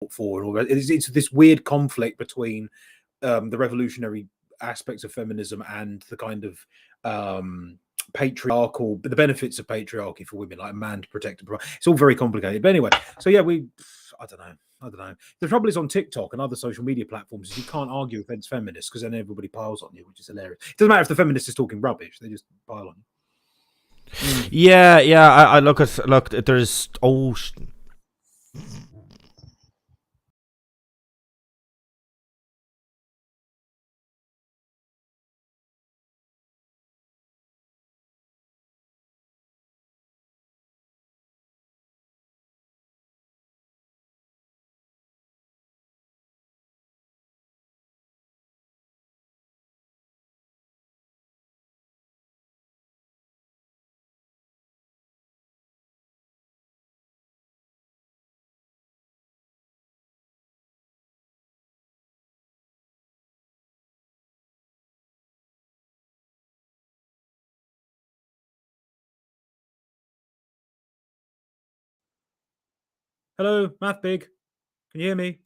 put forward. Or it's this weird conflict between the revolutionary aspects of feminism and the kind of patriarchal, but the benefits of patriarchy for women, like a man to protect and provide. It's all very complicated. But anyway, so yeah, I don't know. The trouble is on TikTok and other social media platforms is you can't argue against feminists because then everybody piles on you, which is hilarious. It doesn't matter if the feminist is talking rubbish; they just pile on you. Yeah. I look. There's Hello, Math Big. Can you hear me?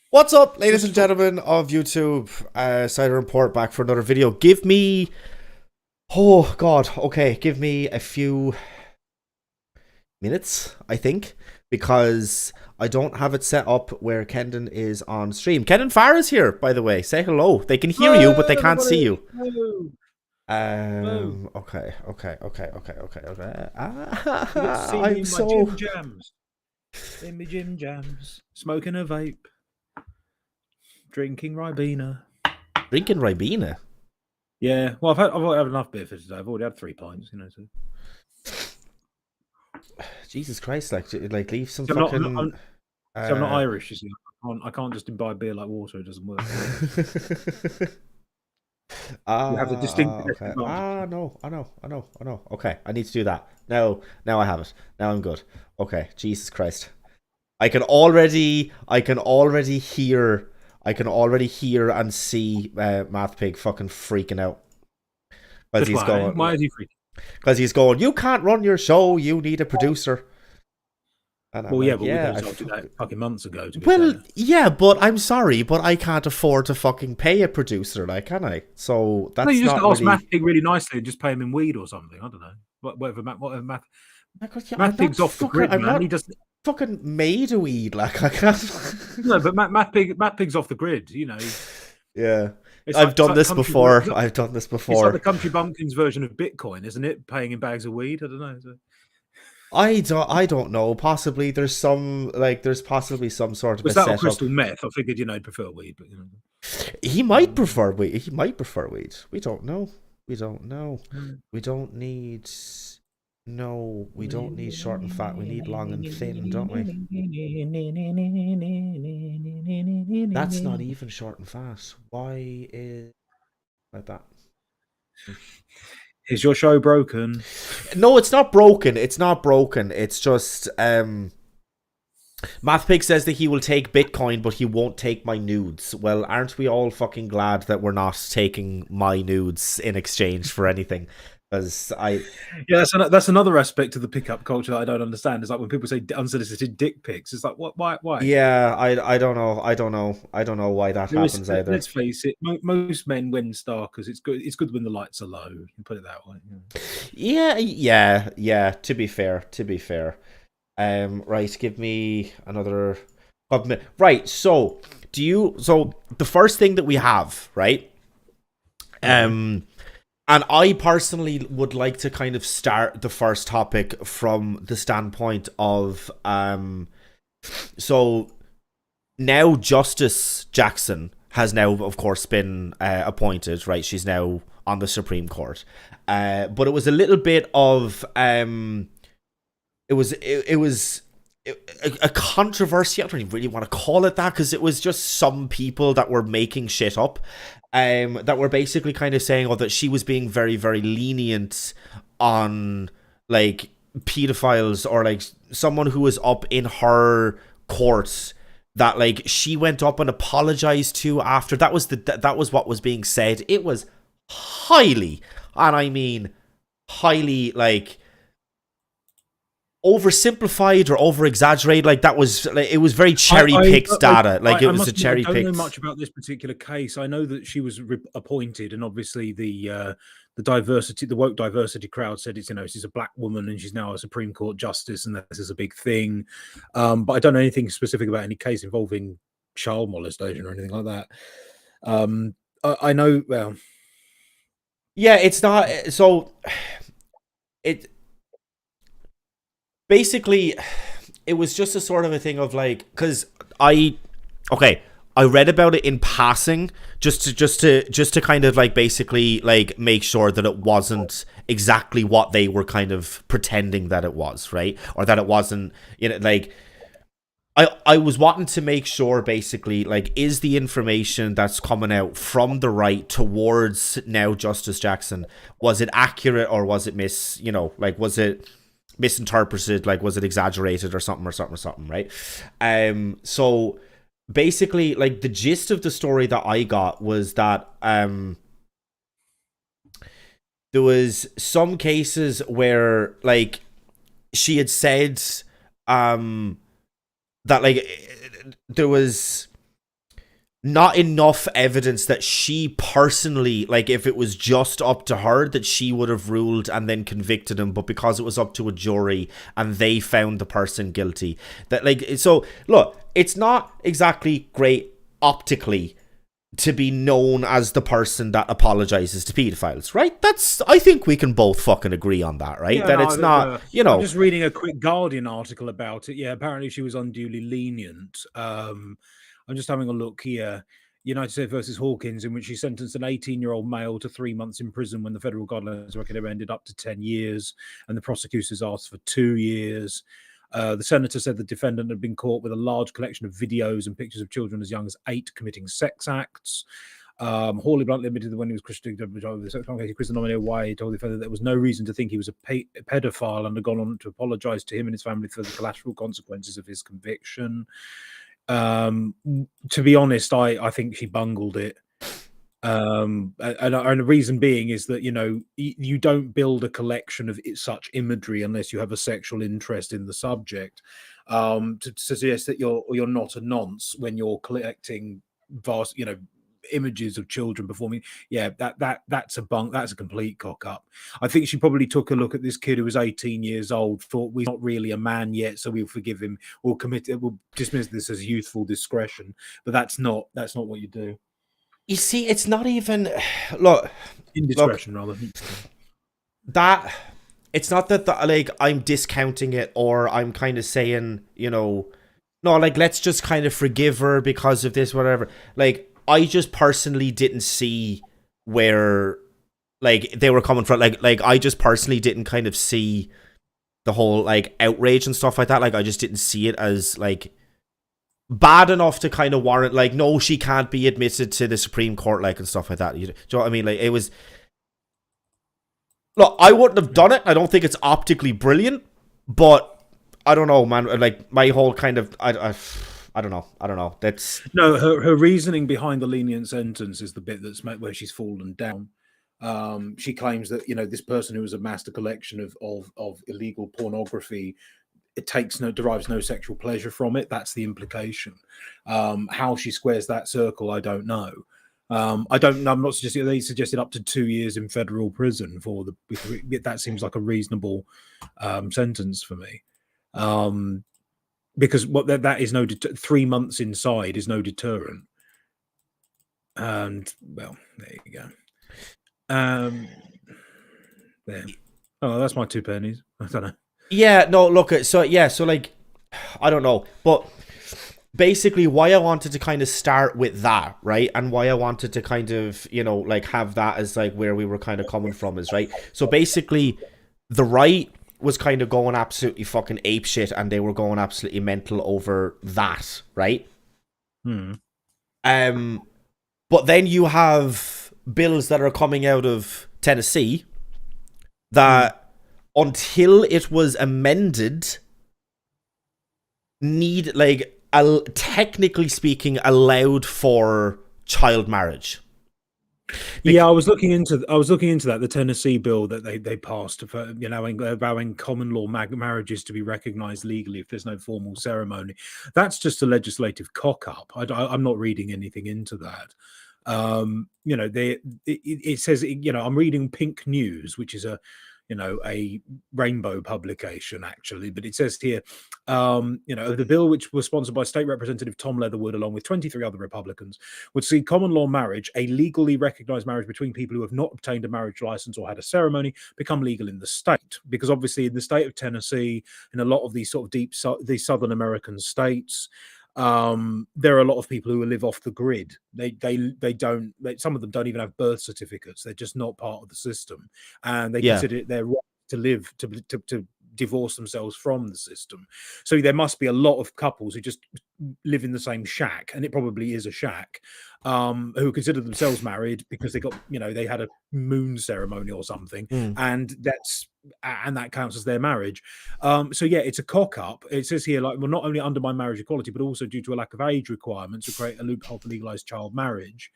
What's up, ladies and gentlemen of YouTube? Cider Report back for another video. Give me... Oh, God. Okay, give me a few minutes, I think, because I don't have it set up where Kendon is on stream. Kendon Fahr is here, by the way. Say hello. They can hear you, but they can't see you. Hello. Oh, Okay. you get to see me I'm in my so gym jams. In my gym jams, smoking a vape, drinking Ribena. drinking Ribena. Yeah, well, I've already had enough beer for today. I've already had 3 pints, you know. So, Jesus Christ! Like leave some so I'm not, fucking. I'm not Irish. You see, I can't just imbibe beer like water. It doesn't work. You have the distinct Okay. advantage. No, I know. Okay, I need to do that. Now I have it. Now I'm good. Okay, Jesus Christ. I can already hear and see Math Pig fucking freaking out. Because Just he's why? going, Why is he freaking? you can't run your show, you need a producer. And I'm Well, yeah, like, but we could yeah, have told you that fucking months ago. To be well, fair, yeah, but I'm sorry, but I can't afford to fucking pay a producer, like, can I? So no, you that's just not ask Matt really. Pig really nicely and just pay him in weed or something. I don't know. Whatever Matt. Like, yeah, Matt Pig's off the grid, I'm man. not He doesn't. fucking made a weed, like, I can't. No, but Matt Pig's off the grid. You know, Yeah, it's I've like done the this country. before. I've done this It's like before. the Country Bumpkins version of Bitcoin, isn't it? Paying in bags of weed. I don't know. So, I don't know. Possibly there's possibly some sort of a was that or setup. crystal meth? I figured he'd prefer weed, but you know. He might prefer weed. He might prefer weed. We don't know. We don't know. We don't need. No, we don't need short and fat. We need long and thin, don't we? That's not even short and fat. Why is like that? Is your show broken? No, it's not broken. It's not broken. It's just Mathpig says that he will take Bitcoin, but he won't take my nudes. Well, aren't we all fucking glad that we're not taking my nudes in exchange for anything? Because Yeah, that's another aspect of the pickup culture that I don't understand. Is like when people say unsolicited dick pics. It's like what? Why? yeah, I don't know. I don't know why that happens either. Let's face it. Most men win star because it's good. It's good when the lights are low. You can put it that way. Yeah. To be fair. Right. Give me another. Right. So the first thing that we have, right? And I personally would like to kind of start the first topic from the standpoint of so now Justice Jackson has now, of course, been appointed, right? She's now on the Supreme Court. But it was a little bit of it was a controversy. I don't even really want to call it that because it was just some people that were making shit up. That were basically kind of saying, that she was being very, very lenient on like pedophiles or like someone who was up in her court that like she went up and apologized to after. That was what was being said. It was highly, and I mean highly, like oversimplified or over exaggerated. Like that was like, it was very cherry picked data. Like it was a cherry picked. I don't know much about this particular case. I know that she was appointed, and obviously the diversity, the woke diversity crowd said it's she's a black woman and she's now a Supreme Court justice, and this is a big thing. But I don't know anything specific about any case involving child molestation or anything like that. I know. Well, yeah, it's not. So it. Basically, it was just a sort of a thing of like, because I read about it in passing just to kind of like basically like make sure that it wasn't exactly what they were kind of pretending that it was, right? Or that it wasn't, like I was wanting to make sure basically like, is the information that's coming out from the right towards now Justice Jackson, was it accurate or was it was it misinterpreted, like was it exaggerated or something, right? So basically like the gist of the story that I got was that there was some cases where like she had said that like there was not enough evidence that she personally, like if it was just up to her, that she would have ruled and then convicted him, but because it was up to a jury and they found the person guilty, that like, so look, it's not exactly great optically to be known as the person that apologizes to pedophiles, right? I think we can both fucking agree on that, right? Yeah, That it's not, I'm just reading a quick Guardian article about it. Yeah, apparently she was unduly lenient. I'm just having a look here. United States versus Hawkins, in which she sentenced an 18-year-old male to 3 months in prison when the federal guidelines recommended up to 10 years, and the prosecutors asked for 2 years. The senator said the defendant had been caught with a large collection of videos and pictures of children as young as 8 committing sex acts. Hawley bluntly admitted that when he was questioned over the sex crime case, Chris nominated why he told the defendant there was no reason to think he was a pedophile, and had gone on to apologise to him and his family for the collateral consequences of his conviction. To be honest, I think she bungled it. And the reason being is that, you don't build a collection of such imagery unless you have a sexual interest in the subject. To suggest that you're not a nonce when you're collecting vast, images of children performing, that's a complete cock up. I think she probably took a look at this kid who was 18 years old, thought, well, he's not really a man yet, so we'll forgive him, we'll dismiss this as youthful discretion. But that's not what you do. You see, it's not even look Indiscretion, rather. That it's not that like I'm discounting it, or I'm kind of saying, no, like, let's just kind of forgive her because of this, whatever. Like, I just personally didn't see where, like, they were coming from. Like I just personally didn't kind of see the whole, like, outrage and stuff like that. Like, I just didn't see it as, like, bad enough to kind of warrant, like, no, she can't be admitted to the Supreme Court, like, and stuff like that. Do you know what I mean? Like, it was... Look, I wouldn't have done it. I don't think it's optically brilliant, but I don't know, man. Like, my whole kind of... I don't know. That's... No, her reasoning behind the lenient sentence is the bit that's where she's fallen down. She claims that, this person who has amassed a collection of illegal pornography, it derives no sexual pleasure from it. That's the implication. How she squares that circle, I don't know. I'm not suggesting they suggested up to 2 years in federal prison that seems like a reasonable sentence for me. Because that is 3 months inside is no deterrent. And well, there you go. There. Oh, that's my 2 pennies. I don't know. Yeah, no, look, so like, I don't know, but basically why I wanted to kind of start with that, right, and why I wanted to kind of, like, have that as, like, where we were kind of coming from is, right, so basically the right was kind of going absolutely fucking apeshit, and they were going absolutely mental over that, right? But then you have bills that are coming out of Tennessee that until it was amended, technically speaking, allowed for child marriage. I was looking into that, the Tennessee bill that they passed for, allowing common law marriages to be recognized legally if there's no formal ceremony. That's just a legislative cock up. I'm not reading anything into that. It says, I'm reading Pink News, which is a rainbow publication, actually, but it says here, the bill, which was sponsored by State Representative Tom Leatherwood along with 23 other Republicans, would see common law marriage, a legally recognized marriage between people who have not obtained a marriage license or had a ceremony, become legal in the state. Because obviously in the state of Tennessee, in a lot of these sort of these Southern American states, there are a lot of people who live off the grid. Some of them don't even have birth certificates. They're just not part of the system, and they consider it their right to live to divorce themselves from the system. So there must be a lot of couples who just live in the same shack, and it probably is a shack, who consider themselves married because they had a moon ceremony or something, and that counts as their marriage. So it's a cock up. It says here, like, well, not only undermine marriage equality, but also due to a lack of age requirements to create a loophole for legalized child marriage.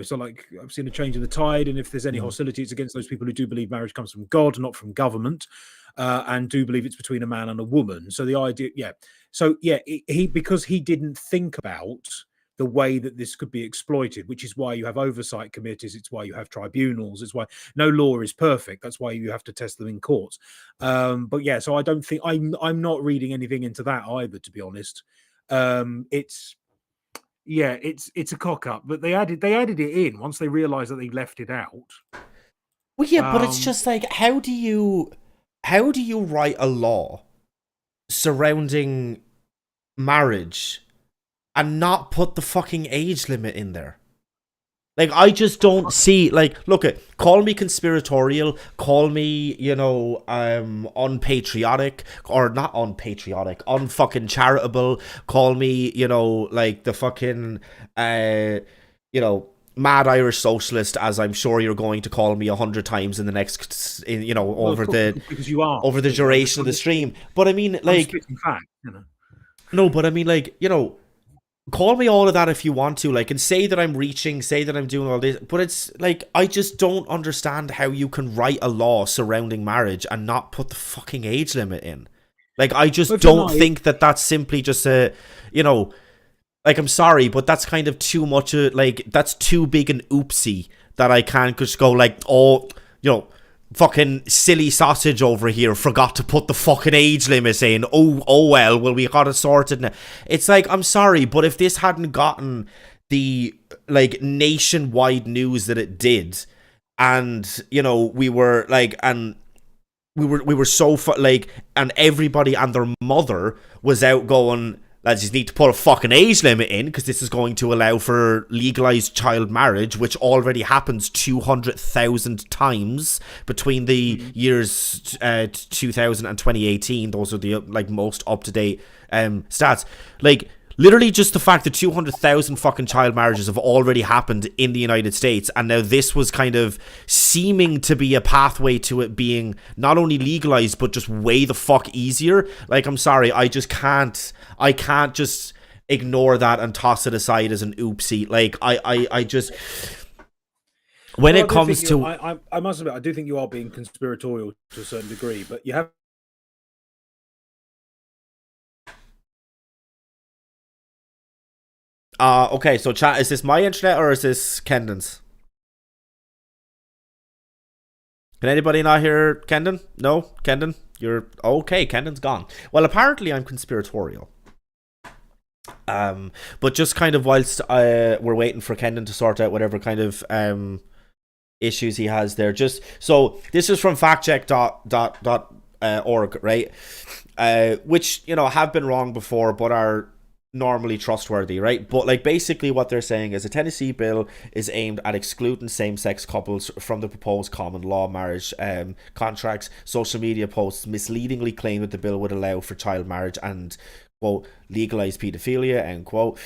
So, like, I've seen a change in the tide, and if there's any hostility, it's against those people who do believe marriage comes from God, not from government, and do believe it's between a man and a woman. So the idea, because he didn't think about the way that this could be exploited, which is why you have oversight committees, it's why you have tribunals, it's why no law is perfect, that's why you have to test them in courts. So I don't think I'm not reading anything into that either, to be honest. It's Yeah, it's a cock up, but they added it in once they realised that they left it out. Well, yeah, but it's just like, how do you write a law surrounding marriage and not put the fucking age limit in there? Like, I just don't see, like, look, call me conspiratorial, call me, unpatriotic, or not unpatriotic, unfucking charitable, call me, like, the fucking, mad Irish socialist, as I'm sure you're going to call me 100 times in the next, over because you are over the duration of the stream. But I mean, like, fact, no, but I mean, like, call me all of that if you want to, like, and say that I'm reaching, say that I'm doing all this, but it's like, I just don't understand how you can write a law surrounding marriage and not put the fucking age limit in. Like, I just don't think that that's simply just a, like, I'm sorry, but that's kind of too much, like, that's too big an oopsie that I can't just go like, oh, fucking silly sausage over here forgot to put the fucking age limit in. Oh well, we got it sorted now. It's like, I'm sorry, but if this hadn't gotten the, like, nationwide news that it did, and, we were like, and we were so, like, and everybody and their mother was out going, lads, you need to put a fucking age limit in because this is going to allow for legalized child marriage, which already happens 200,000 times between the years 2000 and 2018. Those are the, like, most up-to-date stats. Like, literally just the fact that 200,000 fucking child marriages have already happened in the United States, and now this was kind of seeming to be a pathway to it being not only legalized but just way the fuck easier. Like, I'm sorry, I can't just ignore that and toss it aside as an oopsie. Like, I just, when it comes to, I must admit, I do think you are being conspiratorial to a certain degree, but you have. Okay, so chat, is this my internet or is this Kendon's? Can anybody not hear Kendon? No? Kendon? You're okay, Kendon's gone. Well, apparently I'm conspiratorial. But just kind of whilst we're waiting for Kendon to sort out whatever kind of issues he has there. Just so this is from factcheck.org, right? Which, have been wrong before but are normally trustworthy, right? But, like, basically what they're saying is a Tennessee bill is aimed at excluding same-sex couples from the proposed common law marriage contracts. Social media posts misleadingly claim that the bill would allow for child marriage and, quote, legalize pedophilia, end quote.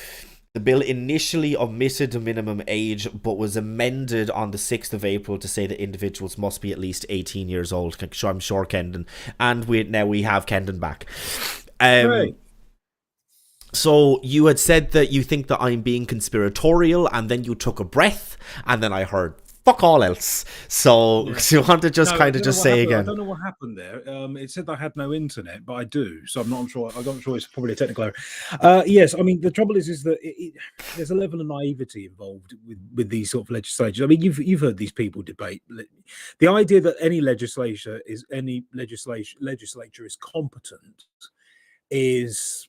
The bill initially omitted the minimum age, but was amended on the 6th of April to say that individuals must be at least 18 years old. I'm sure Kendon. And we have Kendon back. Right. So you had said that you think that I'm being conspiratorial, and then you took a breath, and then I heard fuck all else. So do you want to just say again? I don't know what happened there. It said I had no internet, but I do. So I'm not sure. I'm not sure. It's probably a technical error. Yes, I mean, the trouble is that there's a level of naivety involved with these sort of legislation. I mean, you've heard these people debate the idea that any legislature is competent is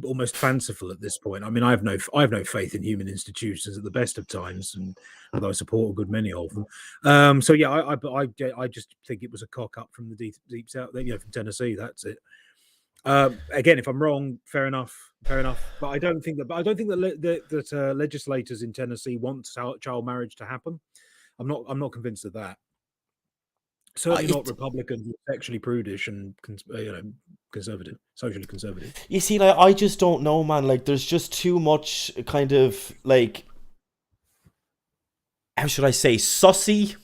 almost fanciful at this point. I mean, I have no faith in human institutions at the best of times, and although I support a good many of them. So yeah, I just think it was a cock up from the deep south, from Tennessee. That's it. Again, if I'm wrong, fair enough. But I don't think that legislators in Tennessee want child marriage to happen. I'm not convinced of that. Certainly not Republicans, sexually prudish and conservative, socially conservative. You see, like, I just don't know, man. Like, there's just too much kind of, like, how should I say, sussy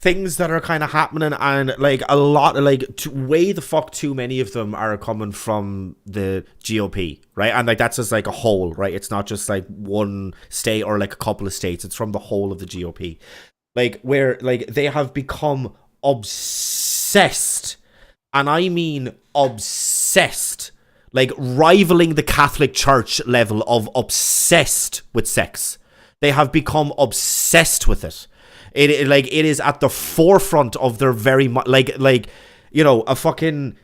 things that are kind of happening, and, like, a lot of, like, way the fuck too many of them are coming from the GOP, right? And, like, that's just like a whole, right? It's not just like one state or like a couple of states. It's from the whole of the GOP. Like, where, like, they have become obsessed, and I mean obsessed, like rivaling the Catholic Church level of obsessed with sex. They have become obsessed with it. It is at the forefront of their very a fucking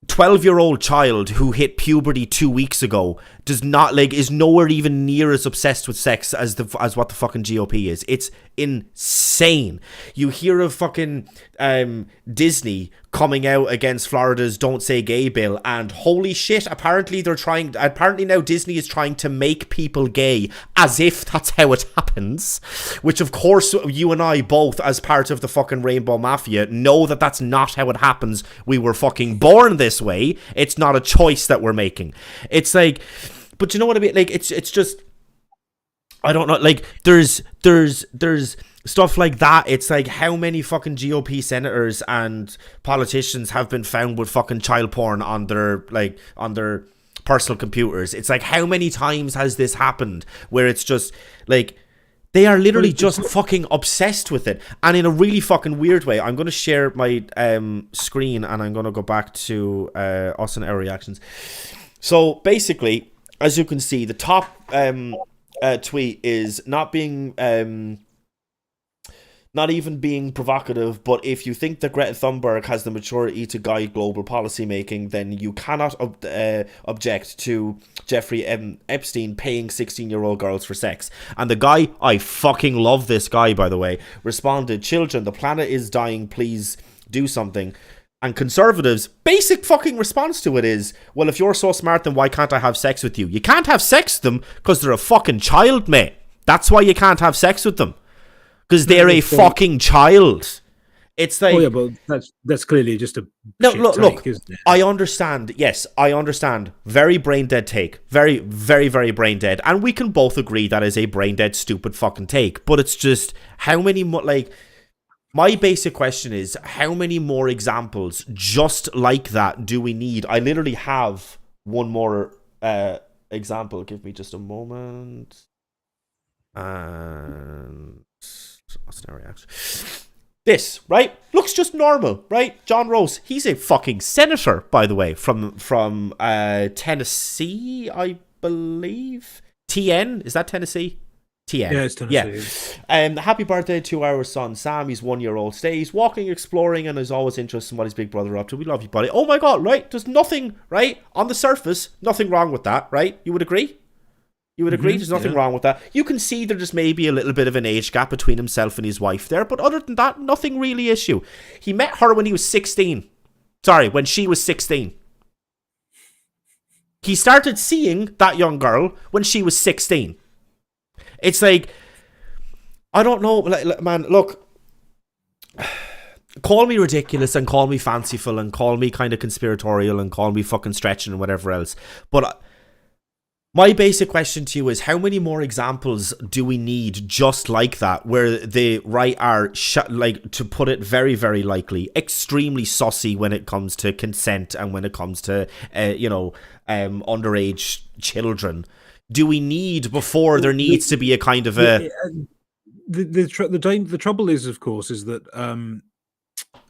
12-year-old child who hit puberty 2 weeks ago does not like is nowhere even near as obsessed with sex as what the fucking GOP is. It's insane. You hear of fucking Disney coming out against Florida's Don't Say Gay bill, and holy shit, apparently now Disney is trying to make people gay as if that's how it happens, which of course you and I both, as part of the fucking Rainbow Mafia, know that that's not how it happens. We were fucking born this way. It's not a choice that we're making. It's like, but you know what I mean? Like, it's just, I don't know. Like, there's stuff like that. It's like, how many fucking GOP senators and politicians have been found with fucking child porn on their personal computers? It's like, how many times has this happened where it's just like, they are literally just fucking obsessed with it, and in a really fucking weird way. I'm going to share my screen, and I'm going to go back to us and our reactions. So basically, as you can see, the top tweet is not even being provocative, but if you think that Greta Thunberg has the maturity to guide global policy making, then you cannot object to Jeffrey Epstein paying 16-year-old girls for sex. And the guy, I fucking love this guy, by the way, responded, "Children, the planet is dying, please do something." And conservatives' basic fucking response to it is, well, if you're so smart, then why can't I have sex with you? You can't have sex with them because they're a fucking child, mate. That's why you can't have sex with them. Because they're a fucking child. It's like, oh yeah, but that's clearly just a look. Isn't it? I understand. Yes, I understand. Very brain dead take. Very, very, very brain dead. And we can both agree that is a brain dead, stupid fucking take. But it's just how many my basic question is, how many more examples just like that do we need? I literally have one more example. Give me just a moment. And what's the reaction? This, right? Looks just normal, right? John Rose, he's a fucking senator, by the way, from Tennessee, I believe. TN, is that Tennessee? TN. Yeah, it's Tennessee. Yeah. Happy birthday to our son Sam. He's 1 year old. Today he's walking, exploring, and is always interested in what his big brother up to. We love you, buddy. Oh my god, right? There's nothing, right? On the surface, nothing wrong with that, right? You would agree? You would agree there's nothing wrong with that. You can see there just may be a little bit of an age gap between himself and his wife there, but other than that, nothing really issue. He met her when he was 16. Sorry, when she was 16. He started seeing that young girl when she was 16. It's like, I don't know, man, look, call me ridiculous and call me fanciful and call me kind of conspiratorial and call me fucking stretching and whatever else, but my basic question to you is, how many more examples do we need just like that, where the right are, to put it very, very likely, extremely sussy when it comes to consent and when it comes to, underage children? Do we need before there needs to be a kind of a... The trouble is, of course, is that...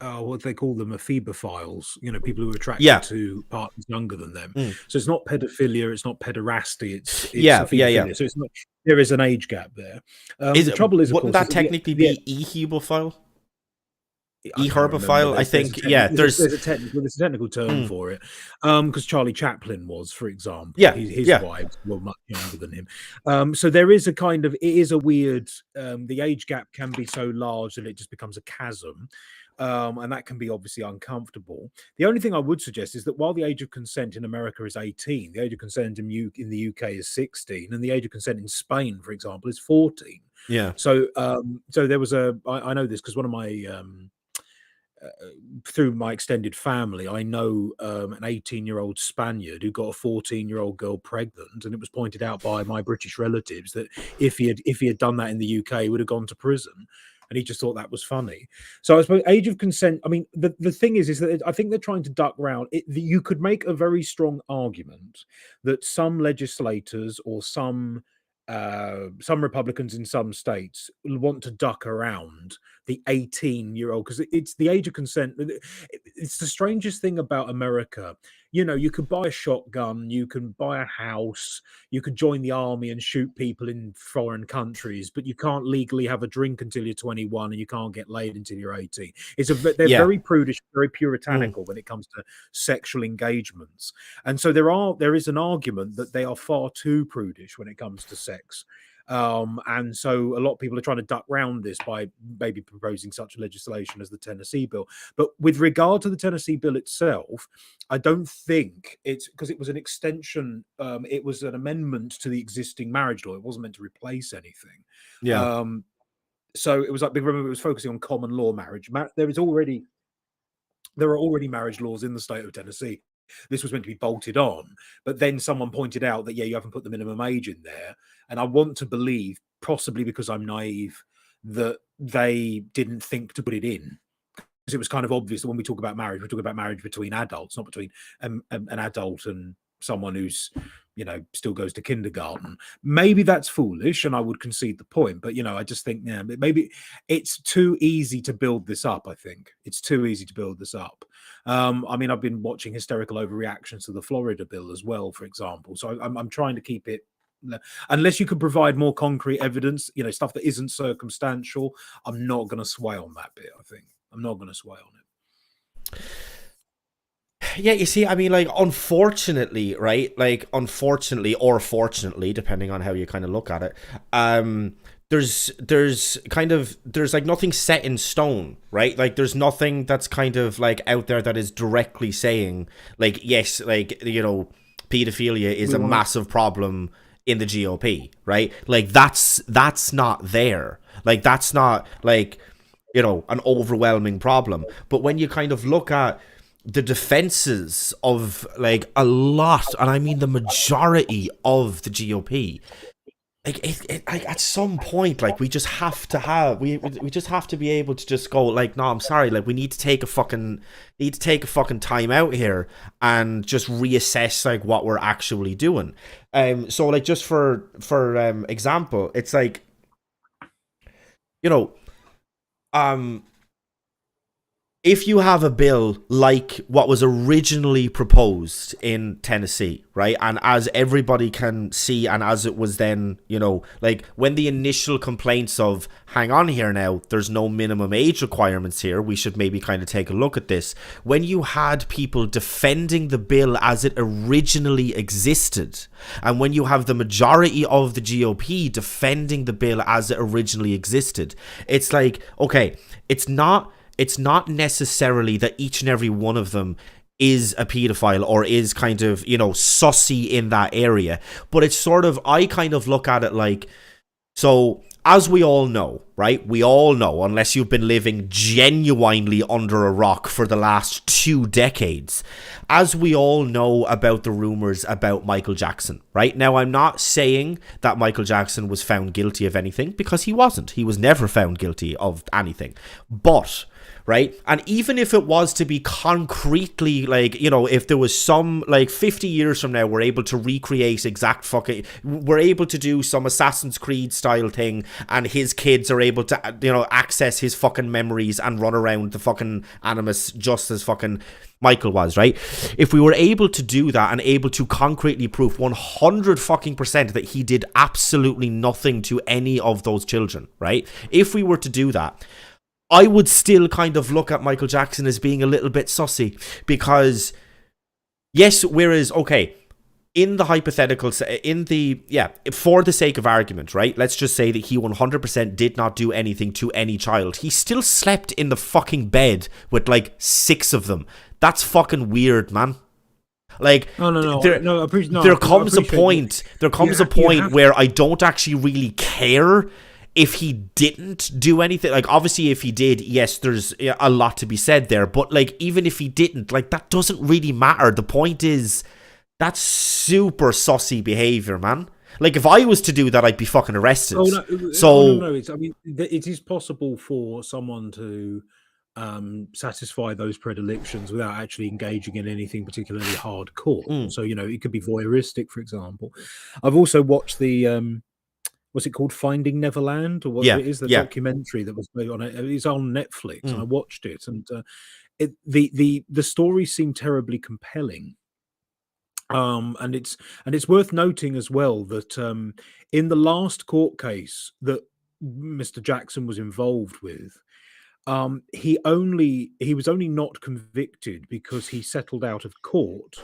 what they call them, ephebophiles, people who are attracted to partners younger than them. So it's not pedophilia, it's not pederasty, it's ephebophilia. So it's not, there is an age gap there. The trouble is, of wouldn't course, that technically be ehebophile? Eherbophile, I think. There's a technical term for it. Because Charlie Chaplin was, for example, his wives were much younger than him. So there is a kind of, it is a weird, the age gap can be so large that it just becomes a chasm. And that can be obviously uncomfortable. The only thing I would suggest is that while the age of consent in America is 18, the age of consent in the UK is 16, and the age of consent in Spain, for example, is 14. Yeah. So there was I know this because one of my through my extended family, I know an 18-year-old Spaniard who got a 14-year-old girl pregnant, and it was pointed out by my British relatives that if he had done that in the UK, he would have gone to prison. And he just thought that was funny. So I suppose age of consent, I mean, the thing is that I think they're trying to duck round it. You could make a very strong argument that some legislators or some Republicans in some states want to duck around the 18-year-old, because it's the age of consent. It's the strangest thing about America. You could buy a shotgun, you can buy a house, you could join the army and shoot people in foreign countries, but you can't legally have a drink until you're 21, and you can't get laid until you're 18. They're Yeah. very prudish, very Mm. puritanical when it comes to sexual engagements. And so there is an argument that they are far too prudish when it comes to sex. And so a lot of people are trying to duck round this by maybe proposing such legislation as the Tennessee bill. But with regard to the Tennessee bill itself, I don't think it's because it was an extension. It was an amendment to the existing marriage law. It wasn't meant to replace anything. Yeah. So it was like, remember, it was focusing on common law marriage. There are already marriage laws in the state of Tennessee. This was meant to be bolted on, but then someone pointed out that, yeah, you haven't put the minimum age in there. And I want to believe, possibly because I'm naive, that they didn't think to put it in. Because it was kind of obvious that when we talk about marriage, we're talking about marriage between adults, not between an adult and someone who's, still goes to kindergarten. Maybe that's foolish, and I would concede the point. But, I just think, yeah, maybe it's too easy to build this up. I think it's too easy to build this up. I mean, I've been watching hysterical overreactions to the Florida bill as well, for example. So I'm trying to keep it, unless you can provide more concrete evidence, stuff that isn't circumstantial. I'm not going to sway on that bit. I think I'm not going to sway on it. Yeah, you see, I mean, like, unfortunately, right? Like, unfortunately or fortunately, depending on how you kind of look at it, there's like nothing set in stone, right? Like, there's nothing that's kind of like out there that is directly saying, like, yes, like, pedophilia is a massive problem in the GOP, right? Like, that's not there. Like, that's not like, an overwhelming problem. But when you kind of look at the defenses of like a lot, and I mean the majority of the GOP, like at some point, like we just have to be able to just go like, no, I'm sorry, like we need to take a fucking time out here and just reassess like what we're actually doing. So like just for example, it's like, if you have a bill like what was originally proposed in Tennessee, right? And as everybody can see, and as it was then, like when the initial complaints of, hang on here now, there's no minimum age requirements here, we should maybe kind of take a look at this. When you had people defending the bill as it originally existed, and when you have the majority of the GOP defending the bill as it originally existed, it's like, okay, it's not necessarily that each and every one of them is a pedophile or is kind of, sussy in that area. But it's sort of, I kind of look at it like, so as we all know, right? We all know, unless you've been living genuinely under a rock for the last 2 decades, as we all know about the rumors about Michael Jackson, right? Now, I'm not saying that Michael Jackson was found guilty of anything, because he wasn't. He was never found guilty of anything. But right? And even if it was to be concretely, like, if there was some, like, 50 years from now, we're able to recreate we're able to do some Assassin's Creed style thing, and his kids are able to, access his fucking memories and run around the fucking Animus just as fucking Michael was, right? If we were able to do that and able to concretely prove 100% that he did absolutely nothing to any of those children, right? If we were to do that, I would still kind of look at Michael Jackson as being a little bit sussy, because yes, whereas, okay, in the hypothetical, for the sake of argument, right, let's just say that he 100% did not do anything to any child. He still slept in the fucking bed with like 6 of them. That's fucking weird, man. Like, there comes a point where I don't actually really care if he didn't do anything. Like, obviously, if he did, yes, there's a lot to be said there. But, like, even if he didn't, like, that doesn't really matter. The point is, that's super saucy behavior, man. Like, if I was to do that, I'd be fucking arrested. It is possible for someone to satisfy those predilections without actually engaging in anything particularly hardcore. So, it could be voyeuristic, for example. I've also watched the what's it called, Finding Neverland, or whatever Yeah, it is, the yeah. documentary that was made on it. It's on Netflix, and I Mm. watched it, and the story seemed terribly compelling. And it's worth noting as well that in the last court case that Mr. Jackson was involved with, he was only not convicted because he settled out of court.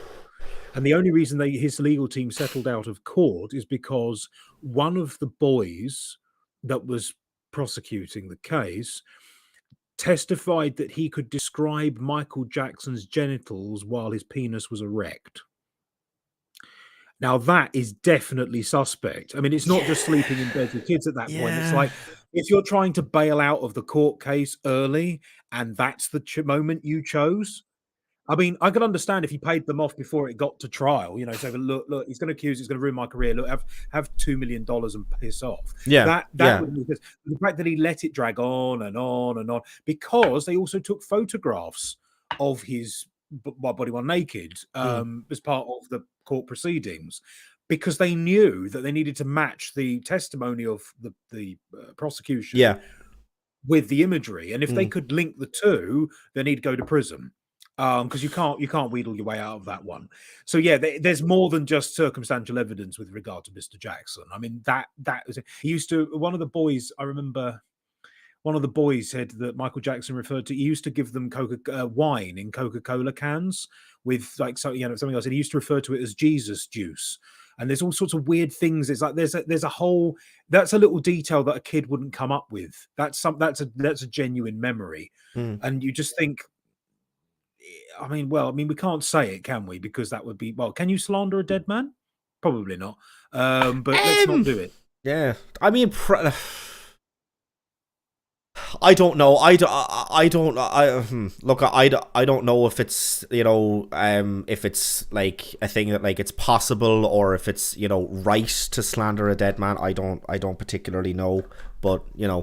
And the only reason his legal team settled out of court is because one of the boys that was prosecuting the case testified that he could describe Michael Jackson's genitals while his penis was erect. Now that is definitely suspect. I mean, it's not just sleeping in bed with kids at that point. It's Yeah. like if you're trying to bail out of the court case early and that's the moment you chose. I mean, I could understand if he paid them off before it got to trial, say, look, he's going to accuse, he's going to ruin my career. Look, have $2 million and piss off. Yeah. That would be the fact that he let it drag on and on and on, because they also took photographs of his body while naked Mm. as part of the court proceedings, because they knew that they needed to match the testimony of the prosecution Yeah. with the imagery, and if they Mm. could link the two, then he'd go to prison. Because you can't wheedle your way out of that one. So yeah, there's more than just circumstantial evidence with regard to Mr. Jackson. I mean, that was he used to, one of the boys, I remember one of the boys said that Michael Jackson referred to, he used to give them wine in Coca-Cola cans with like, so something else, and he used to refer to it as Jesus juice. And there's all sorts of weird things. It's like there's a whole, that's a little detail that a kid wouldn't come up with. That's a genuine memory. Mm. And you just think, I mean, we can't say it, can we? Because that would be, can you slander a dead man? Probably not. But let's not do it. Yeah. I mean, I don't know. I don't. Look. I don't know if it's if it's like a thing that like it's possible, or if it's right to slander a dead man. I don't particularly know, but yeah.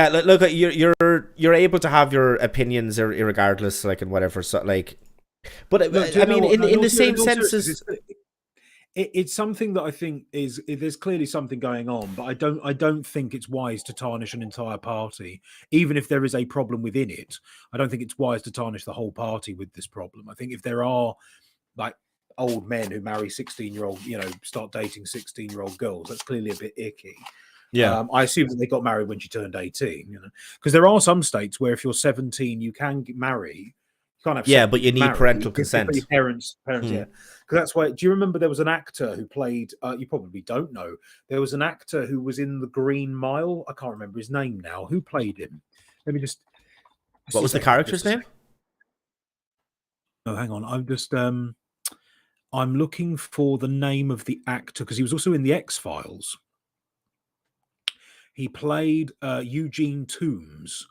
Look, you're able to have your opinions irregardless, like, and whatever. So like, but Look, I mean, in the same sense as. It's something that I think there's clearly something going on, but I don't think it's wise to tarnish an entire party, even if there is a problem within it. I don't think it's wise to tarnish the whole party with this problem. I think if there are like old men who marry 16-year-old, start dating 16-year-old girls, that's clearly a bit icky. Yeah. I assume that they got married when she turned 18, because there are some states where if you're 17, you can marry. You can't have Yeah, but you need parental consent. Your parents, yeah. Because that's why. Do you remember there was an actor who played? You probably don't know. There was an actor who was in The Green Mile. I can't remember his name now. Who played him? Let me just. What was the character's name? Oh, hang on. I'm looking for the name of the actor, because he was also in the X-Files. He played Eugene Toombs,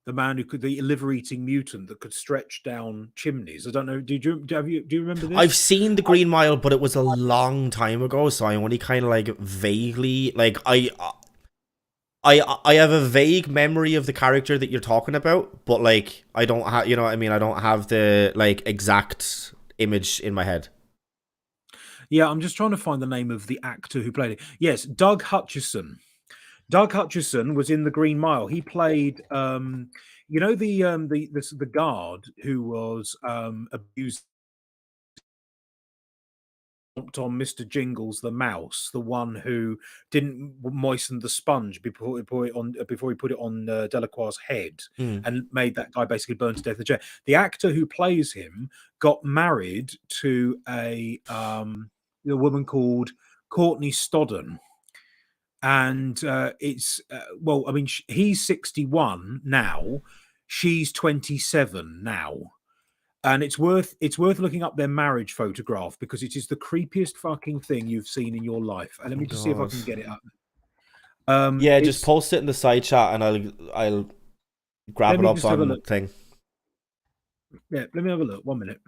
the man who could, the liver-eating mutant that could stretch down chimneys. I don't know. Do you remember this? I've seen The Green Mile, but it was a long time ago, so I only kind of like vaguely like I have a vague memory of the character that you're talking about, but like I don't have, what I mean, I don't have the like exact image in my head. Yeah, I'm just trying to find the name of the actor who played it. Yes, Doug Hutchison. Doug Hutchison was in The Green Mile. He played, the guard who was abused on Mr. Jingles the mouse, the one who didn't moisten the sponge before he put it on Delacroix's head, and made that guy basically burn to death in the chair. The actor who plays him got married to a woman called Courtney Stodden. And he's 61 now, she's 27 now, and it's worth looking up their marriage photograph, because it is the creepiest fucking thing you've seen in your life. And let me just see if I can get it up. Yeah, just post it in the side chat, and I'll grab it up on the thing. Yeah, let me have a look. 1 minute.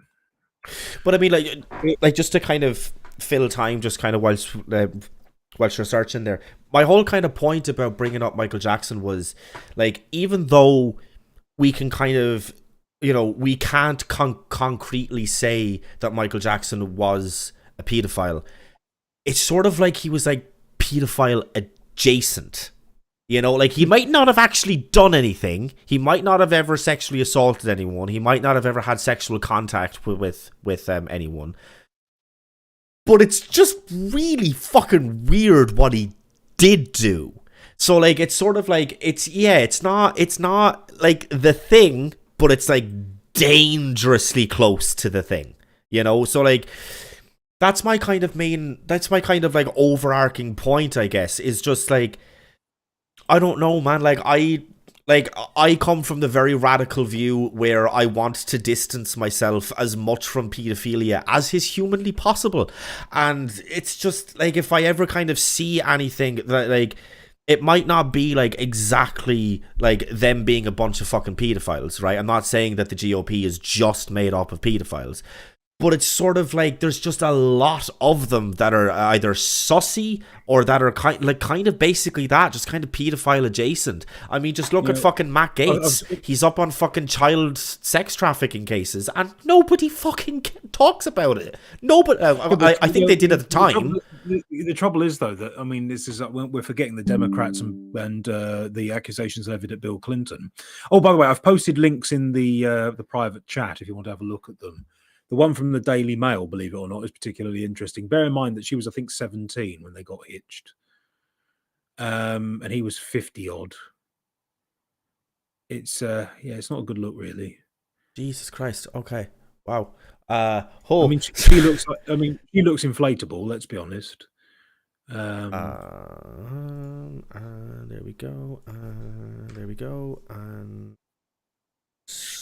But I mean, like just to kind of fill time, just kind of whilst you're searching there, my whole kind of point about bringing up Michael Jackson was like, even though we can kind of, we can't concretely say that Michael Jackson was a pedophile, it's sort of like he was like pedophile adjacent. You know, like he might not have actually done anything. He might not have ever sexually assaulted anyone. He might not have ever had sexual contact with anyone. But it's just really fucking weird what he did do. So like it's sort of like it's not like the thing, but it's like dangerously close to the thing. You know, so like that's my kind of like overarching point, I guess, is just like I don't know, man. Like I come from the very radical view where I want to distance myself as much from pedophilia as is humanly possible. And it's just like if I ever kind of see anything that like it might not be like exactly like them being a bunch of fucking pedophiles, right? I'm not saying that the GOP is just made up of pedophiles. But it's sort of like there's just a lot of them that are either sussy or that are kind of basically that, just kind of pedophile adjacent. I mean, just look at fucking Matt Gaetz. He's up on fucking child sex trafficking cases, and nobody fucking talks about it. Nobody. I think they did at the time. The trouble is, though, that I mean, this is we're forgetting the Democrats and the accusations levied at Bill Clinton. Oh, by the way, I've posted links in the private chat if you want to have a look at them. The one from the Daily Mail, believe it or not, is particularly interesting. Bear in mind that she was, I think, 17 when they got hitched. And he was 50 odd. It's it's not a good look, really. Jesus Christ. Okay. Wow. I mean, she looks inflatable, let's be honest. There we go. There we go. And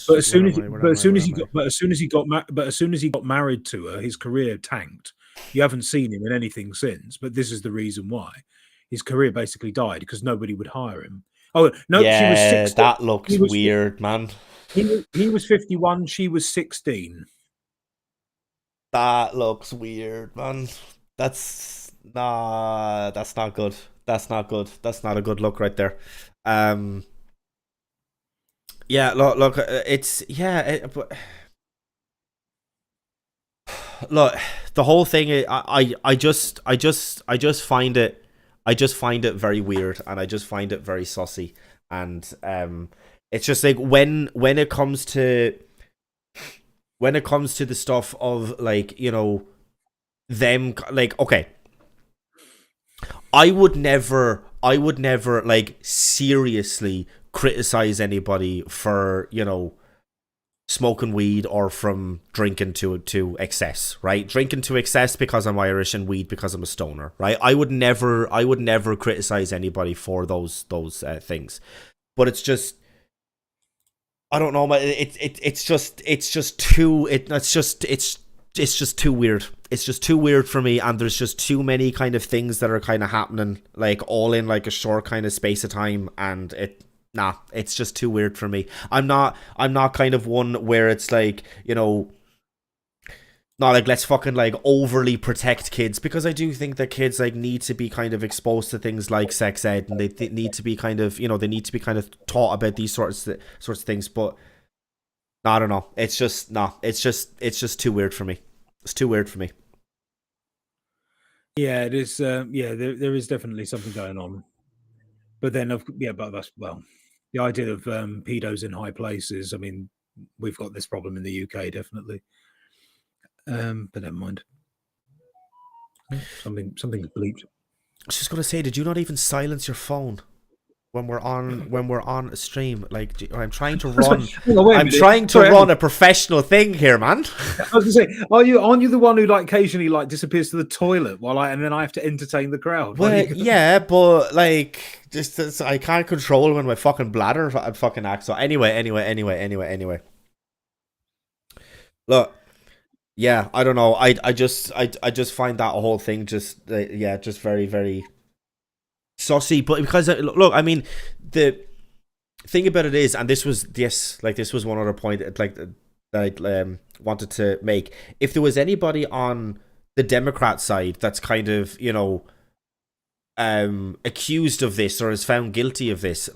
But as soon as he got married to her, his career tanked. You haven't seen him in anything since. But this is the reason why his career basically died because nobody would hire him. Oh no, yeah, she was 16. That looks weird, man. He was 51. She was 16. That looks weird, man. That's not good. That's not good. That's not a good look right there. Yeah, look, it's but look, the whole thing. I just find it very weird, and I just find it very sussy, and it's just like when it comes to the stuff of like, you know, them, like, okay, I would never like seriously criticize anybody for, you know, smoking weed or from drinking to excess, right? Drinking to excess because I'm Irish and weed because I'm a stoner, right? I would never criticize anybody for those things. But it's just, I don't know, it's just too weird. It's just too weird for me, and there's just too many kind of things that are kind of happening, like all in like a short kind of space of time, and it's just too weird for me. I'm not kind of one where it's like, you know, not like let's fucking like overly protect kids, because I do think that kids like need to be kind of exposed to things like sex ed, and they need to be kind of, you know, they need to be kind of taught about these sorts of things. But I don't know. It's just it's too weird for me. It's too weird for me. Yeah, it is. There is definitely something going on. But then, but that's, well, the idea of pedos in high places. I mean, we've got this problem in the UK, definitely. But never mind. Something's bleeped. I was just gonna say, did you not even silence your phone when we're on a stream? Like, I'm trying to run. Run a professional thing here, man. I was gonna say, aren't you the one who like occasionally like disappears to the toilet and then I have to entertain the crowd? Well, yeah, but like, just I can't control when my fucking bladder fucking acts. So anyway. Look, yeah, I don't know. I just find that whole thing just just very, very sussy. But because look, I mean, the thing about it is, and this was one other point that I wanted to make. If there was anybody on the Democrat side that's kind of, you know, accused of this or is found guilty of this,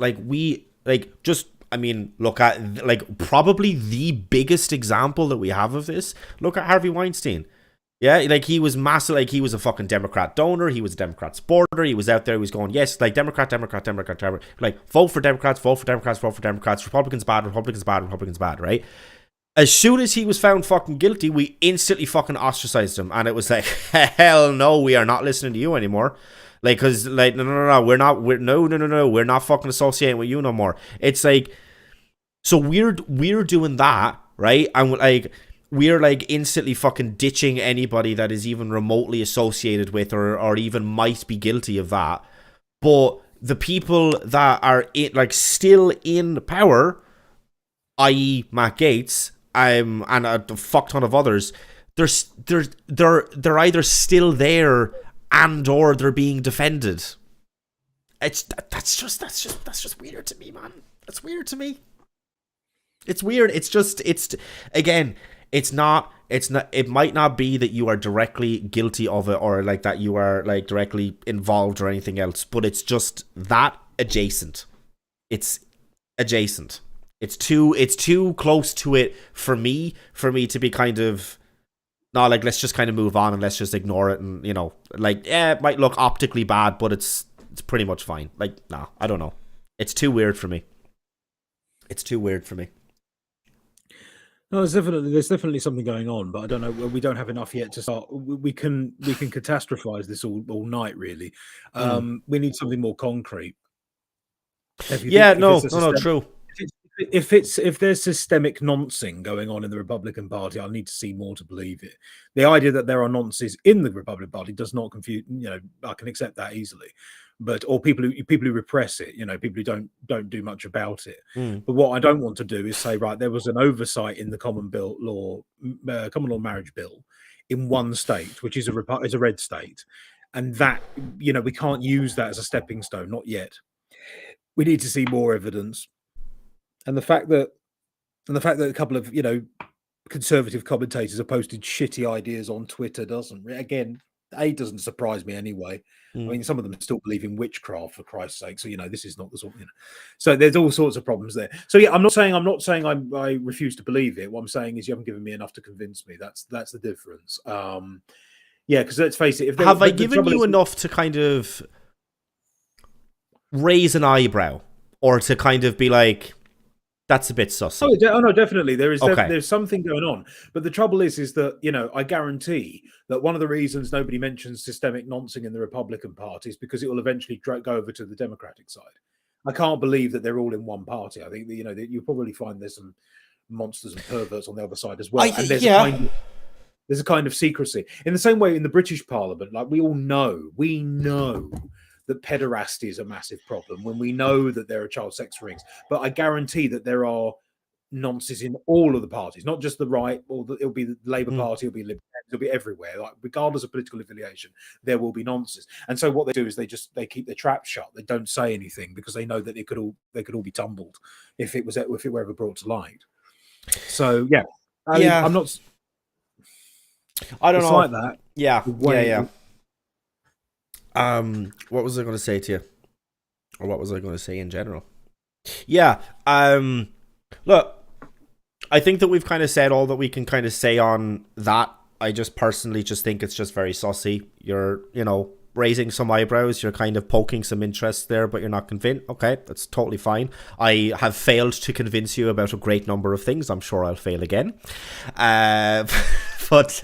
I mean, look at like probably the biggest example that we have of this. Look at Harvey Weinstein. Yeah, like he was massive. Like he was a fucking Democrat donor. He was a Democrat supporter. He was out there. He was going, yes, like Democrat, Democrat, Democrat, Democrat. Like vote for Democrats, vote for Democrats, vote for Democrats. Republicans bad, Republicans bad, Republicans bad. Right. As soon as he was found fucking guilty, we instantly fucking ostracized him, and it was like, hell no, we are not listening to you anymore. Like, cause like no, we're not fucking associating with you no more. It's like, so we're doing that, right? And like we're like instantly fucking ditching anybody that is even remotely associated with or even might be guilty of that. But the people that are like still in power, i.e. Matt Gaetz, and a fuck ton of others, they're either still there and or they're being defended. That's just weird to me, man. That's weird to me. It's weird. Again, it might not be that you are directly guilty of it or like that you are like directly involved or anything else, but it's just that adjacent. It's adjacent. It's too close to it for me to be kind of, no, like let's just kind of move on and let's just ignore it, and like, yeah, it might look optically bad, but it's pretty much fine. Like, nah, I don't know. It's too weird for me. No, there's definitely something going on, but I don't know. We don't have enough yet to start. We can catastrophize this all night. Really, we need something more concrete. True. If there's systemic noncing going on in the Republican Party, I'll need to see more to believe it. The idea that there are nonces in the Republican Party does not confuse. I can accept that easily, or people who repress it. People who don't do much about it. But what I don't want to do is say, right, there was an oversight in the common law marriage bill in one state, which is a red state, and that we can't use that as a stepping stone. Not yet. We need to see more evidence. And the fact that a couple of conservative commentators have posted shitty ideas on Twitter doesn't surprise me anyway. I mean, some of them still believe in witchcraft, for Christ's sake. So this is not the sort. So there's all sorts of problems there. So yeah, I'm not saying I refuse to believe it. What I'm saying is you haven't given me enough to convince me. That's the difference. Yeah, because let's face it. Have I given you enough to kind of raise an eyebrow or to kind of be like, that's a bit sus? Oh no, definitely. There's something going on. But the trouble is that, I guarantee that one of the reasons nobody mentions systemic noncing in the Republican Party is because it will eventually go over to the Democratic side. I can't believe that they're all in one party. I think that, that you'll probably find there's some monsters and perverts on the other side as well. There's a kind of secrecy. In the same way in the British Parliament, like we know that pederasty is a massive problem, when we know that there are child sex rings. But I guarantee that there are nonces in all of the parties, not just the right, it'll be the Labour Party, it'll be Liberal, it'll be everywhere. Like regardless of political affiliation, there will be nonces. And so what they do is they keep their trap shut. They don't say anything because they know that they could all be tumbled if it were ever brought to light. So yeah, I'm not. I don't know. Like that. Yeah. What was I going to say to you? Or what was I going to say in general? Yeah. Look, I think that we've kind of said all that we can kind of say on that. I just personally think it's just very saucy. You're, raising some eyebrows. You're kind of poking some interest there, but you're not convinced. Okay, that's totally fine. I have failed to convince you about a great number of things. I'm sure I'll fail again. But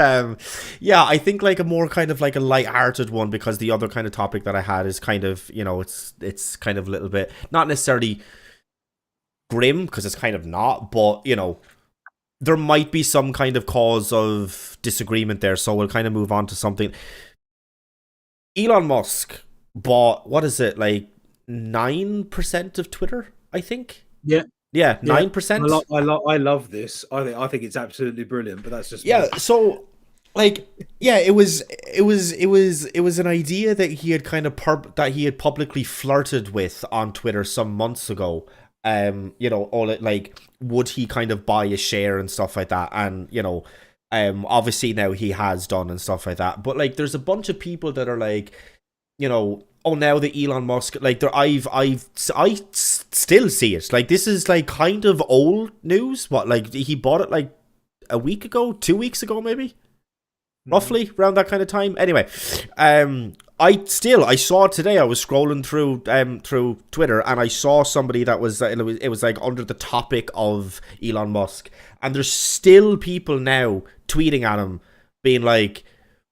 yeah, I think like a more kind of like a light-hearted one, because the other kind of topic that I had is kind of, it's kind of a little bit, not necessarily grim, because it's kind of not, but, there might be some kind of cause of disagreement there. So we'll kind of move on to something. Elon Musk bought, what is it, like 9% of Twitter, I think? Yeah. Yeah, 9%. I love this. I think it's absolutely brilliant, but that's just So like, yeah, it was an idea that he had kind of publicly flirted with on Twitter some months ago. Would he kind of buy a share and stuff like that? And obviously now he has done and stuff like that. But like, there's a bunch of people that are like, now the Elon Musk, like, I still see it. Like, this is like kind of old news. What, like he bought it like a week ago, 2 weeks ago, maybe? roughly around that kind of time. Anyway, I saw today. I was scrolling through Twitter, and I saw somebody that was it was like under the topic of Elon Musk, and there's still people now tweeting at him, being like,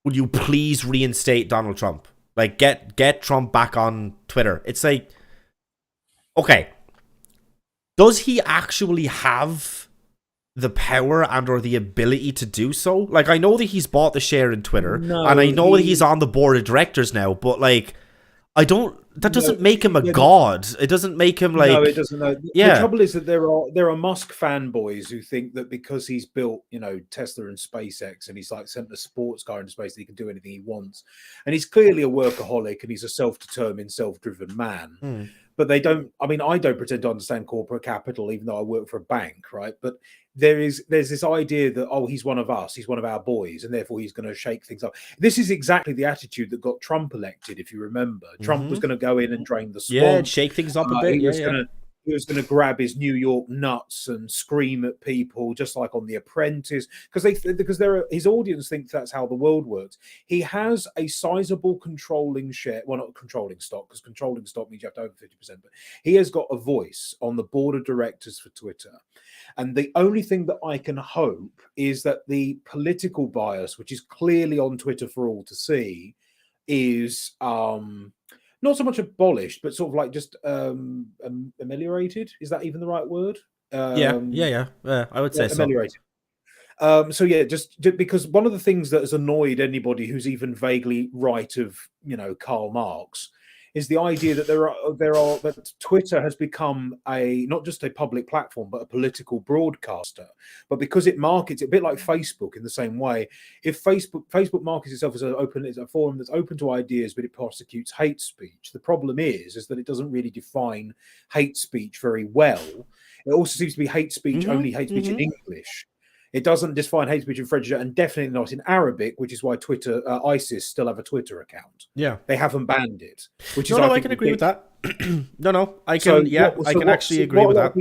"Would you please reinstate Donald Trump? Like, get Trump back on Twitter." It's like, okay, does he actually have the power and or the ability to do so? Like, I know that he's bought the share in Twitter, and I know that he's on the board of directors now, but like, that doesn't make him a god. It doesn't make him like... No, it doesn't. No. Yeah. The trouble is that there are Musk fanboys who think that because he's built, Tesla and SpaceX, and he's like sent a sports car into space, that he can do anything he wants. And he's clearly a workaholic, and he's a self-determined, self-driven man. But they don't. I mean, I don't pretend to understand corporate capital, even though I work for a bank, right? But there's this idea that, he's one of us, he's one of our boys, and therefore he's going to shake things up. This is exactly the attitude that got Trump elected, if you remember. Trump was going to go in and drain the swamp. Yeah, shake things up a bit. He was going to grab his New York nuts and scream at people, just like on The Apprentice, because his audience thinks that's how the world works. He has a sizable controlling share, well, not controlling stock, because controlling stock means you have to over 50%, but he has got a voice on the board of directors for Twitter. And the only thing that I can hope is that the political bias, which is clearly on Twitter for all to see, is not so much abolished, but sort of like just ameliorated. Is that even the right word? Yeah. I would say ameliorated. Just because one of the things that has annoyed anybody who's even vaguely right of Karl Marx is the idea that that Twitter has become not just a public platform but a political broadcaster. But because it markets it a bit like Facebook in the same way, if Facebook markets itself as a forum that's open to ideas, but it prosecutes hate speech, the problem is that it doesn't really define hate speech very well. It also seems to be hate speech, only hate speech in English. It doesn't define hate speech in French, and definitely not in Arabic, which is why ISIS still have a Twitter account. Yeah, they haven't banned it. Which is I can agree with that. I can actually agree with that.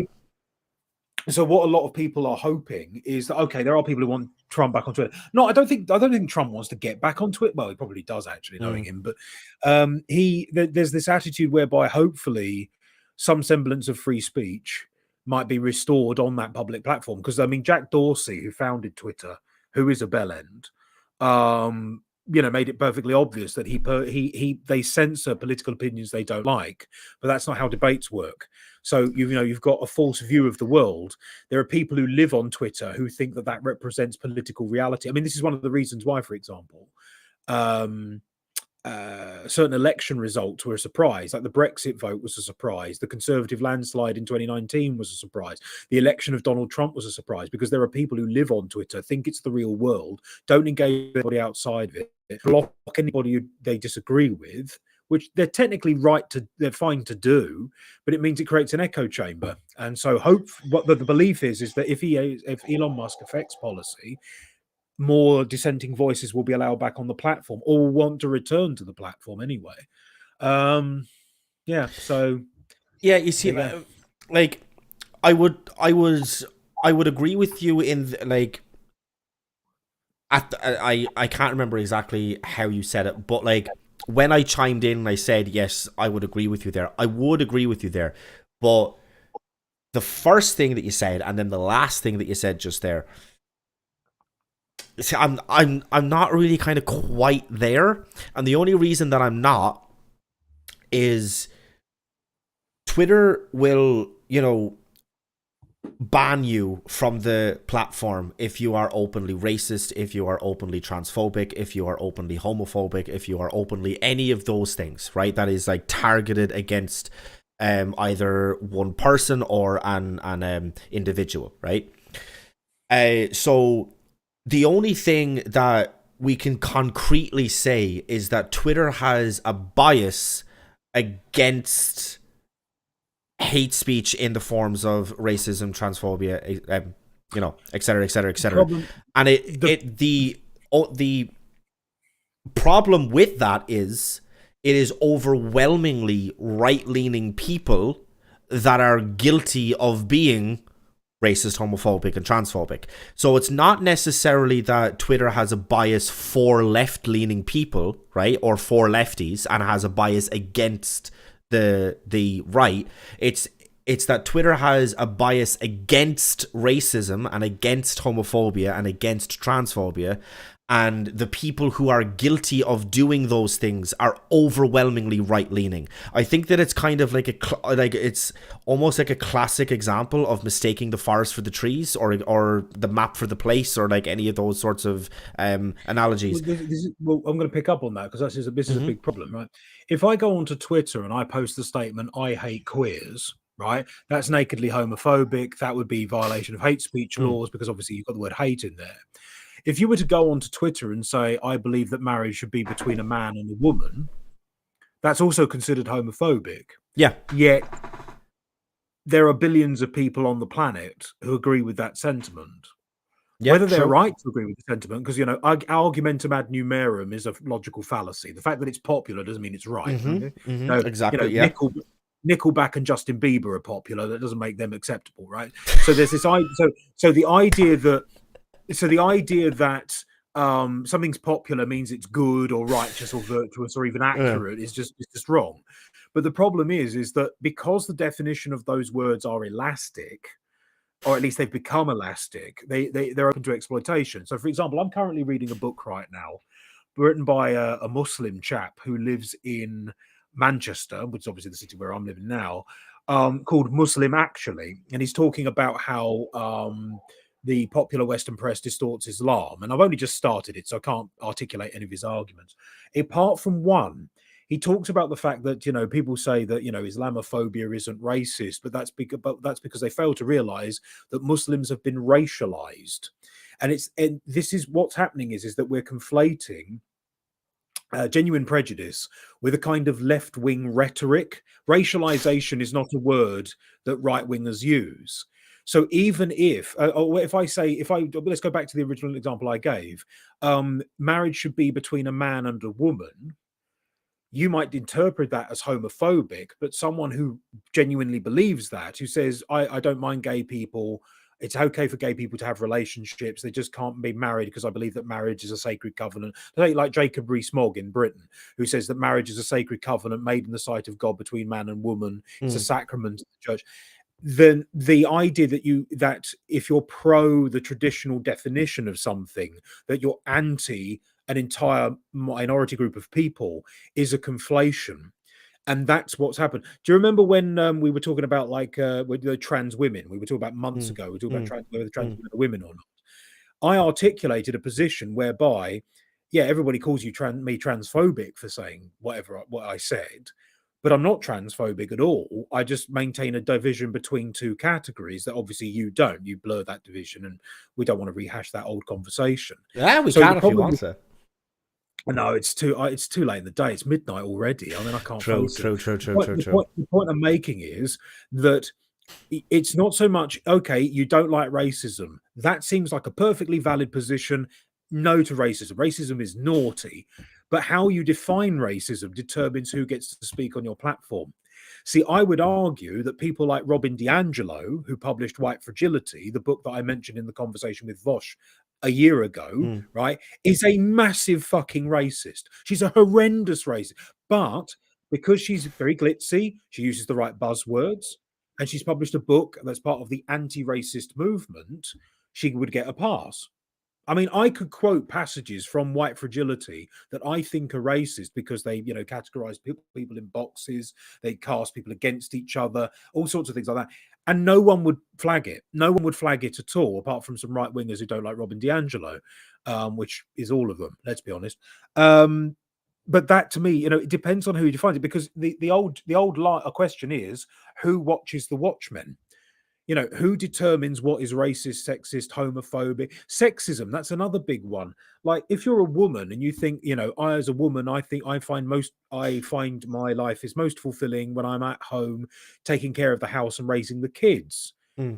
So what a lot of people are hoping is that there are people who want Trump back on Twitter. No, I don't think Trump wants to get back on Twitter. Well, he probably does actually, knowing him, but there's this attitude whereby hopefully some semblance of free speech might be restored on that public platform. Because Jack Dorsey, who founded Twitter, who is a bellend, made it perfectly obvious that they censor political opinions they don't like, but that's not how debates work. So you've got a false view of the world. There are people who live on Twitter who think that represents political reality. This is one of the reasons why, for example, certain election results were a surprise. Like the Brexit vote was a surprise. The Conservative landslide in 2019 was a surprise. The election of Donald Trump was a surprise, because there are people who live on Twitter, think it's the real world, don't engage with anybody outside of it, block anybody who they disagree with, which they're technically they're fine to do, but it means it creates an echo chamber. And so what the belief is that if Elon Musk affects policy, more dissenting voices will be allowed back on the platform, or will want to return to the platform anyway. You see, like I would agree with you in like I can't remember exactly how you said it, but like when I chimed in and I said yes, I would agree with you there. I would agree with you there, but the first thing that you said and then the last thing that you said just there, see, I'm not really kind of quite there, and the only reason that I'm not is Twitter will, ban you from the platform if you are openly racist, if you are openly transphobic, if you are openly homophobic, if you are openly any of those things, right? That is like targeted against either one person or an individual, right? So the only thing that we can concretely say is that Twitter has a bias against hate speech in the forms of racism, transphobia, et cetera, et cetera, et cetera. And the problem with that is it is overwhelmingly right-leaning people that are guilty of being racist, homophobic, and transphobic. So it's not necessarily that Twitter has a bias for left-leaning people, right, or for lefties, and has a bias against the right. It's that Twitter has a bias against racism and against homophobia and against transphobia, and the people who are guilty of doing those things are overwhelmingly right-leaning. I think that it's kind of like it's almost like a classic example of mistaking the forest for the trees, or the map for the place, or like any of those sorts of analogies. Well, I'm going to pick up on that because this is a big problem, right? If I go onto Twitter and I post the statement "I hate queers," right, that's nakedly homophobic. That would be violation of hate speech laws because obviously you've got the word hate in there. If you were to go onto Twitter and say, I believe that marriage should be between a man and a woman, that's also considered homophobic. Yeah. Yet there are billions of people on the planet who agree with that sentiment. Yeah, Whether they're true. right to agree with the sentiment, because, argumentum ad numerum is a logical fallacy. The fact that it's popular doesn't mean it's right. Okay? Exactly, yeah. Nickelback and Justin Bieber are popular. That doesn't make them acceptable, right? So there's this idea. So the idea that something's popular means it's good or righteous or virtuous or even accurate is just wrong. But the problem is that because the definition of those words are elastic, or at least they've become elastic, they're open to exploitation. So, for example, I'm currently reading a book right now written by a Muslim chap who lives in Manchester, which is obviously the city where I'm living now, called Muslim Actually. And he's talking about how the popular Western press distorts Islam. And I've only just started it, so I can't articulate any of his arguments. Apart from one, he talks about the fact that, people say that, Islamophobia isn't racist, but that's because they fail to realize that Muslims have been racialized. And this is what's happening is that we're conflating genuine prejudice with a kind of left-wing rhetoric. Racialization is not a word that right-wingers use. So even if let's go back to the original example I gave, marriage should be between a man and a woman. You might interpret that as homophobic, but someone who genuinely believes that, who says, I don't mind gay people, it's okay for gay people to have relationships, they just can't be married because I believe that marriage is a sacred covenant. Like Jacob Rees-Mogg in Britain, who says that marriage is a sacred covenant made in the sight of God between man and woman. It's a sacrament of the church. Then the idea that if you're pro the traditional definition of something, that you're anti an entire minority group of people is a conflation. And that's what's happened. Do you remember when we were talking about with the trans women? We were talking about months ago. We were talking about whether trans women are women or not. I articulated a position whereby, yeah, everybody calls me transphobic for saying what I said, but I'm not transphobic at all. I just maintain a division between two categories that obviously you don't. You blur that division, and we don't want to rehash that old conversation. Yeah, we can if you want to. No, it's too late in the day. It's midnight already. I mean, I can't face it. True. The point I'm making is that it's not so much, okay, you don't like racism. That seems like a perfectly valid position. No to racism. Racism is naughty. But how you define racism determines who gets to speak on your platform. See, I would argue that people like Robin DiAngelo, who published White Fragility, the book that I mentioned in the conversation with Vosh a year ago, right, is a massive fucking racist. She's a horrendous racist. But because she's very glitzy, she uses the right buzzwords, and she's published a book that's part of the anti-racist movement, she would get a pass. I mean, I could quote passages from White Fragility that I think are racist because they, categorize people in boxes, they cast people against each other, all sorts of things like that. And no one would flag it. No one would flag it at all, apart from some right wingers who don't like Robin DiAngelo, which is all of them, let's be honest. But that, to me, it depends on who you define it, because the old question is, who watches the Watchmen? Who determines what is racist, sexist, homophobic? Sexism, that's another big one. Like, if you're a woman and you think, I as a woman, I find my life is most fulfilling when I'm at home taking care of the house and raising the kids.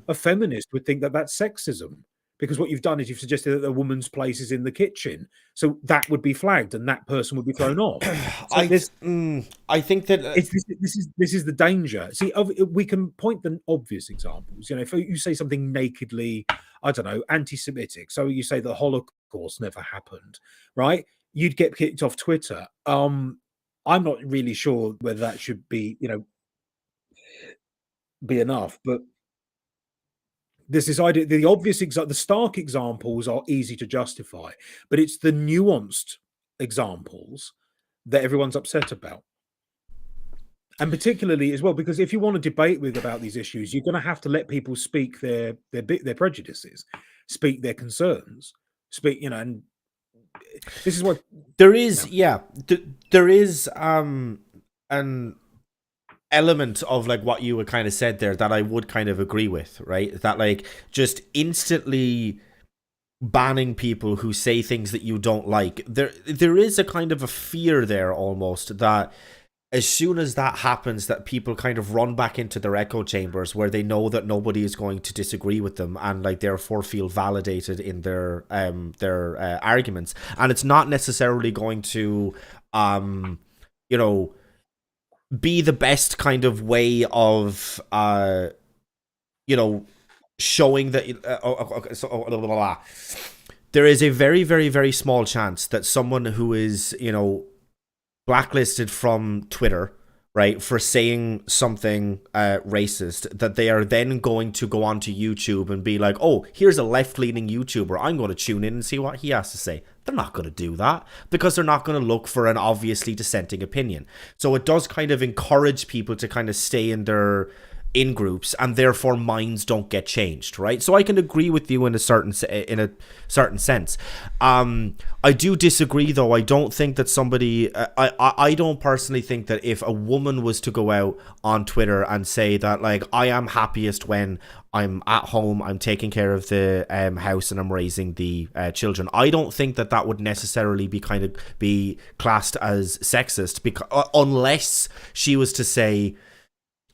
A feminist would think that that's sexism, because what you've done is you've suggested that a woman's place is in the kitchen, so that would be flagged and that person would be thrown off. So I think that this is the danger. See, we can point the obvious examples. You know, if you say something nakedly, I don't know, anti-Semitic, so you say the Holocaust never happened, right? You'd get kicked off Twitter. I'm not really sure whether that should be, you know, be enough, but there's this idea, the obvious the stark examples are easy to justify, but it's the nuanced examples that everyone's upset about. And particularly as well, because if you want to debate about these issues, you're going to have to let people speak their prejudices, speak their concerns, speak, you know, and this is what there is. Yeah, there is an element of like what you had kind of said there that I would kind of agree with, right? That like just instantly banning people who say things that you don't like. There is a kind of a fear there almost that as soon as that happens, that people kind of run back into their echo chambers where they know that nobody is going to disagree with them and like therefore feel validated in their arguments. And it's not necessarily going to, you know, be the best kind of way of, you know, showing that there is a very, very, very small chance that someone who is, you know, blacklisted from Twitter, right, for saying something racist, that they are then going to go onto YouTube and be like, oh, here's a left-leaning YouTuber, I'm going to tune in and see what he has to say. They're not going to do that because they're not going to look for an obviously dissenting opinion. So it does kind of encourage people to kind of stay in their in-groups, and therefore minds don't get changed, right? So I can agree with you in a certain sense. I do disagree, though. I don't think that somebody, I don't personally think that if a woman was to go out on Twitter and say that, like, I am happiest when I'm at home, I'm taking care of the house, and I'm raising the children, I don't think that that would necessarily be classed as sexist, because unless she was to say,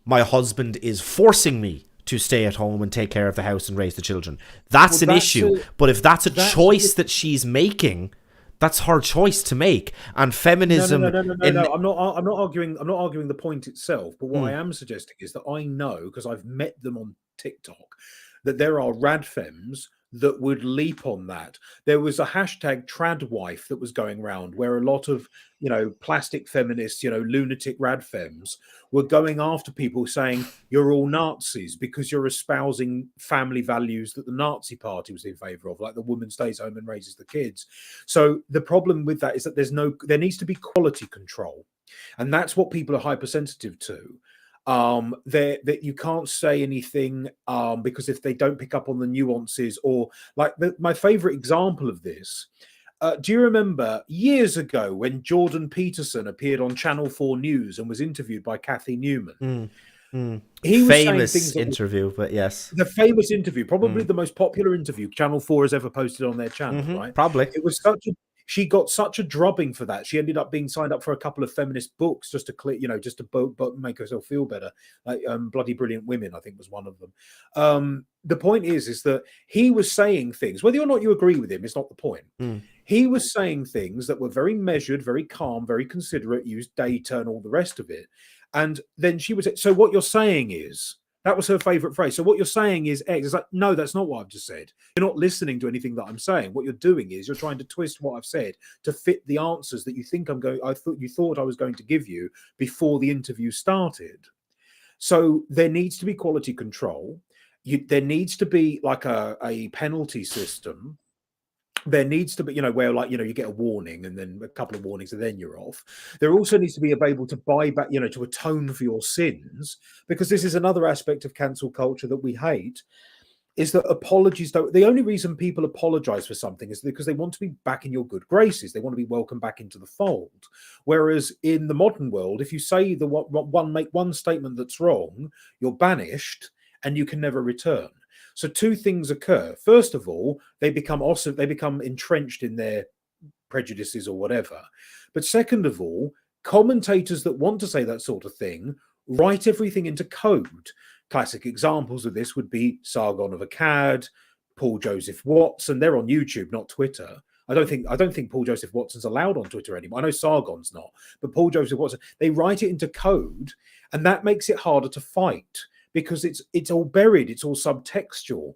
my husband is forcing me to stay at home and take care of the house and raise the children. That's an issue. But if that's a choice that she's making, that's her choice to make. And feminism. No. I'm not arguing. I'm not arguing the point itself. But what I am suggesting is that I know, because I've met them on TikTok, that there are radfems that would leap on that. There was a hashtag tradwife that was going around where a lot of, you know, plastic feminists, you know, lunatic radfems were going after people saying you're all Nazis because you're espousing family values that the Nazi party was in favor of, like the woman stays home and raises the kids. So the problem with that is that there needs to be quality control. And that's what people are hypersensitive to. That you can't say anything because if they don't pick up on the nuances, or like my favorite example of this, do you remember years ago when Jordan Peterson appeared on Channel 4 News and was interviewed by Kathy Newman? He was famous saying things interview, but yes, the famous interview, probably the most popular interview Channel 4 has ever posted on their channel, right? Probably. It was she got such a drubbing for that. She ended up being signed up for a couple of feminist books just to clear, you know, just to make herself feel better. Like Bloody Brilliant Women, I think, was one of them. The point is that he was saying things, whether or not you agree with him, is not the point. He was saying things that were very measured, very calm, very considerate, used data and all the rest of it. And then she was, so what you're saying is, that was her favorite phrase. So what you're saying is X. It's like, no, that's not what I've just said. You're not listening to anything that I'm saying. What you're doing is you're trying to twist what I've said to fit the answers that you think you thought I was going to give you before the interview started. So there needs to be quality control. There needs to be like a penalty system. There needs to be, you know, where, like, you know, you get a warning and then a couple of warnings and then you're off. There also needs to be able to buy back, you know, to atone for your sins, because this is another aspect of cancel culture that we hate, is that apologies don't. The only reason people apologize for something is because they want to be back in your good graces. They want to be welcomed back into the fold. Whereas in the modern world, if you say make one statement that's wrong, you're banished and you can never return. So two things occur. First of all, they become entrenched in their prejudices or whatever. But second of all, commentators that want to say that sort of thing write everything into code. Classic examples of this would be Sargon of Akkad, Paul Joseph Watson. They're on YouTube, not Twitter. I don't think Paul Joseph Watson's allowed on Twitter anymore. I know Sargon's not, but Paul Joseph Watson, they write it into code, and that makes it harder to fight because it's all buried, it's all subtextual.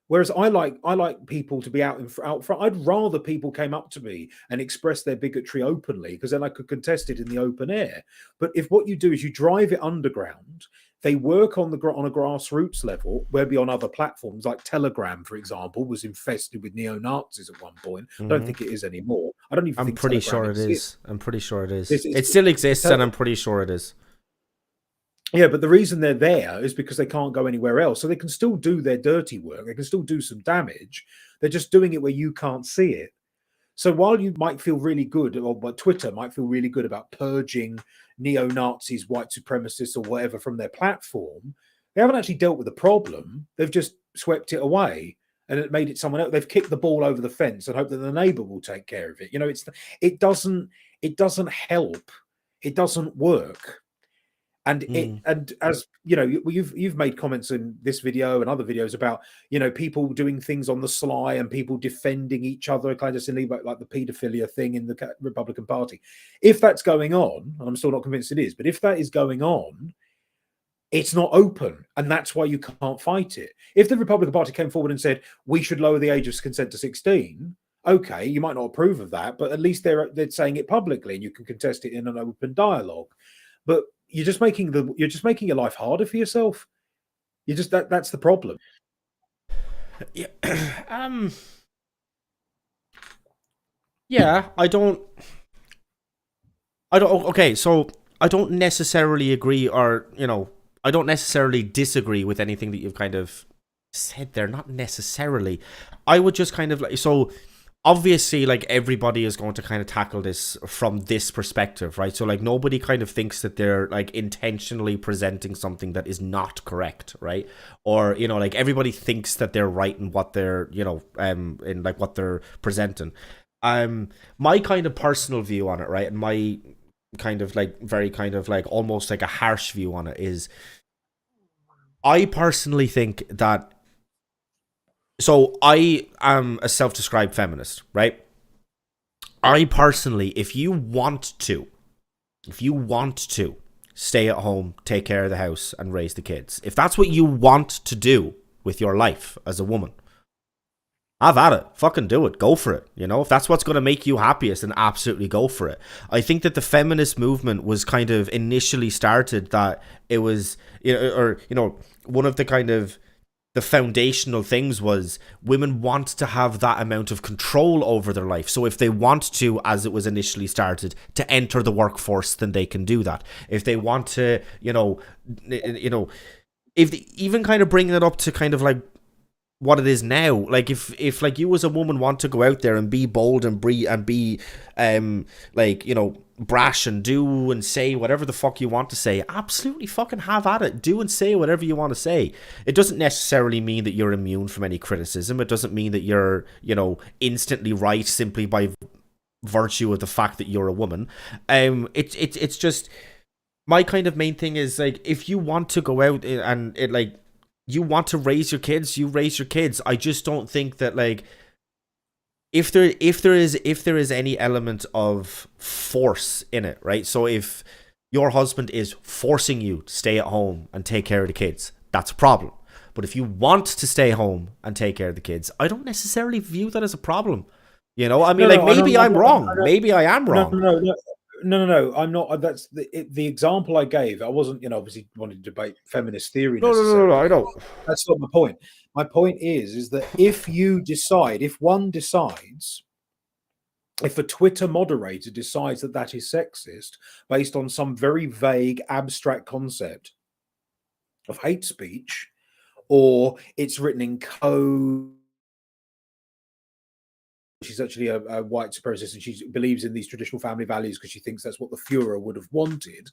Whereas I like people to be out front. I'd rather people came up to me and expressed their bigotry openly, because then I could contest it in the open air. But if what you do is you drive it underground, they work on a grassroots level, where on other platforms like Telegram, for example, was infested with neo-Nazis at one point. I don't think it is anymore. I don't even I'm think pretty Telegram sure exists. I'm pretty sure it is. It still exists, and I'm pretty sure it is. Yeah, but the reason they're there is because they can't go anywhere else. So they can still do their dirty work. They can still do some damage. They're just doing it where you can't see it. So while you might feel really good, or Twitter might feel really good about purging neo-Nazis, white supremacists, or whatever from their platform, they haven't actually dealt with the problem. They've just swept it away and it made it someone else. They've kicked the ball over the fence and hope that the neighbor will take care of it. It doesn't help. It doesn't work. And as you know, you've made comments in this video and other videos about people doing things on the sly and people defending each other, kind of silly, like the paedophilia thing in the Republican Party. If that's going on, and I'm still not convinced it is, but if that is going on, it's not open, and that's why you can't fight it. If the Republican Party came forward and said we should lower the age of consent to 16, okay, you might not approve of that, but at least they're saying it publicly, and you can contest it in an open dialogue. But you're just making your life harder for yourself. That's the problem. Yeah. Yeah, I don't. Okay, so I don't necessarily agree, or I don't necessarily disagree with anything that you've kind of said there. Not necessarily. I would just kind of obviously, everybody is going to kind of tackle this from this perspective, right? So nobody kind of thinks that they're intentionally presenting something that is not correct, right? Or everybody thinks that they're right in what they're in what they're presenting. My kind of personal view on it, right, and my kind of very kind of almost a harsh view on it is, I personally think that. So I am a self-described feminist, right? I personally, if you want to stay at home, take care of the house, and raise the kids, if that's what you want to do with your life as a woman, have at it. Fucking do it. Go for it. If that's what's going to make you happiest, then absolutely go for it. I think that the feminist movement was kind of initially started that it was, one of the kind of the foundational things was women want to have that amount of control over their life. So if they want to, as it was initially started, to enter the workforce, then they can do that. If they want to, if they, even kind of bringing it up to kind of what it is now, if you as a woman want to go out there and be bold and be brash and do and say whatever the fuck you want to say, absolutely fucking have at it. Do and say whatever you want to say. It doesn't necessarily mean that you're immune from any criticism. It doesn't mean that you're instantly right simply by virtue of the fact that you're a woman. It's just, my kind of main thing is if you want to go out and you want to raise your kids, you raise your kids. I just don't think that if there is any element of force in it, right? So if your husband is forcing you to stay at home and take care of the kids, that's a problem. But if you want to stay home and take care of the kids, I don't necessarily view that as a problem. I mean, maybe I'm wrong. Maybe I am wrong. No, I'm not. That's the example I gave. I wasn't, obviously wanting to debate feminist theory. No, I don't. That's not my point. My point is that if one decides, if a Twitter moderator decides that is sexist based on some very vague, abstract concept of hate speech, or it's written in code, she's actually a white supremacist and she believes in these traditional family values because she thinks that's what the Führer would have wanted,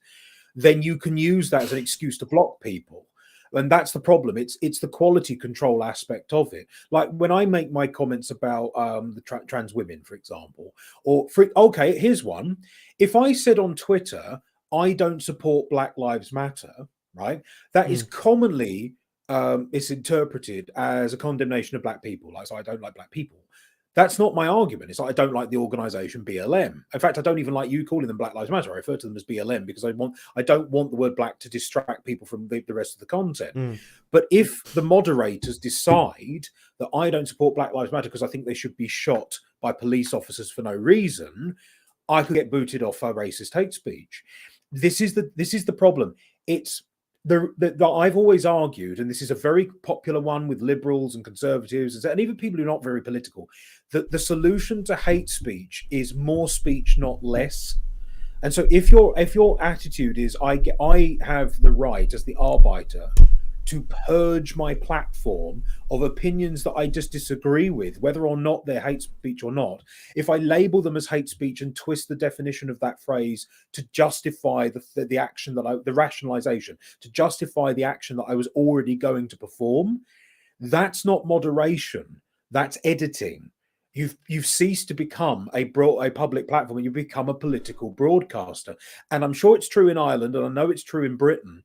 then you can use that as an excuse to block people. And that's the problem. It's the quality control aspect of it. Like when I make my comments about the trans women, for example, okay, here's one. If I said on Twitter, I don't support Black Lives Matter, right? That is commonly it's interpreted as a condemnation of black people. Like, so I don't like black people. That's not my argument. It's like I don't like the organization BLM. In fact, I don't even like you calling them Black Lives Matter. I refer to them as BLM because I don't want the word black to distract people from the rest of the content. But if the moderators decide that I don't support Black Lives Matter because I think they should be shot by police officers for no reason, I could get booted off for racist hate speech. This is the problem. It's I've always argued, and this is a very popular one with liberals and conservatives, and even people who are not very political, that the solution to hate speech is more speech, not less. And so if your attitude is I have the right as the arbiter to purge my platform of opinions that I just disagree with, whether or not they're hate speech or not, if I label them as hate speech and twist the definition of that phrase to justify the action the rationalization, to justify the action that I was already going to perform, that's not moderation, that's editing. You've ceased to become a public platform and you become a political broadcaster. And I'm sure it's true in Ireland, and I know it's true in Britain.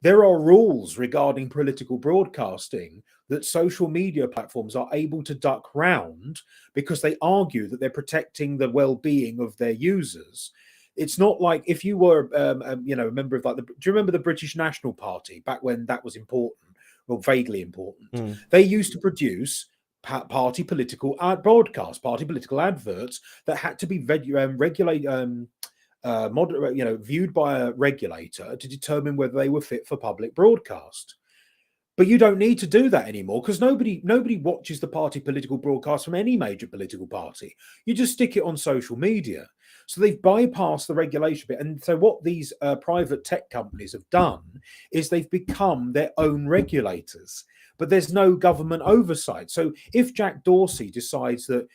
There are rules regarding political broadcasting that social media platforms are able to duck round because they argue that they're protecting the well-being of their users. It's not like if you were, a member of do you remember the British National Party back when that was important, well, vaguely important? They used to produce party political broadcasts, party political adverts that had to be viewed by a regulator to determine whether they were fit for public broadcast. But you don't need to do that anymore because nobody watches the party political broadcast from any major political party. You just stick it on social media. So they've bypassed the regulation bit. And so what these private tech companies have done is they've become their own regulators, but there's no government oversight. So if Jack Dorsey decides that,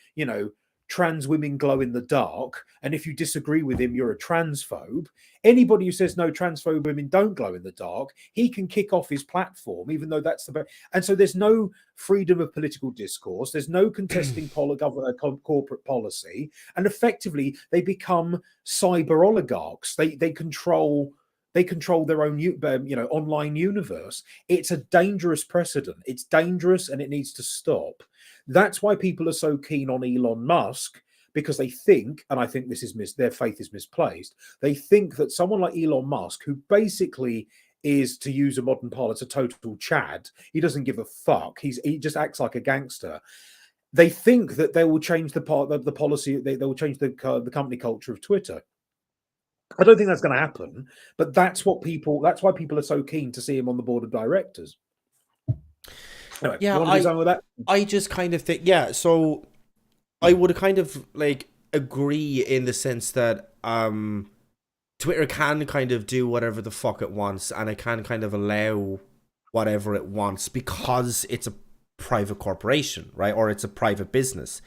trans women glow in the dark, and if you disagree with him, you're a transphobe. Anybody who says no, transphobe women don't glow in the dark, he can kick off his platform, even though that's the best. And so there's no freedom of political discourse. There's no contesting corporate policy, and effectively they become cyber oligarchs. They control their own online universe. It's a dangerous precedent. It's dangerous and it needs to stop. That's why people are so keen on Elon Musk, because they think, and I think this is their faith is misplaced. They think that someone like Elon Musk, who basically is, to use a modern parlance, a total Chad, he doesn't give a fuck. He just acts like a gangster. They think that they will change the policy. They will change the company culture of Twitter. I don't think that's going to happen, but that's why people are so keen to see him on the board of directors. Anyway, yeah, you want to do something with that? I just kind of think, so I would kind of agree in the sense that Twitter can kind of do whatever the fuck it wants, and it can kind of allow whatever it wants because it's a private corporation, right? Or it's a private business.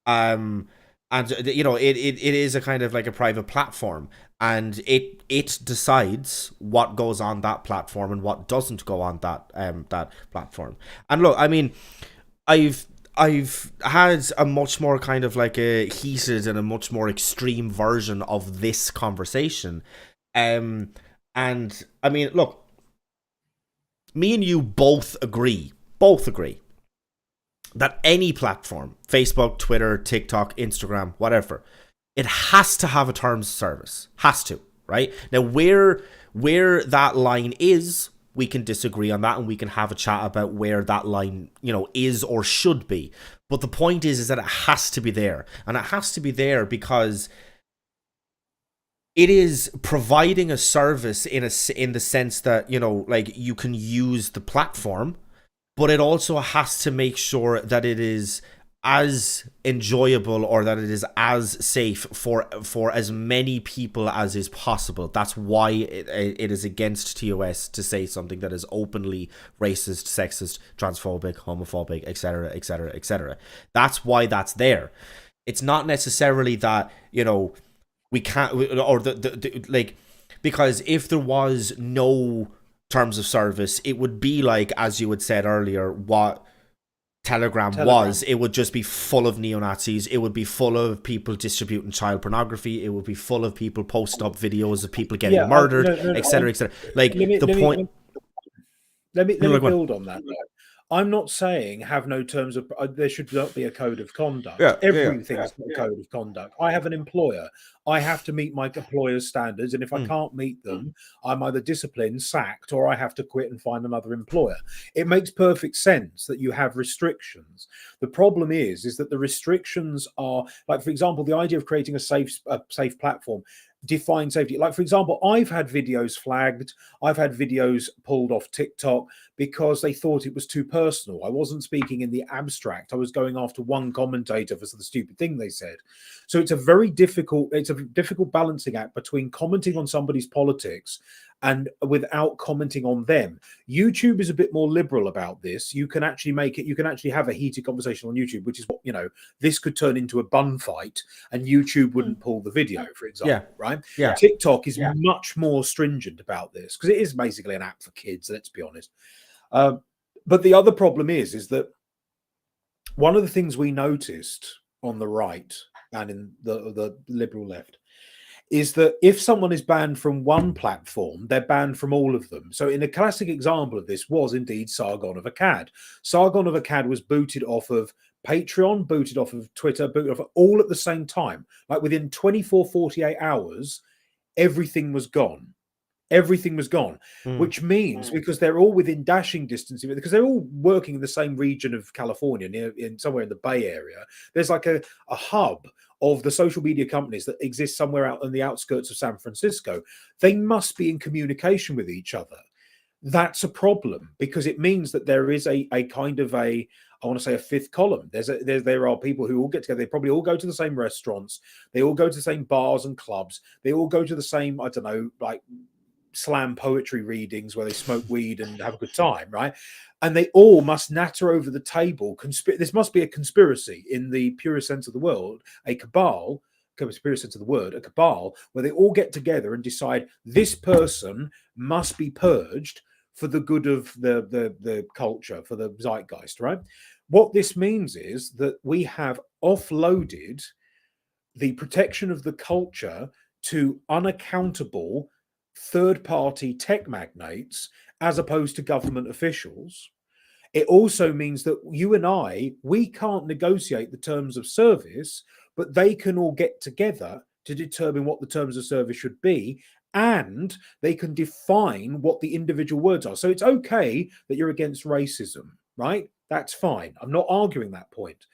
And it is a kind of like a private platform, and it decides what goes on that platform and what doesn't go on that platform. And look, I mean, I've had a much more kind of like a heated and a much more extreme version of this conversation, and I mean, look, me and you both agree that any platform, Facebook, Twitter, TikTok, Instagram, whatever, it has to have a terms of service. Has to, right? Now, where that line is, we can disagree on that, and we can have a chat about where that line, is or should be. But the point is that it has to be there. And it has to be there because it is providing a service in the sense that, you can use the platform, but it also has to make sure that it is as enjoyable or that it is as safe for as many people as is possible. That's why it is against TOS to say something that is openly racist, sexist, transphobic, homophobic, etc., etc., etc. That's why that's there. It's not necessarily that, we can't, or because if there was no terms of service, it would be like, as you had said earlier, what Telegram was. It would just be full of neo-Nazis. It would be full of people distributing child pornography. It would be full of people posting up videos of people getting murdered, etc., etc. let me No, like, build on that. I'm not saying have no terms of. There should not be a code of conduct. yeah, Everything's got a code of conduct. I have an employer. I have to meet my employer's standards, and if I can't meet them, I'm either disciplined, sacked, or I have to quit and find another employer. It makes perfect sense that you have restrictions. The problem is that the restrictions are, like, for example, the idea of creating a safe platform. Define safety. Like, for example, I've had videos flagged. I've had videos pulled off TikTok because they thought it was too personal. I wasn't speaking in the abstract. I was going after one commentator for the stupid thing they said. So it's a difficult balancing act between commenting on somebody's politics and without commenting on them. YouTube is a bit more liberal about this. You can actually have a heated conversation on YouTube, which is what, this could turn into a bun fight and YouTube wouldn't pull the video, for example, right? Yeah. TikTok is much more stringent about this because it is basically an app for kids, let's be honest. But the other problem is that one of the things we noticed on the right and in the liberal left is that if someone is banned from one platform, they're banned from all of them. So in a classic example of this was indeed Sargon of Akkad. Sargon of Akkad was booted off of Patreon, booted off of Twitter, booted off all at the same time. Like within 24, 48 hours, everything was gone. Everything was gone, which means because they're all within dashing distance, because they're all working in the same region of California, somewhere in the Bay Area, there's like a hub of the social media companies that exist somewhere out on the outskirts of San Francisco. They must be in communication with each other. That's a problem because it means that there is a kind of I want to say a fifth column. There are people who all get together. They probably all go to the same restaurants. They all go to the same bars and clubs. They all go to the same, I don't know, like slam poetry readings where they smoke weed and have a good time, right? And they all must natter over the table. This must be a conspiracy in the purest sense of the word, a cabal, purest sense of the word, a cabal, where they all get together and decide this person must be purged for the good of the culture, for the zeitgeist, right? What this means is that we have offloaded the protection of the culture to unaccountable third-party tech magnates as opposed to government officials. It also means that you and we can't negotiate the terms of service, but they can all get together to determine what the terms of service should be, and they can define what the individual words are. So it's okay that you're against racism, right? That's fine. I'm not arguing that point.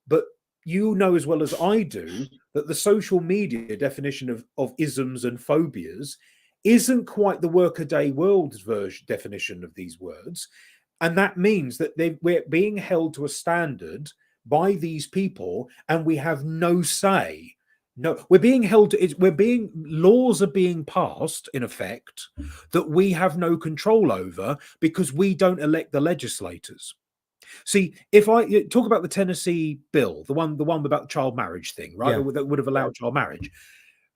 But you know as well as I do that the social media definition of isms and phobias isn't quite the workaday world's definition of these words. And that means that we're being held to a standard by these people and we have no say. No, we're being held to, laws are being passed in effect that we have no control over because we don't elect the legislators. See, if I talk about the Tennessee bill, the one about the child marriage thing, right? Yeah. That would have allowed child marriage.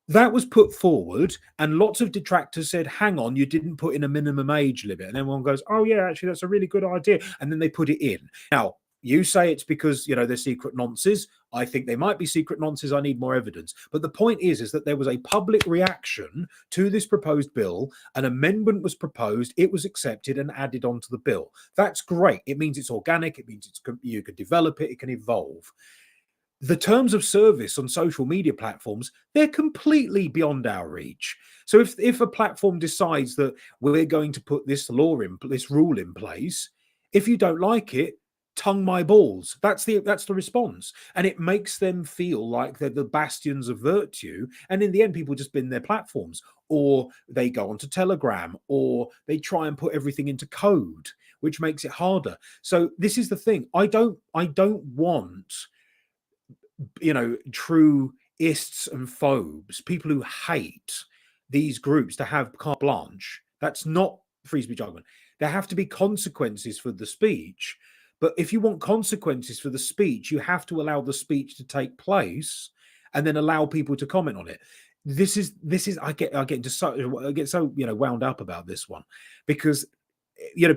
That was put forward, and lots of detractors said, hang on, you didn't put in a minimum age limit. And everyone goes, oh, yeah, actually, that's a really good idea. And then they put it in. Now, you say it's because, they're secret nonces. I think they might be secret nonces. I need more evidence. But the point is that there was a public reaction to this proposed bill. An amendment was proposed. It was accepted and added onto the bill. That's great. It means it's organic. It means you can develop it. It can evolve. The terms of service on social media platforms, they're completely beyond our reach. So if a platform decides that we're going to put this rule in place, if you don't like it, tongue my balls. That's the response. And it makes them feel like they're the bastions of virtue. And in the end, people just bin their platforms, or they go onto Telegram, or they try and put everything into code, which makes it harder. So this is the thing. I don't want true ists and phobes, people who hate these groups, to have carte blanche. That's not free speech argument. There have to be consequences for the speech. But if you want consequences for the speech, you have to allow the speech to take place and then allow people to comment on it. This is I get so wound up about this one because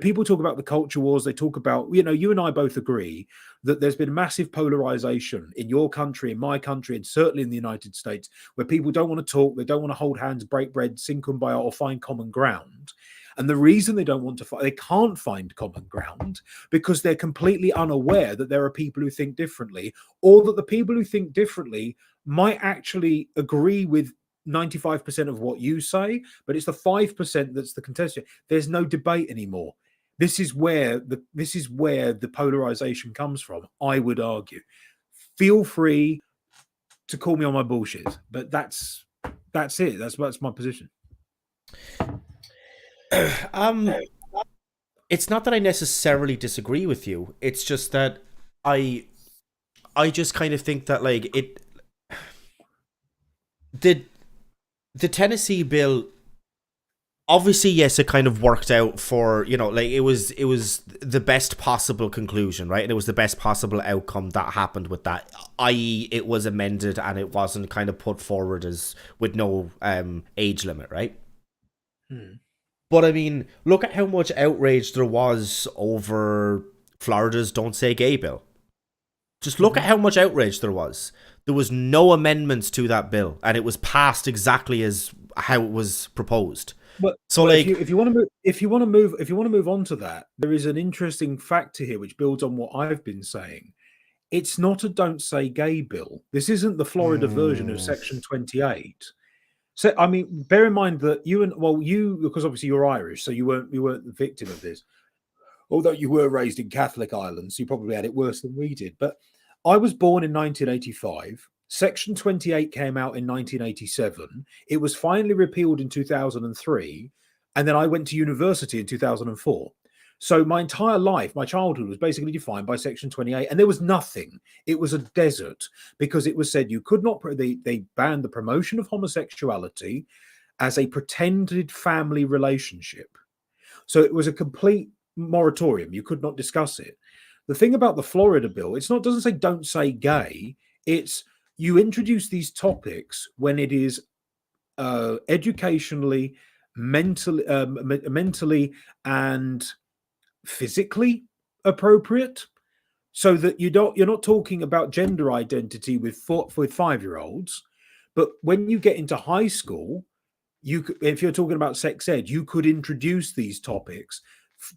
people talk about the culture wars. They talk about, you and I both agree that there's been massive polarization in your country, in my country, and certainly in the United States, where people don't want to talk, they don't want to hold hands, break bread, sing kumbaya, or find common ground. And the reason they don't want to fight, they can't find common ground because they're completely unaware that there are people who think differently, or that the people who think differently might actually agree with 95% of what you say, but it's the 5% that's the contestation. There's no debate anymore. This is where the polarization comes from, I would argue. Feel free to call me on my bullshit, but that's it. That's my position. It's not that I necessarily disagree with you. It's just that I just kind of think that like the Tennessee bill, obviously, yes, it kind of worked out for, like it was the best possible conclusion, right? And it was the best possible outcome that happened with that, i.e. it was amended and it wasn't kind of put forward as with no age limit, right? But I mean, look at how much outrage there was over Florida's Don't Say Gay bill. Just look at how much outrage there was. There was no amendments to that bill, and it was passed exactly as how it was proposed. But so, like, like, if you want to move on to that, there is an interesting factor here which builds on what I've been saying. It's not a Don't Say Gay bill. This isn't the Florida version of Section 28. So, I mean, bear in mind that you, because obviously you're Irish, so you weren't the victim of this. Although you were raised in Catholic Ireland, so you probably had it worse than we did. But I was born in 1985. Section 28 came out in 1987. It was finally repealed in 2003. And then I went to university in 2004. So my entire life, my childhood was basically defined by Section 28. And there was nothing. It was a desert because it was said you could not, they banned the promotion of homosexuality as a pretended family relationship. So it was a complete moratorium. You could not discuss it. The thing about the Florida bill, doesn't say don't say gay. It's you introduce these topics when it is educationally, mentally, and physically appropriate, so that you're not talking about gender identity with 5-year-olds, but when you get into high school, if you're talking about sex ed, you could introduce these topics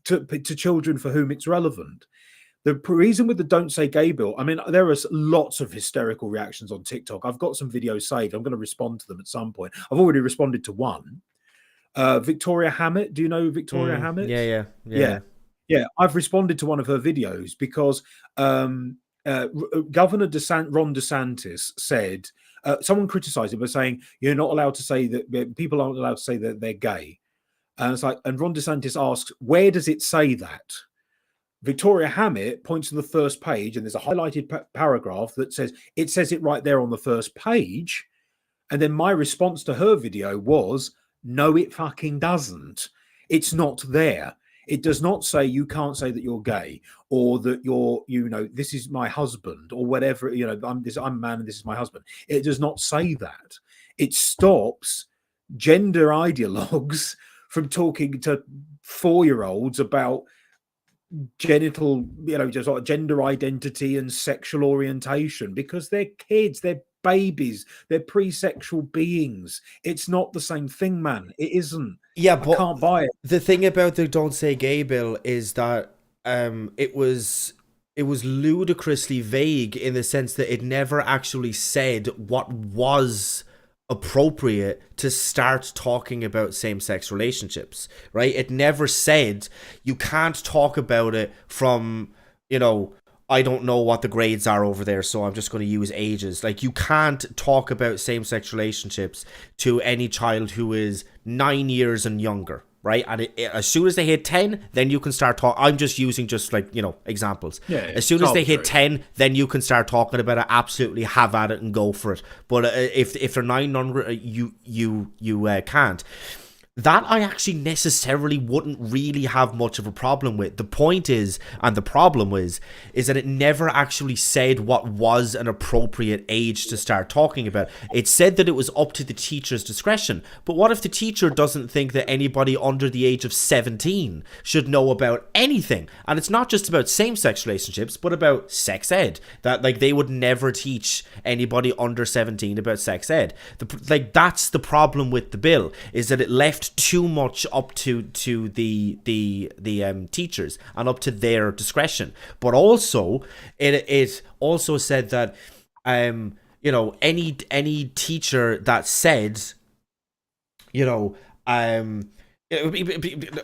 to children for whom it's relevant. The reason with the Don't Say Gay bill, I mean, there are lots of hysterical reactions on TikTok. I've got some videos saved. I'm going to respond to them at some point. I've already responded to one. Victoria Hammett. Do you know Victoria Hammett? Yeah. I've responded to one of her videos because Governor Ron DeSantis said, someone criticized him by saying, you're not allowed to say that, people aren't allowed to say that they're gay. And it's like, and Ron DeSantis asks, where does it say that? Victoria Hammett points to the first page, and there's a highlighted paragraph that says it right there on the first page. And then my response to her video was, no, it fucking doesn't. It's not there. It does not say you can't say that you're gay, or that you're, this is my husband, or whatever, I'm a man and this is my husband. It does not say that. It stops gender ideologues from talking to 4-year-olds about genital, just like gender identity and sexual orientation, because they're kids, they're babies, they're pre-sexual beings. It's not the same thing, man. It isn't. Yeah, but I can't buy it. The thing about the Don't Say Gay bill is that it was ludicrously vague in the sense that it never actually said what was appropriate to start talking about same-sex relationships, right? It never said you can't talk about it from, I don't know what the grades are over there, so I'm just going to use ages. Like, you can't talk about same-sex relationships to any child who is 9 years and younger, right? And as soon as they hit 10, then you can start talking. I'm just using examples. Yeah, as soon as they hit 10, then you can start talking about it. Absolutely have at it and go for it. But if they're 9 younger, you can't. That I actually necessarily wouldn't really have much of a problem with. The point is, and the problem is that it never actually said what was an appropriate age to start talking about. It said that it was up to the teacher's discretion. But what if the teacher doesn't think that anybody under the age of 17 should know about anything? And it's not just about same-sex relationships, but about sex ed. That, they would never teach anybody under 17 about sex ed. That's the problem with the bill, is that it left left too much up to the teachers and up to their discretion. But also, it also said that any teacher that said, you know,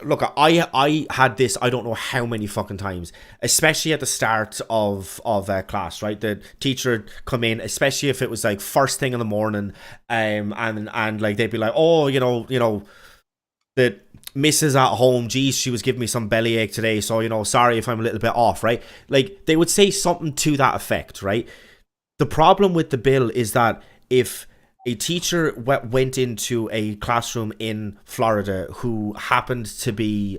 look, I had this, I don't know how many fucking times, especially at the start of class, right? The teacher would come in, especially if it was like first thing in the morning, and like they'd be like, oh, the missus at home, geez, she was giving me some bellyache today, so sorry if I'm a little bit off, right? Like they would say something to that effect, right? The problem with the bill is that if a teacher went into a classroom in Florida who happened to be,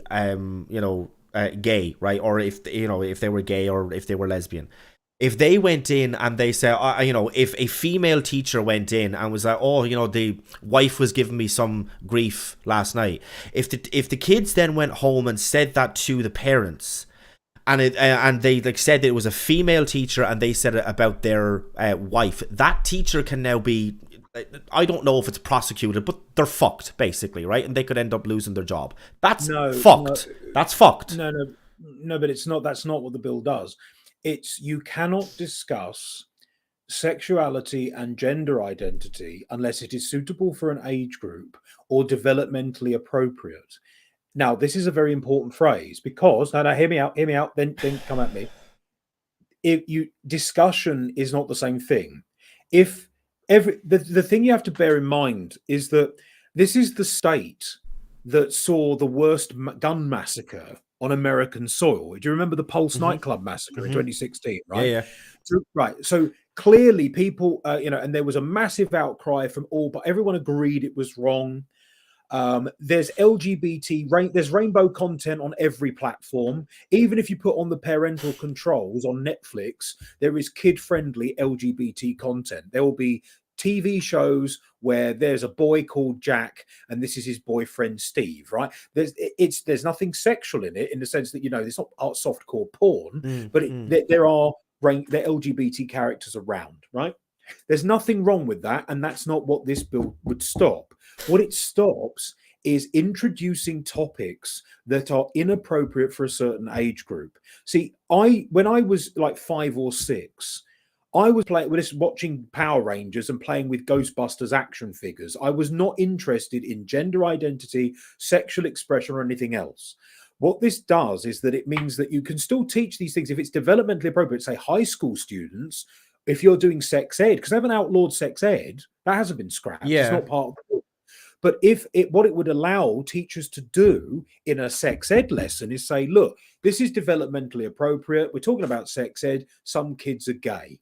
gay, right? Or if they were gay or if they were lesbian, if they went in and they said, if a female teacher went in and was like, oh, the wife was giving me some grief last night. If the kids then went home and said that to the parents, and they like said that it was a female teacher and they said it about their wife, that teacher can now be, I don't know if it's prosecuted, but they're fucked basically, right? And they could end up losing their job. That's fucked. That's fucked. No, but it's not. That's not what the bill does. It's you cannot discuss sexuality and gender identity unless it is suitable for an age group or developmentally appropriate. Now, this is a very important phrase because, no, hear me out, then come at me. Discussion is not the same thing. If the thing you have to bear in mind is that this is the state that saw the worst gun massacre on American soil. Do you remember the Pulse nightclub massacre in 2016? Right. Yeah. So, right. So clearly, people, and there was a massive outcry from all, but everyone agreed it was wrong. There's there's rainbow content on every platform. Even if you put on the parental controls on Netflix, there is kid-friendly LGBT content. There will be TV shows where there's a boy called Jack and this is his boyfriend Steve, right? There's nothing sexual in it, in the sense that it's not softcore porn, but there are LGBT characters around, right? There's nothing wrong with that, and that's not what this bill would stop. What it stops is introducing topics that are inappropriate for a certain age group. See, when I was like 5 or 6, I was watching Power Rangers and playing with Ghostbusters action figures. I was not interested in gender identity, sexual expression, or anything else. What this does is that it means that you can still teach these things if it's developmentally appropriate. Say high school students, if you're doing sex ed, because they haven't outlawed sex ed, that hasn't been scrapped. Yeah. It's not part of the. But what it would allow teachers to do in a sex ed lesson is say, look, this is developmentally appropriate. We're talking about sex ed. Some kids are gay.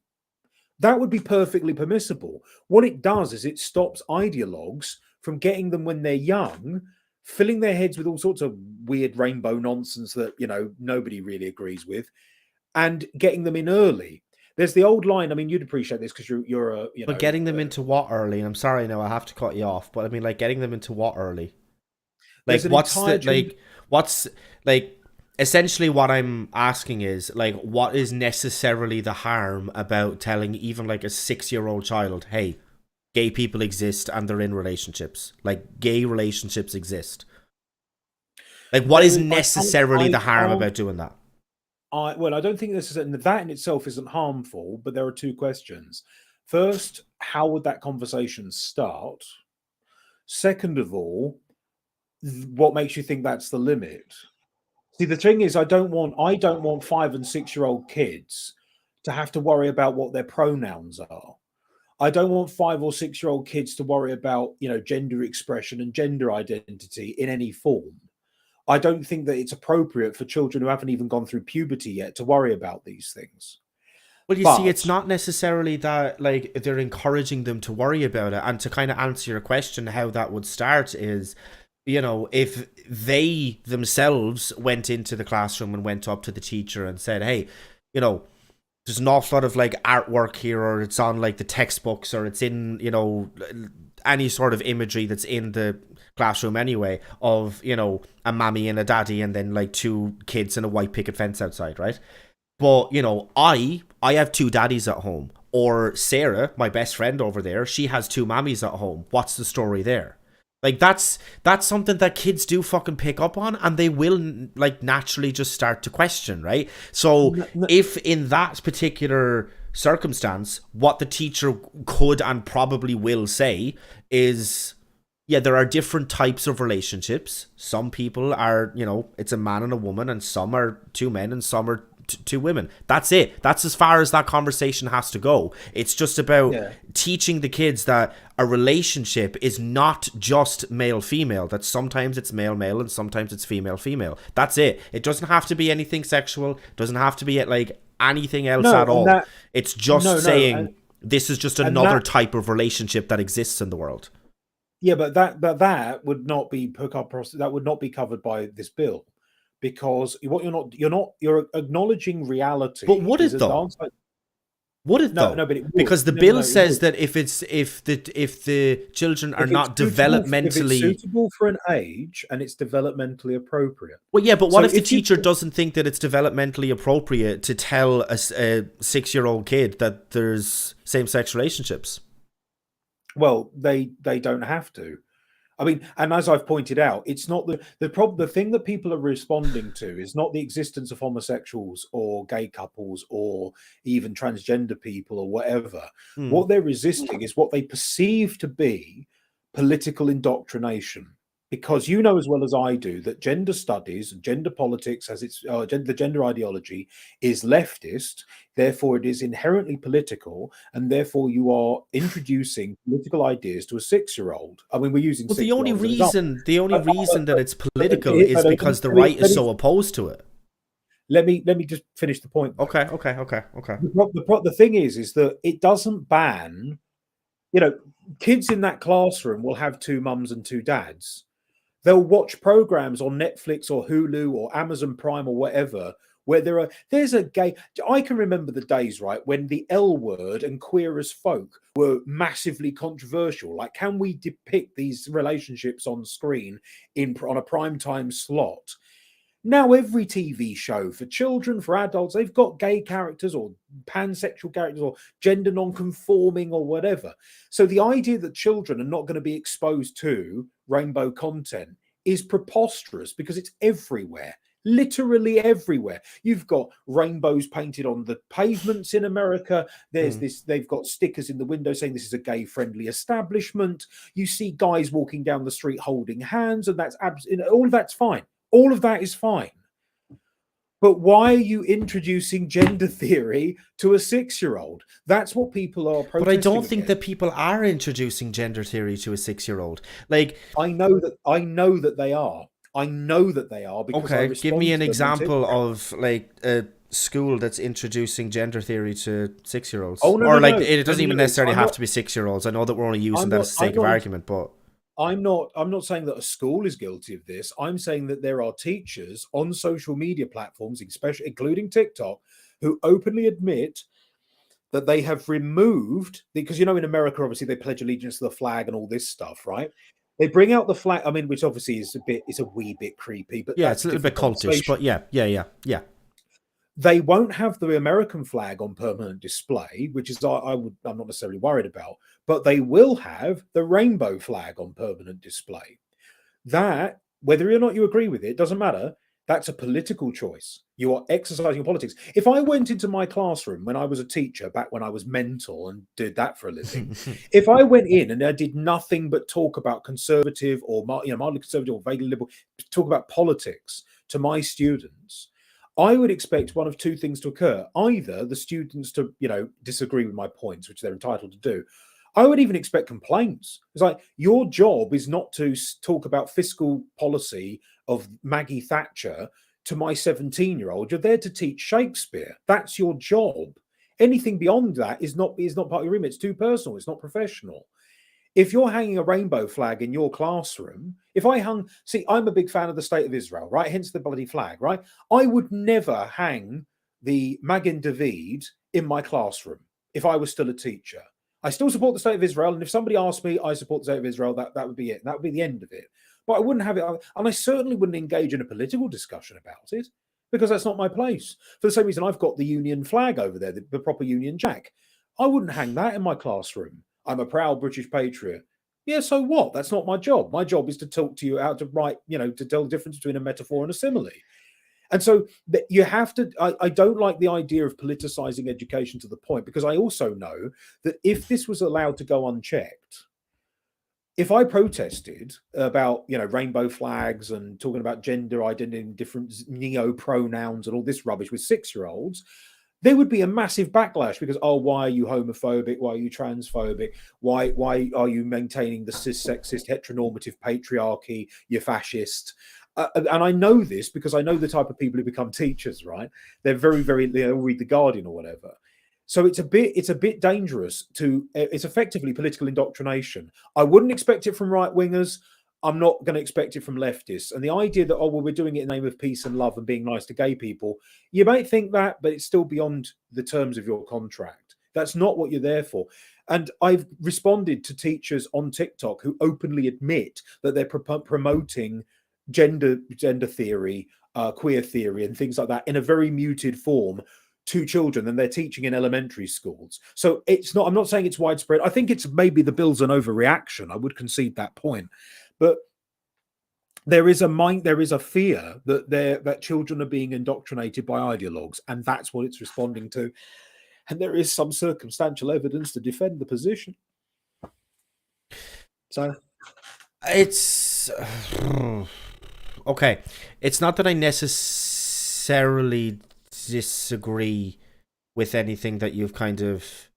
That would be perfectly permissible. What it does is it stops ideologues from getting them when they're young, filling their heads with all sorts of weird rainbow nonsense that, nobody really agrees with, and getting them in early. There's the old line. I mean, you'd appreciate this because you're a. But getting them into what early? And I'm sorry, no, I have to cut you off. But I mean, like getting them into what early? Like, what's essentially what I'm asking is like, what is necessarily the harm about telling even like a 6-year-old child, hey, gay people exist and they're in relationships. Like, gay relationships exist. Like, what is necessarily the harm about doing that? I don't think that in itself isn't harmful, but there are two questions. First, how would that conversation start? Second of all, what makes you think that's the limit? See, the thing is, I don't want 5 and 6-year-old kids to have to worry about what their pronouns are. I don't want 5 or 6-year-old kids to worry about, gender expression and gender identity in any form. I don't think that it's appropriate for children who haven't even gone through puberty yet to worry about these things. Well, see, it's not necessarily that like they're encouraging them to worry about it. And to kind of answer your question, how that would start is, if they themselves went into the classroom and went up to the teacher and said, hey, there's an awful lot of like artwork here, or it's on like the textbooks, or it's in, any sort of imagery that's in the classroom anyway, of, a mommy and a daddy and then like 2 kids and a white picket fence outside, right? But, I have 2 daddies at home. Or Sarah, my best friend over there, she has 2 mommies at home. What's the story there? Like that's something that kids do fucking pick up on, and they will like naturally just start to question, right? So No, no, if in that particular circumstance, what the teacher could and probably will say is, yeah, there are different types of relationships. Some people are, it's a man and a woman, and some are two men, and some are two women. That's it. That's as far as that conversation has to go. It's just about yeah. teaching the kids that a relationship is not just male female, that sometimes it's male male and sometimes it's female female. That's it. It doesn't have to be anything sexual. It doesn't have to be like anything else No, at all. that, It's just no, saying this is just and another that, type of relationship that exists in the world. yeah, but that would not be that would not be covered by this bill, because what you're acknowledging But reality would is it though? advanced. Would it No, though? no, but it would. Because the No, no, bill no, it says would. that if the children are If it's not suitable, if it's developmentally. suitable for an age and it's developmentally appropriate. Well, yeah, but So what if the if you, teacher doesn't think that it's developmentally appropriate to tell a 6-year-old kid that there's same-sex relationships? well, they don't have to. I mean, and as I've pointed out, it's not the problem. The thing that people are responding to is not the existence of homosexuals or gay couples or even transgender people or whatever. Hmm. What they're resisting is what they perceive to be political indoctrination. Because you know as well as I do that gender studies and gender politics, as it's the gender ideology, is leftist. Therefore, it is inherently political, and therefore you are introducing political ideas to a 6-year-old. I mean, we're using Well, 6-year-olds as an example. the only reason that it's political But is because the right is so opposed to it. let me just finish the point. Though. Okay. The thing is that it doesn't ban. Kids in that classroom will have two mums and two dads. They'll watch programs on Netflix or Hulu or Amazon Prime or whatever where there's a gay. I can remember the days, right, when the L word and queer as folk were massively controversial. Like, can we depict these relationships on screen on a prime time slot? Now every TV show for children, for adults, they've got gay characters or pansexual characters or gender non-conforming or whatever. So the idea that children are not going to be exposed to rainbow content is preposterous because it's everywhere. Literally everywhere. You've got rainbows painted on the pavements in America. There's this, they've got stickers in the window saying this is a gay-friendly establishment. You see guys walking down the street holding hands, and all of that's fine. All of that is fine. But why are you introducing gender theory to a 6-year-old? That's what people are protesting. But I don't think that people are introducing gender theory to a 6-year-old. Like, I know that they are. I know that they are because okay, give me an example of like a school that's introducing gender theory to 6-year-olds. Oh, no, or no, like no. it doesn't No, even no, necessarily I'm have not- to be 6-year-olds. I know that we're only using I'm that not- as a sake I'm of not- argument, but I'm not saying that a school is guilty of this. I'm saying that there are teachers on social media platforms, especially including TikTok, who openly admit that they have removed, because in America obviously they pledge allegiance to the flag and all this stuff, right? They bring out the flag. I mean, which obviously is a wee bit creepy, but yeah, that's it's a little bit different cultish. But conversation. yeah. They won't have the American flag on permanent display, which is I'm not necessarily worried about, but they will have the rainbow flag on permanent display. That, whether or not you agree with it, doesn't matter. That's a political choice. You are exercising your politics. If I went into my classroom when I was a teacher, back when I was mental and did that for a living, if I went in and I did nothing but talk about conservative or mildly conservative or vaguely liberal, talk about politics to my students, I would expect one of two things to occur. Either the students to, disagree with my points, which they're entitled to do. I would even expect complaints. It's like, your job is not to talk about fiscal policy of Maggie Thatcher to my 17-year-old. You're there to teach Shakespeare. That's your job. Anything beyond that is not part of your remit. It's too personal. It's not professional. If you're hanging a rainbow flag in your classroom, I'm a big fan of the State of Israel, right? Hence the bloody flag, right? I would never hang the Magen David in my classroom if I was still a teacher. I still support the State of Israel, and if somebody asked me, I support the State of Israel, that would be it. That would be the end of it. But I wouldn't have it, and I certainly wouldn't engage in a political discussion about it, because that's not my place. For the same reason, I've got the Union flag over there, the proper Union Jack. I wouldn't hang that in my classroom. I'm a proud British patriot. Yeah, so what? That's not my job. My job is to talk to you how to write, to tell the difference between a metaphor and a simile. And so you have to, I don't like the idea of politicizing education to the point, because I also know that if this was allowed to go unchecked, if I protested about, rainbow flags and talking about gender identity and different neo pronouns and all this rubbish with 6-year-olds, there would be a massive backlash because, oh, why are you homophobic? Why are you transphobic? Why are you maintaining the cis sexist heteronormative patriarchy? You're fascist. And I know this because I know the type of people who become teachers, right? They're they'll read The Guardian or whatever. So it's a bit dangerous it's effectively political indoctrination. I wouldn't expect it from right wingers. I'm not going to expect it from leftists. And the idea that, oh, well, we're doing it in the name of peace and love and being nice to gay people, you might think that, but it's still beyond the terms of your contract. That's not what you're there for. And I've responded to teachers on TikTok who openly admit that they're promoting gender theory, queer theory, and things like that in a very muted form to children, and they're teaching in elementary schools. So I'm not saying it's widespread. I think it's maybe the bill's an overreaction. I would concede that point. But there is a fear that children are being indoctrinated by ideologues, and that's what it's responding to. And there is some circumstantial evidence to defend the position. So it's okay. It's not that I necessarily disagree with anything that you've kind of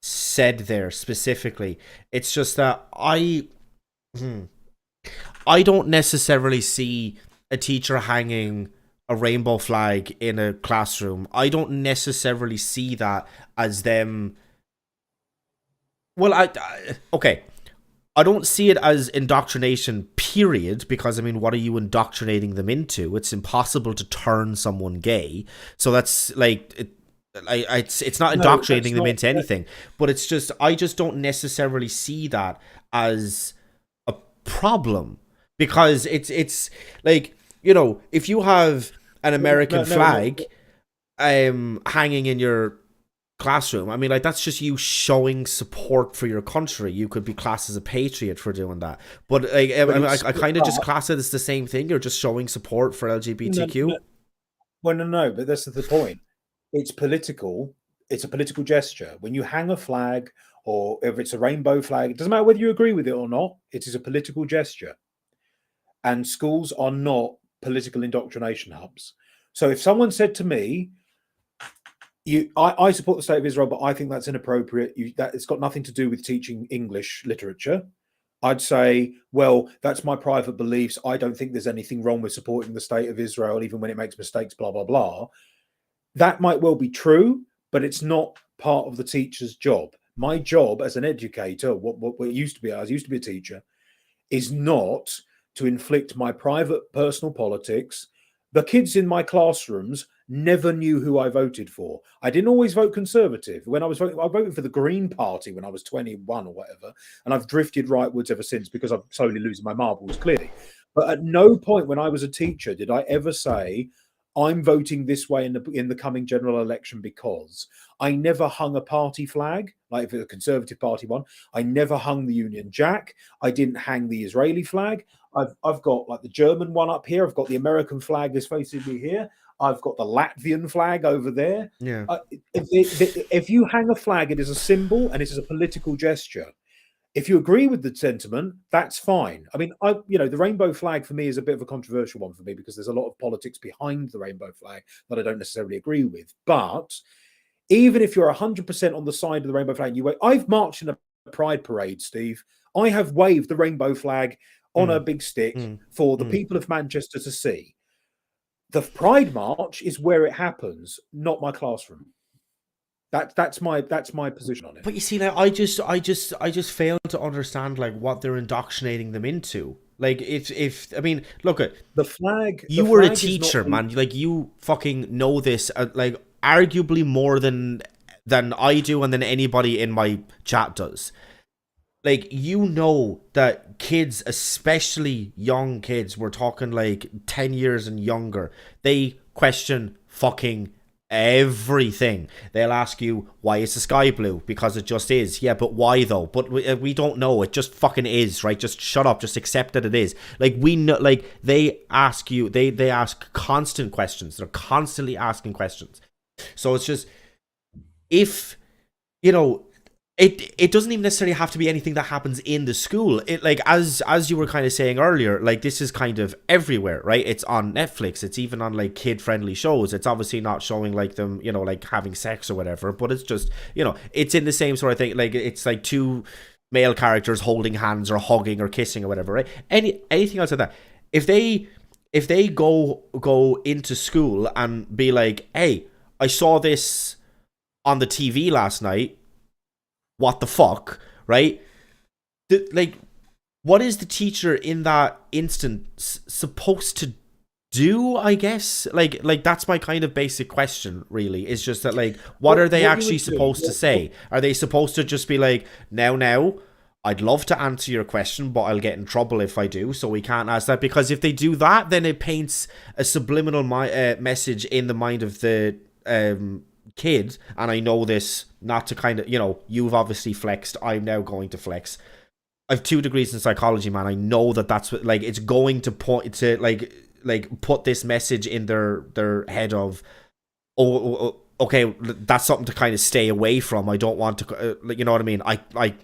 said there specifically. It's just that I don't necessarily see a teacher hanging a rainbow flag in a classroom. I don't necessarily see that as them. Well, okay. I don't see it as indoctrination, period, because, I mean, what are you indoctrinating them into? It's impossible to turn someone gay. So that's, like, it's not indoctrinating them into anything. But it's just, I just don't necessarily see that as a problem. Because it's like, if you have an American flag hanging in your classroom, I mean, like, that's just you showing support for your country. You could be classed as a patriot for doing that, but like, I kind of just class it as the same thing. You're just showing support for LGBTQ. No, but that's the point. It's political. It's a political gesture. When you hang a flag, or if it's a rainbow flag, it doesn't matter whether you agree with it or not. It is a political gesture, and schools are not political indoctrination hubs. So if someone said to me, I support the state of Israel, but I think that's inappropriate. That it's got nothing to do with teaching English literature. I'd say, well, that's my private beliefs. I don't think there's anything wrong with supporting the state of Israel, even when it makes mistakes, blah, blah, blah. That might well be true, but it's not part of the teacher's job. My job as an educator, what it used to be, I used to be a teacher, is not to inflict my private personal politics. The kids in my classrooms never knew who I voted for. I didn't always vote Conservative. When I was voting, I voted for the Green Party when I was 21 or whatever, and I've drifted rightwards ever since because I'm slowly losing my marbles, clearly. But at no point when I was a teacher did I ever say, I'm voting this way in the coming general election because. I never hung a party flag, like if it's a Conservative Party one. I never hung the Union Jack. I didn't hang the Israeli flag. I've got like the German one up here. I've got the American flag that's facing me here. I've got the Latvian flag over there. Yeah. If you hang a flag, it is a symbol and it is a political gesture. If you agree with the sentiment, that's fine. I mean, the rainbow flag for me is a bit of a controversial one for me because there's a lot of politics behind the rainbow flag that I don't necessarily agree with. But even if you're 100% on the side of the rainbow flag, I've marched in a pride parade, Steve. I have waved the rainbow flag on a big stick for the people of Manchester to see. The Pride March is where it happens, not my classroom. That's my position on it. But you see, like, I just fail to understand like what they're indoctrinating them into. Like, if I mean, look at the flag. You were a teacher, man. Like, you fucking know this, like, arguably more than I do, and than anybody in my chat does. Like, you know that kids, especially young kids, we're talking like 10 years and younger, they question fucking everything. They'll ask you, why is the sky blue? Because it just is. Yeah, but why though? But we don't know. It just fucking is, right? Just shut up. Just accept that it is. Like, we know, like, they ask you, they ask constant questions. They're constantly asking questions. So it's just, if, you know, it doesn't even necessarily have to be anything that happens in the school. It, like, as you were kind of saying earlier, like, this is kind of everywhere, right? It's on Netflix. It's even on, like, kid-friendly shows. It's obviously not showing, like, them, you know, like, having sex or whatever, but it's just, you know, it's in the same sort of thing. Like, it's like two male characters holding hands or hugging or kissing or whatever, right? Anything else like that. If they go into school and be like, hey, I saw this on the TV last night, what the fuck, right? Like, what is the teacher in that instance supposed to do, I guess? Like that's my kind of basic question, really. Is just that, like, what are they actually supposed to say? Are they supposed to just be like, now, I'd love to answer your question, but I'll get in trouble if I do, so we can't ask that? Because if they do that, then it paints a subliminal message in the mind of the kid. And I know this, not to kind of, you know, you've obviously flexed, I'm now going to flex. I've 2 degrees in psychology, man. I know that's what, like, it's going to point to, like put this message in their head of, oh, okay, that's something to kind of stay away from. I don't want to, you know what I mean? I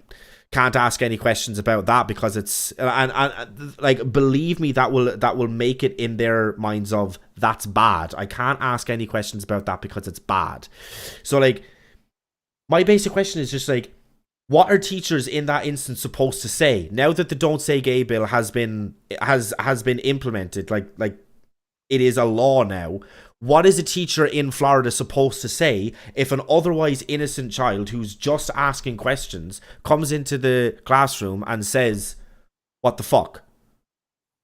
can't ask any questions about that, because it's, and like, believe me, that will make it in their minds of, that's bad. I can't ask any questions about that because it's bad. So, like, my basic question is just, like, what are teachers in that instance supposed to say now that the Don't Say Gay bill has been implemented? Like it is a law now. What is a teacher in Florida supposed to say if an otherwise innocent child who's just asking questions comes into the classroom and says, what the fuck?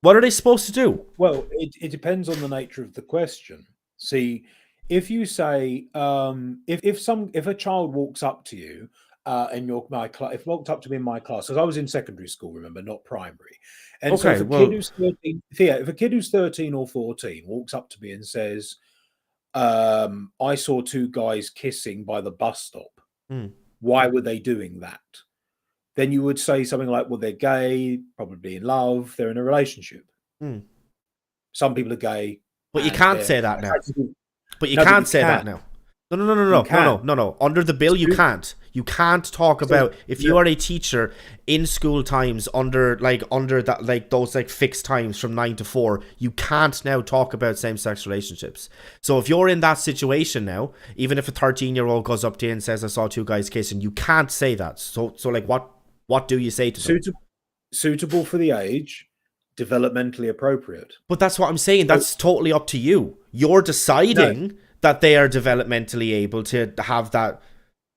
What are they supposed to do? Well, it depends on the nature of the question. See, if you say, if a child walks up to you in my class, if walked up to me in my class, because I was in secondary school, remember, not primary, and so Okay, if a kid who's 13 or 14 walks up to me and says, I saw 2 guys kissing by the bus stop, why were they doing that? Then you would say something like, well, they're gay, probably in love, they're in a relationship. Some people are gay. But you can't say that now. But you No, but can't you say that can. now. No. Under the bill, you can't. You can't talk about, if you are a teacher in school times under that, like, those, like, fixed times from 9 to 4, you can't now talk about same-sex relationships. So if you're in that situation now, even if a 13-year-old goes up to you and says, I saw 2 guys kissing, you can't say that. So like, what do you say to them? Suitable for the age, developmentally appropriate. But that's what I'm saying. That's totally up to you. You're deciding that they are developmentally able to have that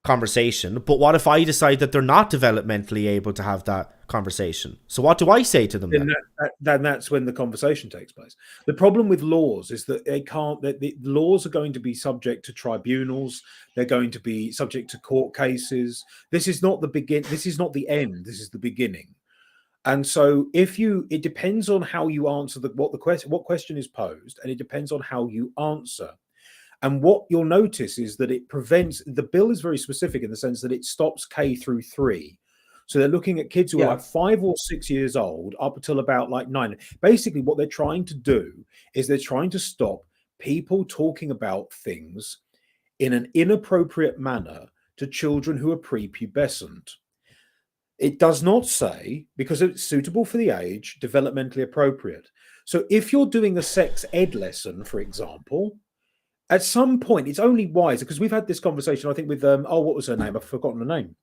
conversation. But what if I decide that they're not developmentally able to have that conversation? So what do I say to them then? Then that's when the conversation takes place. The problem with laws is that the laws are going to be subject to tribunals. They're going to be subject to court cases. This is not the end. This is the beginning. And so it depends on how you answer what question is posed, and it depends on how you answer. And what you'll notice is that the bill is very specific in the sense that it stops K through 3. So they're looking at kids who are like 5 or 6 years old up until about like 9. Basically, what they're trying to do is they're trying to stop people talking about things in an inappropriate manner to children who are prepubescent. It does not say, because it's suitable for the age, developmentally appropriate. So if you're doing a sex ed lesson, for example, at some point, it's only wise, because we've had this conversation, I think, with, what was her name? I've forgotten her name.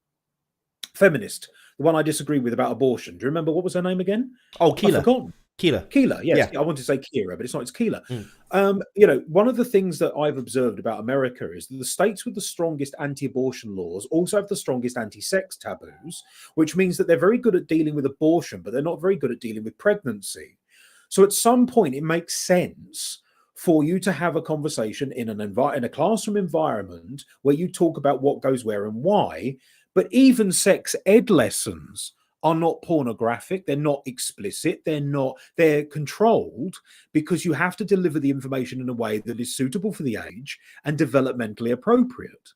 Feminist, the one I disagree with about abortion. Do you remember what was her name again? Oh, Keela. I've forgotten. Keela, yes. Yeah. I wanted to say Kira, but it's not, it's Keela. One of the things that I've observed about America is that the states with the strongest anti-abortion laws also have the strongest anti-sex taboos, which means that they're very good at dealing with abortion, but they're not very good at dealing with pregnancy. So at some point, it makes sense for you to have a conversation in a classroom environment where you talk about what goes where and why. But even sex ed lessons are not pornographic, they're not explicit, they're controlled, because you have to deliver the information in a way that is suitable for the age and developmentally appropriate.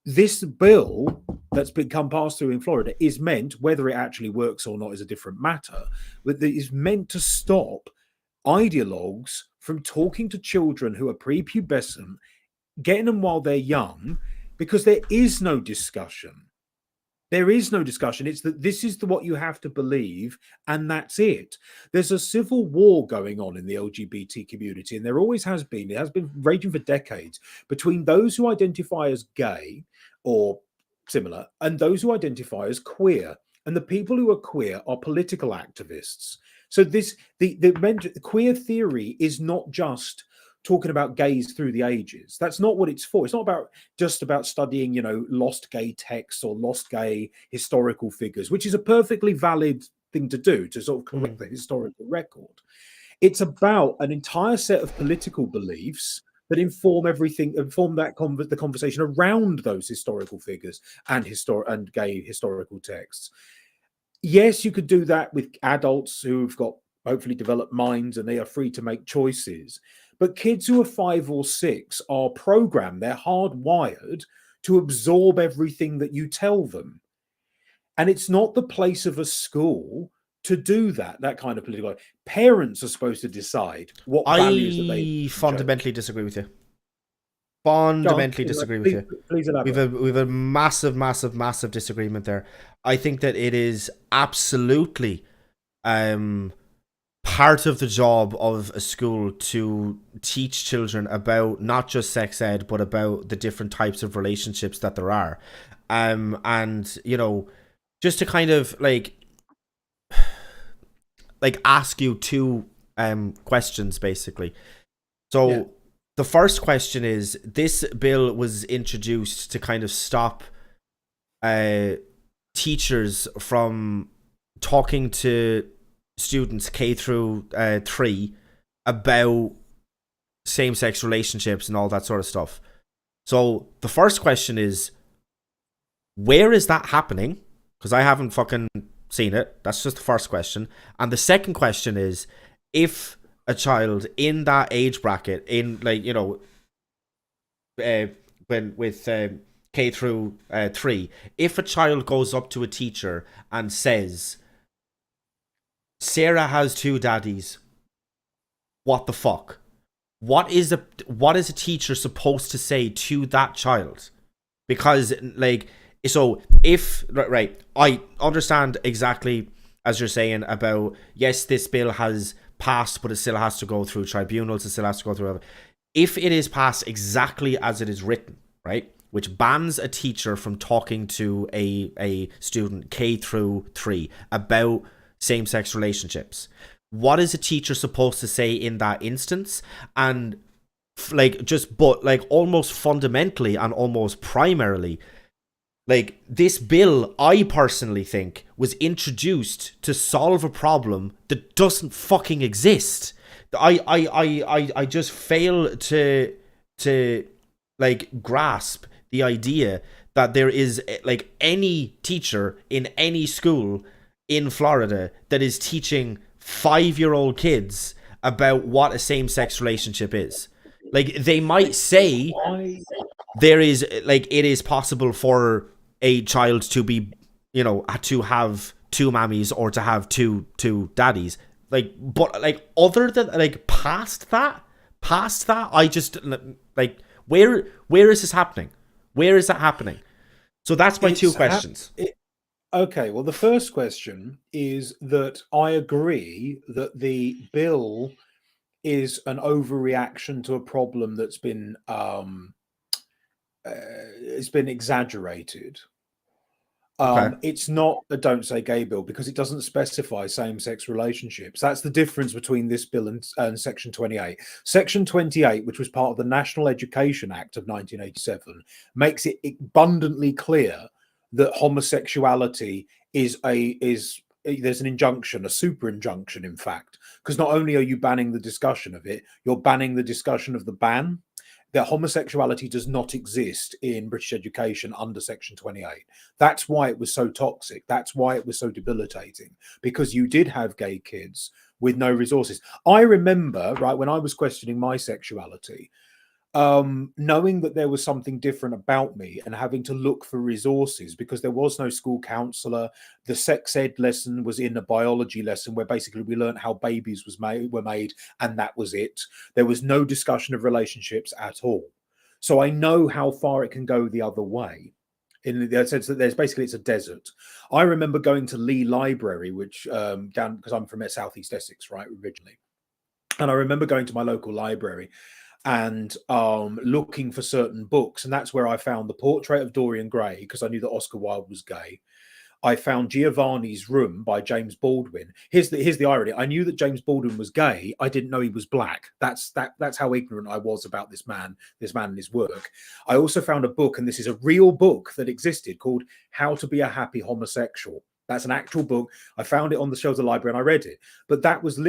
This bill that's become passed through in Florida is meant, whether it actually works or not is a different matter, but it is meant to stop ideologues from talking to children who are prepubescent, getting them while they're young, because there is no discussion. There is no discussion. It's that this is what you have to believe, and that's it. There's a civil war going on in the LGBT community, and there always has been. It has been raging for decades between those who identify as gay or similar and those who identify as queer. And the people who are queer are political activists. So the queer theory is not just talking about gays through the ages. That's not what it's for. It's not just about studying, lost gay texts or lost gay historical figures, which is a perfectly valid thing to do to sort of correct the historical record. It's about an entire set of political beliefs that inform the conversation around those historical figures and gay historical texts. Yes, you could do that with adults who've got hopefully developed minds and they are free to make choices. But kids who are 5 or 6 are programmed, they're hardwired to absorb everything that you tell them. And it's not the place of a school to do that kind of political. Parents are supposed to decide what values that they. I fundamentally disagree with you. Fundamentally disagree with you. Please elaborate. We've a massive, massive, massive disagreement there. I think that it is absolutely part of the job of a school to teach children about not just sex ed, but about the different types of relationships that there are. And, just to kind of like ask you 2 questions, basically. So yeah. The first question is, this bill was introduced to kind of stop teachers from talking to students K through 3 about same-sex relationships and all that sort of stuff. So the first question is, where is that happening? Because I haven't fucking seen it. That's just the first question. And the second question is, if a child in that age bracket, in when with K through 3, if a child goes up to a teacher and says, Sarah has 2 daddies, what the fuck? What is a teacher supposed to say to that child? Because so if right, I understand exactly as you're saying about, yes, this bill has passed, but it still has to go through tribunals, it still has to go through. If it is passed exactly as it is written, right, which bans a teacher from talking to a student K through 3 about same-sex relationships, what is a teacher supposed to say in that instance? And almost fundamentally and almost primarily, this bill, I personally think, was introduced to solve a problem that doesn't fucking exist. I just fail to grasp the idea that there is any teacher in any school in Florida that is teaching 5-year-old kids about what a same-sex relationship is. They might say there is it is possible for a child to be, to have 2 mammies or to have two daddies. But other than past that, I just where is this happening? Where is that happening? So that's my 2 questions. Okay, well, the first question is that I agree that the bill is an overreaction to a problem that's been it's been exaggerated. Okay. It's not a don't say gay bill because it doesn't specify same-sex relationships. That's the difference between this bill and Section 28. Section 28, which was part of the National Education Act of 1987, makes it abundantly clear that homosexuality is there's an injunction, a super injunction, in fact, because not only are you banning the discussion of it, you're banning the discussion of the ban. that homosexuality does not exist in British education under Section 28. That's why it was so toxic. That's why it was so debilitating, because you did have gay kids with no resources. I remember, right, when I was questioning my sexuality, knowing that there was something different about me and having to look for resources because there was no school counselor. The sex ed lesson was in a biology lesson where basically we learned how babies were made, and that was it. There was no discussion of relationships at all. So I know how far it can go the other way, in the sense that it's a desert. I remember going to Lee Library, which down, because I'm from Southeast Essex, right, originally, and I remember going to my local library and looking for certain books, and that's where I found The Portrait of Dorian Gray, because I knew that Oscar Wilde was gay. I found Giovanni's Room by James Baldwin. Here's the irony: I knew that James Baldwin was gay. I didn't know he was black. That's how ignorant I was about this man and his work. I also found a book, and this is a real book that existed, called How to Be a Happy Homosexual. That's an actual book. I found it on the shelves of the library and I read it. But that was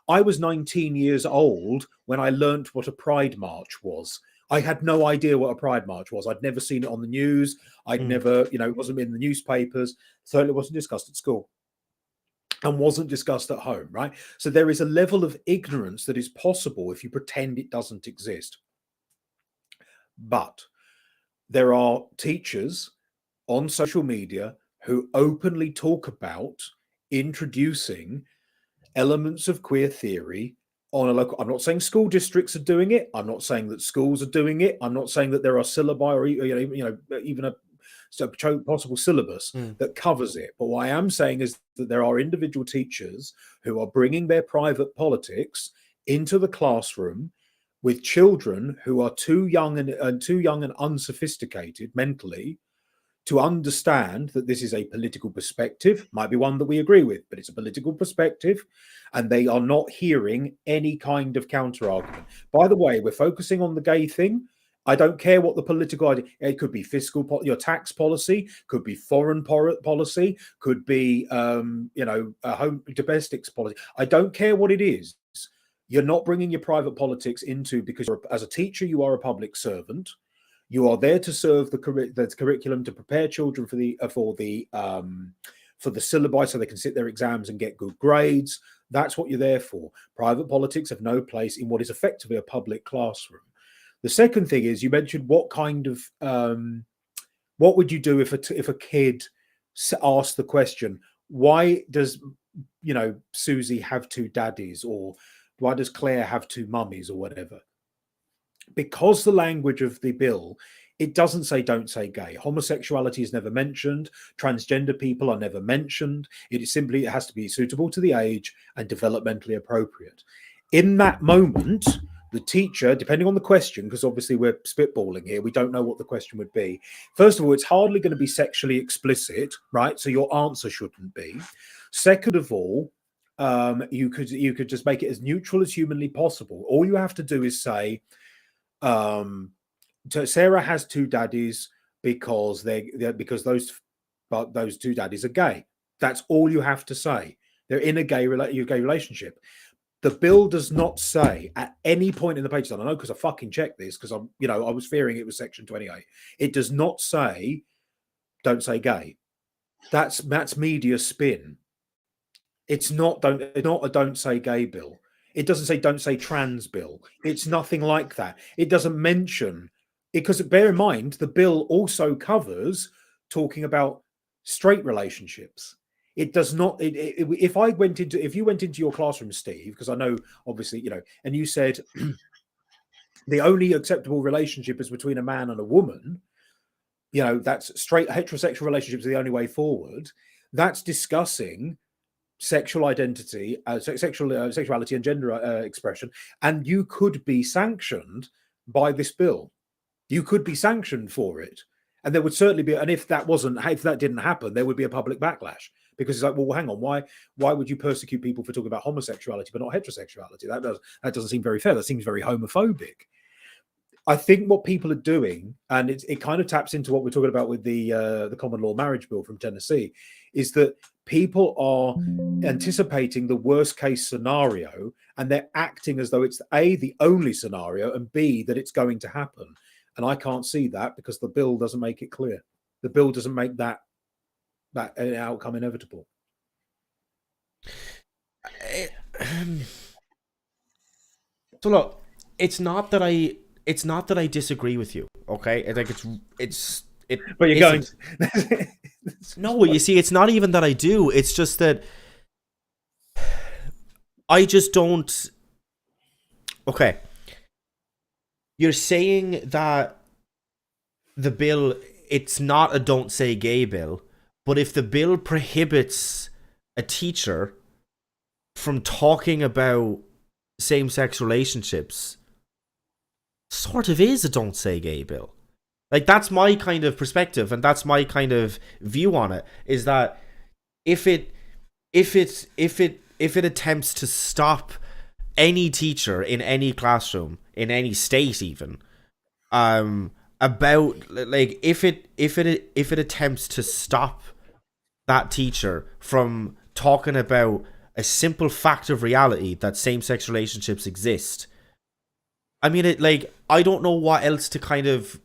I was 19 years old when I learned what a Pride March was. I had no idea what a Pride March was. I'd never seen it on the news. I'd never, it wasn't in the newspapers. Certainly it wasn't discussed at school and wasn't discussed at home, right? So there is a level of ignorance that is possible if you pretend it doesn't exist. But there are teachers on social media who openly talk about introducing elements of queer theory on a local. I'm not saying school districts are doing it. I'm not saying that schools are doing it. I'm not saying that there are syllabi or even a possible syllabus that covers it. But what I am saying is that there are individual teachers who are bringing their private politics into the classroom with children who are too young and unsophisticated mentally to understand that this is a political perspective. Might be one that we agree with, but it's a political perspective, and they are not hearing any kind of counter argument. By the way, we're focusing on the gay thing. I don't care what the political idea. It could be your tax policy, could be foreign policy, could be home domestics policy. I don't care what it is. You're not bringing your private politics into, because as a teacher, you are a public servant. You are there to serve the curriculum, to prepare children for the syllabi so they can sit their exams and get good grades. That's what you're there for. Private politics have no place in what is effectively a public classroom. The second thing is, you mentioned what would you do if a kid asked the question, why does Susie have two daddies, or why does Claire have two mummies, or whatever? Because the language of the bill, it doesn't say don't say gay. Homosexuality is never mentioned. Transgender people are never mentioned. It has to be suitable to the age and developmentally appropriate. In that moment, the teacher, depending on the question, because obviously we're spitballing here, we don't know what the question would be. First of all, it's hardly going to be sexually explicit, right? So your answer shouldn't be. Second of all, you could just make it as neutral as humanly possible. All you have to do is say, Sarah has two daddies because those two daddies are gay. That's all you have to say. They're in a gay relationship. The bill does not say at any point in the page, and I know because I fucking checked this, because I was fearing it was Section 28. It does not say don't say gay. That's media spin. It's not a don't say gay bill. It doesn't say don't say trans bill. It's nothing like that. It doesn't mention it, because bear in mind, the bill also covers talking about straight relationships. It does not. If you went into your classroom, Steve, because I know obviously, and you said the only acceptable relationship is between a man and a woman, that's straight heterosexual relationships are the only way forward. That's discussing sexual identity, sexuality and gender expression, and you could be sanctioned by this bill. You could be sanctioned for it, and there would certainly be. And if that didn't happen, there would be a public backlash, because it's like, well, hang on, why would you persecute people for talking about homosexuality but not heterosexuality? That doesn't seem very fair. That seems very homophobic. I think what people are doing, and it kind of taps into what we're talking about with the common law marriage bill from Tennessee, is that people are anticipating the worst case scenario, and they're acting as though it's A, the only scenario, and B, that it's going to happen. And I can't see that because the bill doesn't make it clear. The bill doesn't make that outcome inevitable. So look, it's not that I disagree with you, okay? Like it But you're going. No, you see, it's not even that I do. It's just that I just don't. Okay, you're saying that the bill, it's not a don't say gay bill, but if the bill prohibits a teacher from talking about same-sex relationships, sort of is a don't say gay bill. Like, that's my kind of perspective, and that's my kind of view on it, is that if it attempts to stop any teacher in any classroom, in any state even, about, like, if it attempts to stop that teacher from talking about a simple fact of reality that same-sex relationships exist, I mean, I don't know what else to kind of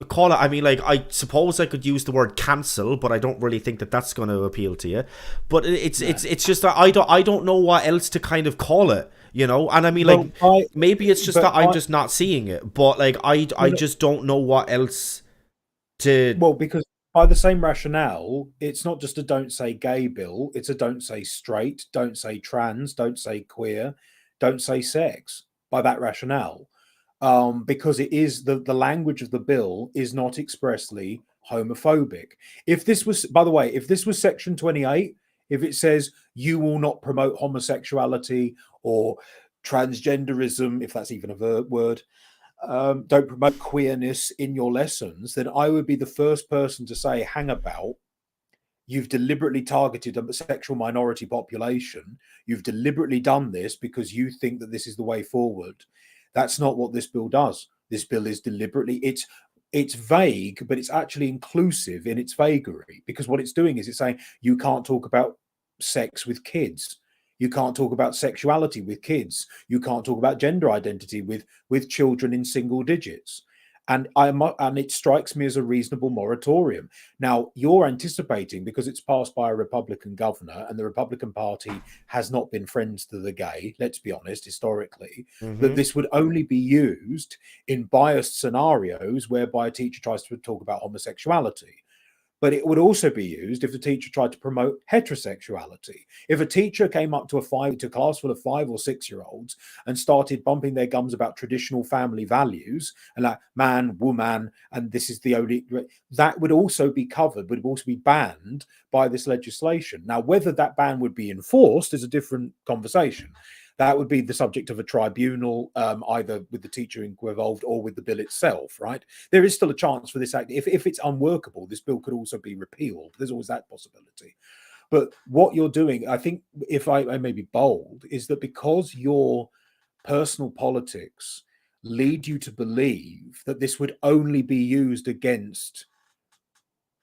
call it. I mean, like, I suppose I could use the word cancel, but I don't really think that that's going to appeal to you. But it's just that I don't know what else to kind of call it, you know. And I mean, like, maybe it's just that I'm just not seeing it. But like, I just don't know what else to. Well, because by the same rationale, it's not just a don't say gay bill, it's a don't say straight, don't say trans, don't say queer, don't say sex, by that rationale. Because it is the language of the bill is not expressly homophobic. If this was, by the way, if this was section 28, if it says you will not promote homosexuality or transgenderism, if that's even a word, don't promote queerness in your lessons, then I would be the first person to say, hang about. You've deliberately targeted a sexual minority population. You've deliberately done this because you think that this is the way forward. That's not what this bill does. This bill is deliberately, it's vague, but it's actually inclusive in its vagary, because what it's doing is it's saying you can't talk about sex with kids. You can't talk about sexuality with kids. You can't talk about gender identity with children in single digits. And it strikes me as a reasonable moratorium. Now, you're anticipating, because it's passed by a Republican governor and the Republican Party has not been friends to the gay, let's be honest, historically, that this would only be used in biased scenarios whereby a teacher tries to talk about homosexuality. But it would also be used if the teacher tried to promote heterosexuality. If a teacher came up to a class full of 5 or 6-year-olds and started bumping their gums about traditional family values and like man, woman, and this is the only, that would also be covered, would also be banned by this legislation. Now, whether that ban would be enforced is a different conversation. That would be the subject of a tribunal, either with the teacher involved or with the bill itself, right? There is still a chance for this act. If it's unworkable, this bill could also be repealed. There's always that possibility. But what you're doing, I think, if I may be bold, is that because your personal politics lead you to believe that this would only be used against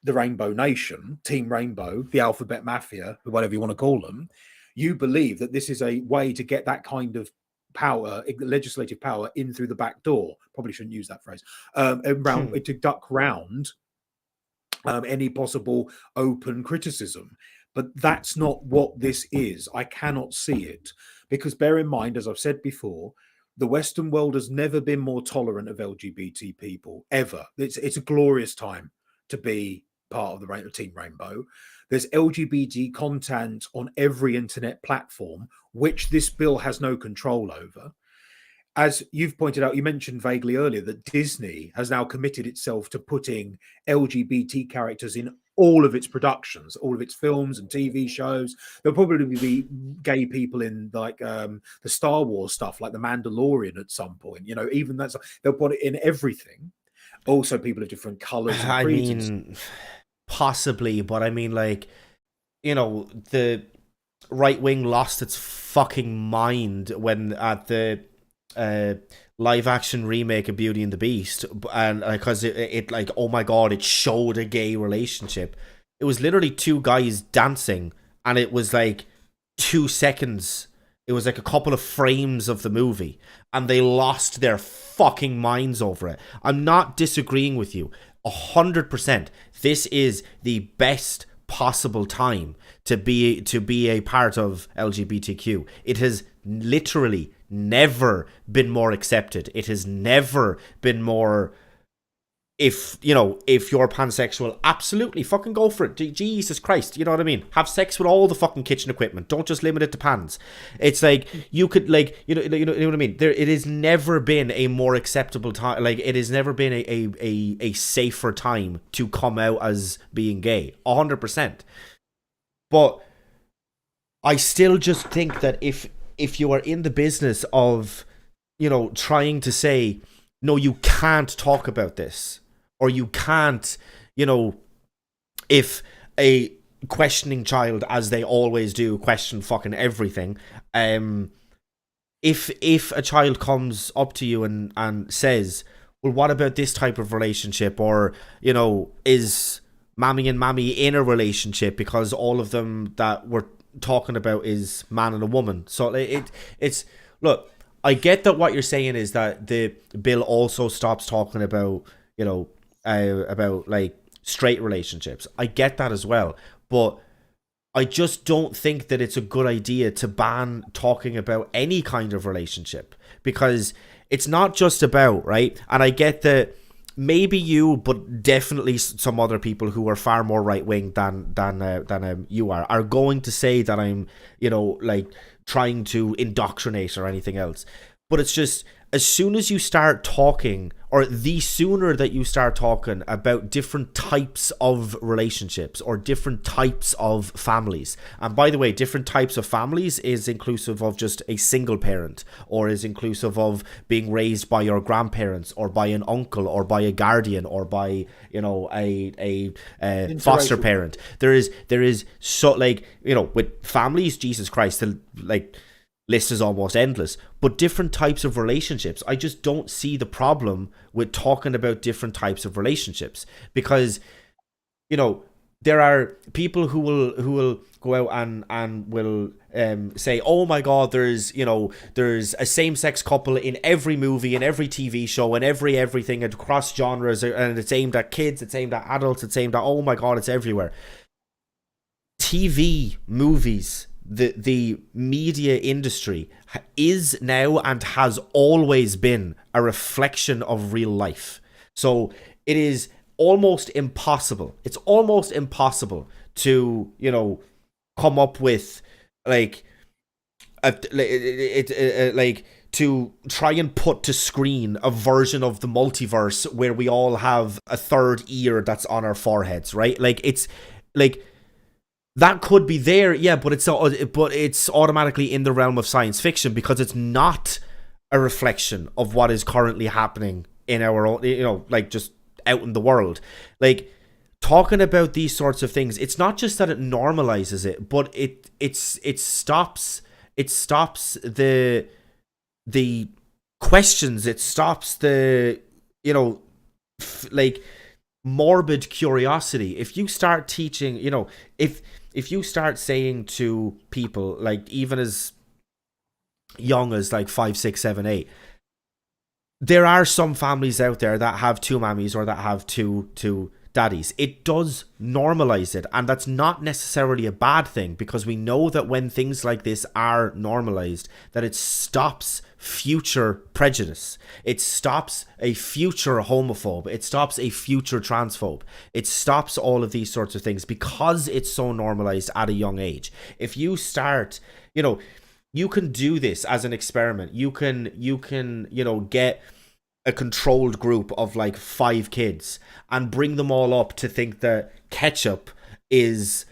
the Rainbow Nation, Team Rainbow, the Alphabet Mafia, whatever you want to call them, you believe that this is a way to get that kind of power, legislative power, in through the back door. Probably shouldn't use that phrase. To duck round any possible open criticism. But that's not what this is. I cannot see it. Because bear in mind, as I've said before, the Western world has never been more tolerant of LGBT people, ever. It's a glorious time to be part of the Team Rainbow. There's LGBT content on every internet platform, which this bill has no control over. As you've pointed out, you mentioned vaguely earlier that Disney has now committed itself to putting LGBT characters in all of its productions, all of its films and TV shows. There'll probably be gay people in like the Star Wars stuff, like the Mandalorian at some point. You know, even that's, they'll put it in everything. Also, people of different colors and creeds. I mean, possibly, but I mean, like, you know, the right wing lost its fucking mind when at the live action remake of Beauty and the Beast, and because it like, oh my god, it showed a gay relationship. It was literally two guys dancing, and it was like 2 seconds. It was like a couple of frames of the movie, and they lost their fucking minds over it. I'm not disagreeing with you 100%. This is the best possible time to be a part of LGBTQ. It has literally never been more accepted. It has never been more. If you're pansexual, absolutely fucking go for it. Jesus Christ, you know what I mean? Have sex with all the fucking kitchen equipment. Don't just limit it to pans. It's like you could, like, you know what I mean. It has never been a more acceptable time. Like, it has never been a safer time to come out as being gay. 100%. But I still just think that if you are in the business of, trying to say, no, you can't talk about this, or you can't, if a questioning child, as they always do, question fucking everything, if a child comes up to you and says, well, what about this type of relationship, or, is Mammy and Mammy in a relationship, because all of them that we're talking about is man and a woman. So it's look, I get that what you're saying is that the bill also stops talking about, about like straight relationships. I get that as well, but I just don't think that it's a good idea to ban talking about any kind of relationship, because it's not just about, right? And I get that maybe you, but definitely some other people who are far more right wing than you are going to say that I'm, like, trying to indoctrinate or anything else. But it's just, as soon as you start talking, or the sooner that you start talking about different types of relationships or different types of families, and by the way, different types of families is inclusive of just a single parent, or is inclusive of being raised by your grandparents, or by an uncle, or by a guardian, or by, a foster parent. There is so, like, with families, Jesus Christ, like, list is almost endless. But different types of relationships, I just don't see the problem with talking about different types of relationships, because there are people who will go out and will say, oh my god, there's a same-sex couple in every movie, in every TV show, in everything across genres, and it's aimed at kids, it's aimed at adults, it's aimed at, oh my god, it's everywhere. TV, movies, the media industry is now and has always been a reflection of real life. So it is almost impossible. It's almost impossible to, come up with like to try and put to screen a version of the multiverse where we all have a third ear that's on our foreheads, right? Like, it's like, that could be there, yeah, but it's automatically in the realm of science fiction, because it's not a reflection of what is currently happening in our own, like, just out in the world. Like, talking about these sorts of things, it's not just that it normalizes it, but it stops the questions, it stops the, like, morbid curiosity. If you start teaching, if you start saying to people, like, even as young as like 5, 6, 7, 8, there are some families out there that have two mammies, or that have two daddies. It does normalize it, and that's not necessarily a bad thing, because we know that when things like this are normalized, that it stops future prejudice. It stops a future homophobe. It stops a future transphobe. It stops all of these sorts of things, because it's so normalized at a young age. If you start, you can do this as an experiment. You can get a controlled group of like 5 kids and bring them all up to think that ketchup is,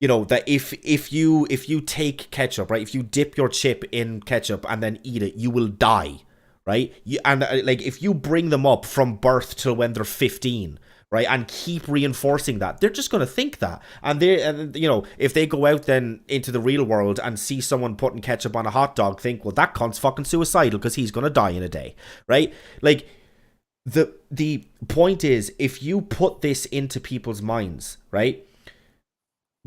that if you take ketchup, right, if you dip your chip in ketchup and then eat it, you will die, right? Like, if you bring them up from birth till when they're 15, right, and keep reinforcing that, they're just going to think that. And they, you know, if they go out then into the real world and see someone putting ketchup on a hot dog, think, well, that cunt's fucking suicidal because he's going to die in a day, right? Like, the point is, if you put this into people's minds, right,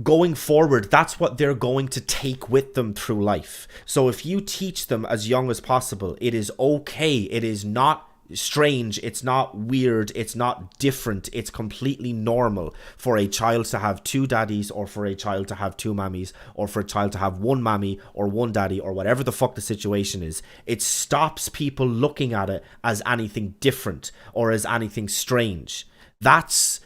going forward, that's what they're going to take with them through life. So if you teach them as young as possible, it is okay, it is not strange, it's not weird, it's not different, it's completely normal for a child to have two daddies, or for a child to have two mammies, or for a child to have one mammy or one daddy, or whatever the fuck the situation is. It stops people looking at it as anything different or as anything strange. That's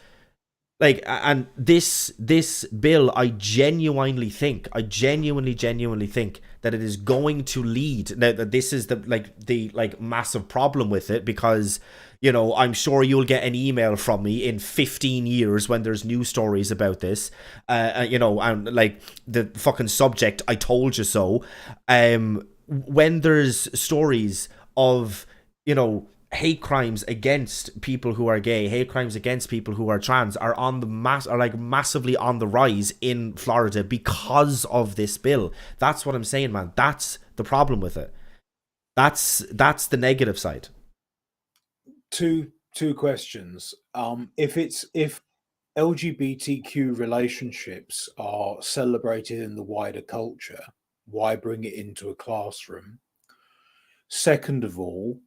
like, and this bill, I genuinely think that it is going to lead. Now, that this is the massive problem with it, because, you know, I'm sure you'll get an email from me in 15 years when there's news stories about this, you know, and like the fucking subject, I told you so. When there's stories of, you know, hate crimes against people who are gay, hate crimes against people who are trans, are on the massively on the rise in Florida because of this bill. That's what I'm saying, man. That's the problem with it. That's the negative side. Two questions. If LGBTQ relationships are celebrated in the wider culture, why bring it into a classroom? Second of all,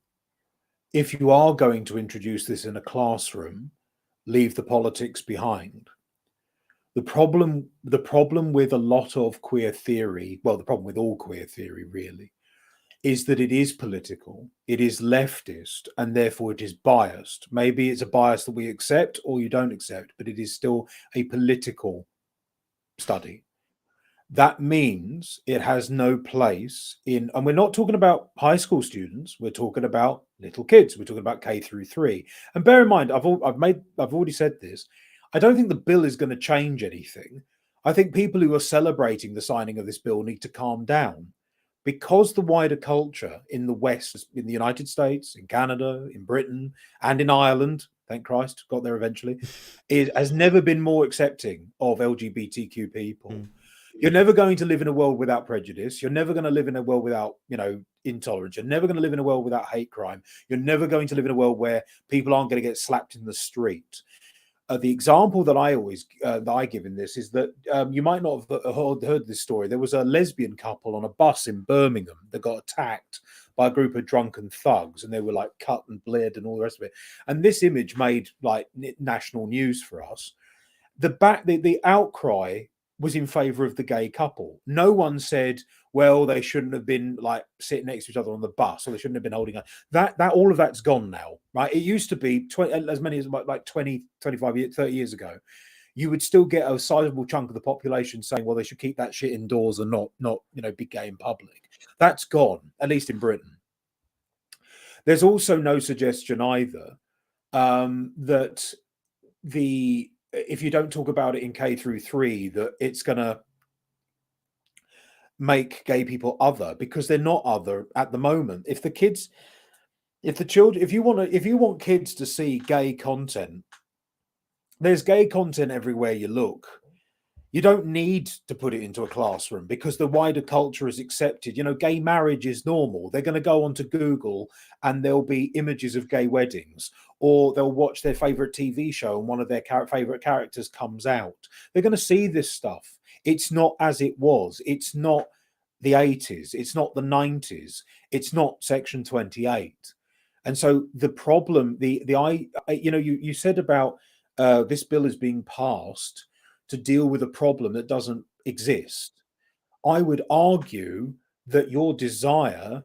if you are going to introduce this in a classroom, leave the politics behind. The problem with a lot of queer theory, well, the problem with all queer theory really, is that it is political, it is leftist, and therefore it is biased. Maybe it's a bias that we accept or you don't accept, but it is still a political study. That means it has no place in, and we're not talking about high school students, we're talking about little kids, we're talking about K through 3. And bear in mind, I've already said this, I don't think the bill is going to change anything. I think people who are celebrating the signing of this bill need to calm down, because the wider culture in the West, in the United States, in Canada, in Britain, and in Ireland, thank Christ, got there eventually, has never been more accepting of LGBTQ people. Mm. You're never going to live in a world without prejudice. You're never going to live in a world without, you know, intolerance. You're never going to live in a world without hate crime. You're never going to live in a world where people aren't going to get slapped in the street. The example that I give in this is that you might not have heard this story. There was a lesbian couple on a bus in Birmingham that got attacked by a group of drunken thugs, and they were like cut and bled and all the rest of it. And this image made like national news for us. The outcry was in favor of the gay couple. No one said, well, they shouldn't have been like sitting next to each other on the bus, or they shouldn't have been holding on. That all of that's gone now, right? It used to be as many as like 20, 25 years, 30 years ago. You would still get a sizable chunk of the population saying, well, they should keep that shit indoors and not you know, be gay in public. That's gone, at least in Britain. There's also no suggestion either that if you don't talk about it in K through 3, that it's going to make gay people other, because they're not other at the moment. If you want kids to see gay content, there's gay content everywhere you look. You don't need to put it into a classroom because the wider culture is accepted. You know, gay marriage is normal. They're going to go onto Google and there'll be images of gay weddings, or they'll watch their favorite TV show and one of their favorite characters comes out. They're going to see this stuff. It's not as it was. It's not the 80s. It's not the 90s. It's not Section 28. And so the problem, you said about this bill is being passed to deal with a problem that doesn't exist. I would argue that your desire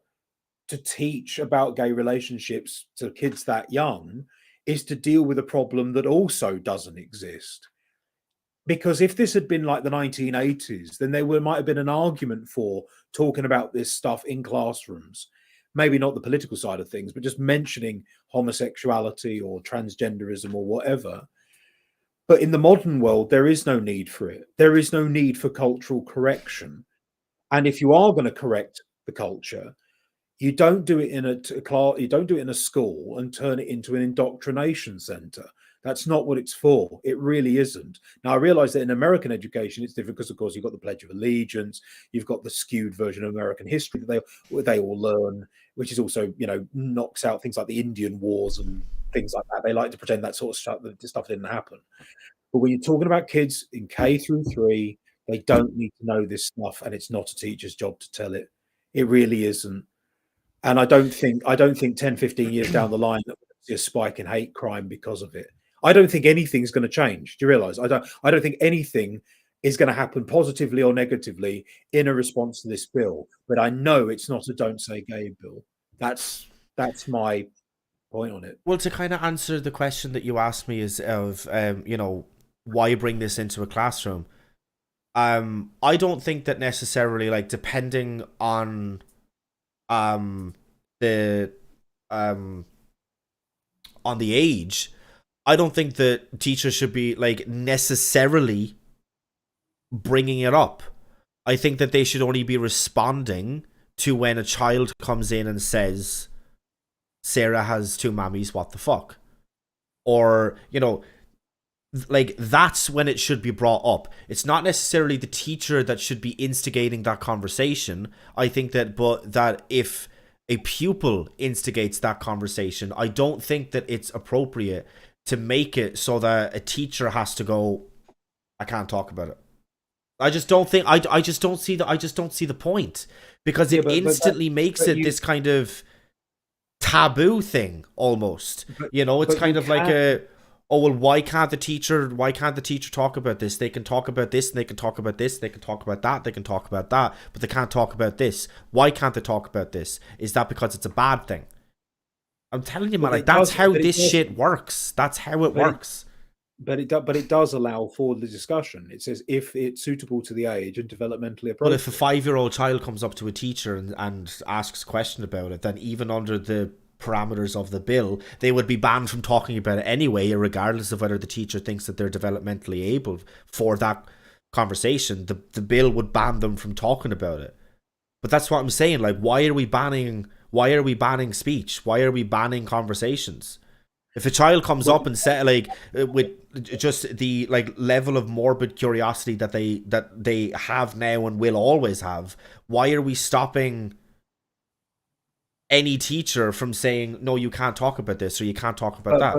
to teach about gay relationships to kids that young is to deal with a problem that also doesn't exist. Because if this had been like the 1980s, then might have been an argument for talking about this stuff in classrooms. Maybe not the political side of things, but just mentioning homosexuality or transgenderism or whatever. But in the modern world, there is no need for it. There is no need for cultural correction. And if you are going to correct the culture, you don't do it in a class. You don't do it in a school and turn it into an indoctrination center. That's not what it's for. It really isn't. Now, I realize that in American education, it's different because, of course, you've got the Pledge of Allegiance, you've got the skewed version of American history that they all learn, which is also, knocks out things like the Indian Wars and things like that. They like to pretend that sort of stuff didn't happen. But when you're talking about kids in K through 3, they don't need to know this stuff, and it's not a teacher's job to tell it. It really isn't. And I don't think 10, 15 years down the line that we'll see a spike in hate crime because of it. I don't think anything's going to change. Do you realize? I don't think anything is going to happen positively or negatively in a response to this bill. But I know it's not a don't say gay bill. That's my point on it. Well, to kind of answer the question that you asked me is of why bring this into a classroom. I don't think that necessarily, like, depending on the age, I don't think that teachers should be, like, necessarily bringing it up. I think that they should only be responding to when a child comes in and says, Sarah has 2 mammies, what the fuck? Or, like, that's when it should be brought up. It's not necessarily the teacher that should be instigating that conversation. I think that if a pupil instigates that conversation, I don't think that it's appropriate to make it so that a teacher has to go, I can't talk about it. I just don't think I just don't see the point, because it instantly makes it this kind of taboo thing almost. It's kind of like a, oh, well, why can't the teacher talk about this? They can talk about this, and they can talk about this, they can talk about that, they can talk about that, but they can't talk about this. Why can't they talk about this? Is that because it's a bad thing? I'm telling you, man, like, that's how this shit works. That's how it works. But it does allow for the discussion. It says if it's suitable to the age and developmentally appropriate. But if a 5-year-old child comes up to a teacher and asks a question about it, then even under the parameters of the bill, they would be banned from talking about it anyway, regardless of whether the teacher thinks that they're developmentally able for that conversation. The bill would ban them from talking about it. But that's what I'm saying. Like, why are we banning speech? Why are we banning conversations? If a child comes up and say, like, with just the, like, level of morbid curiosity that they have now and will always have, why are we stopping any teacher from saying, no, you can't talk about this, or you can't talk about that?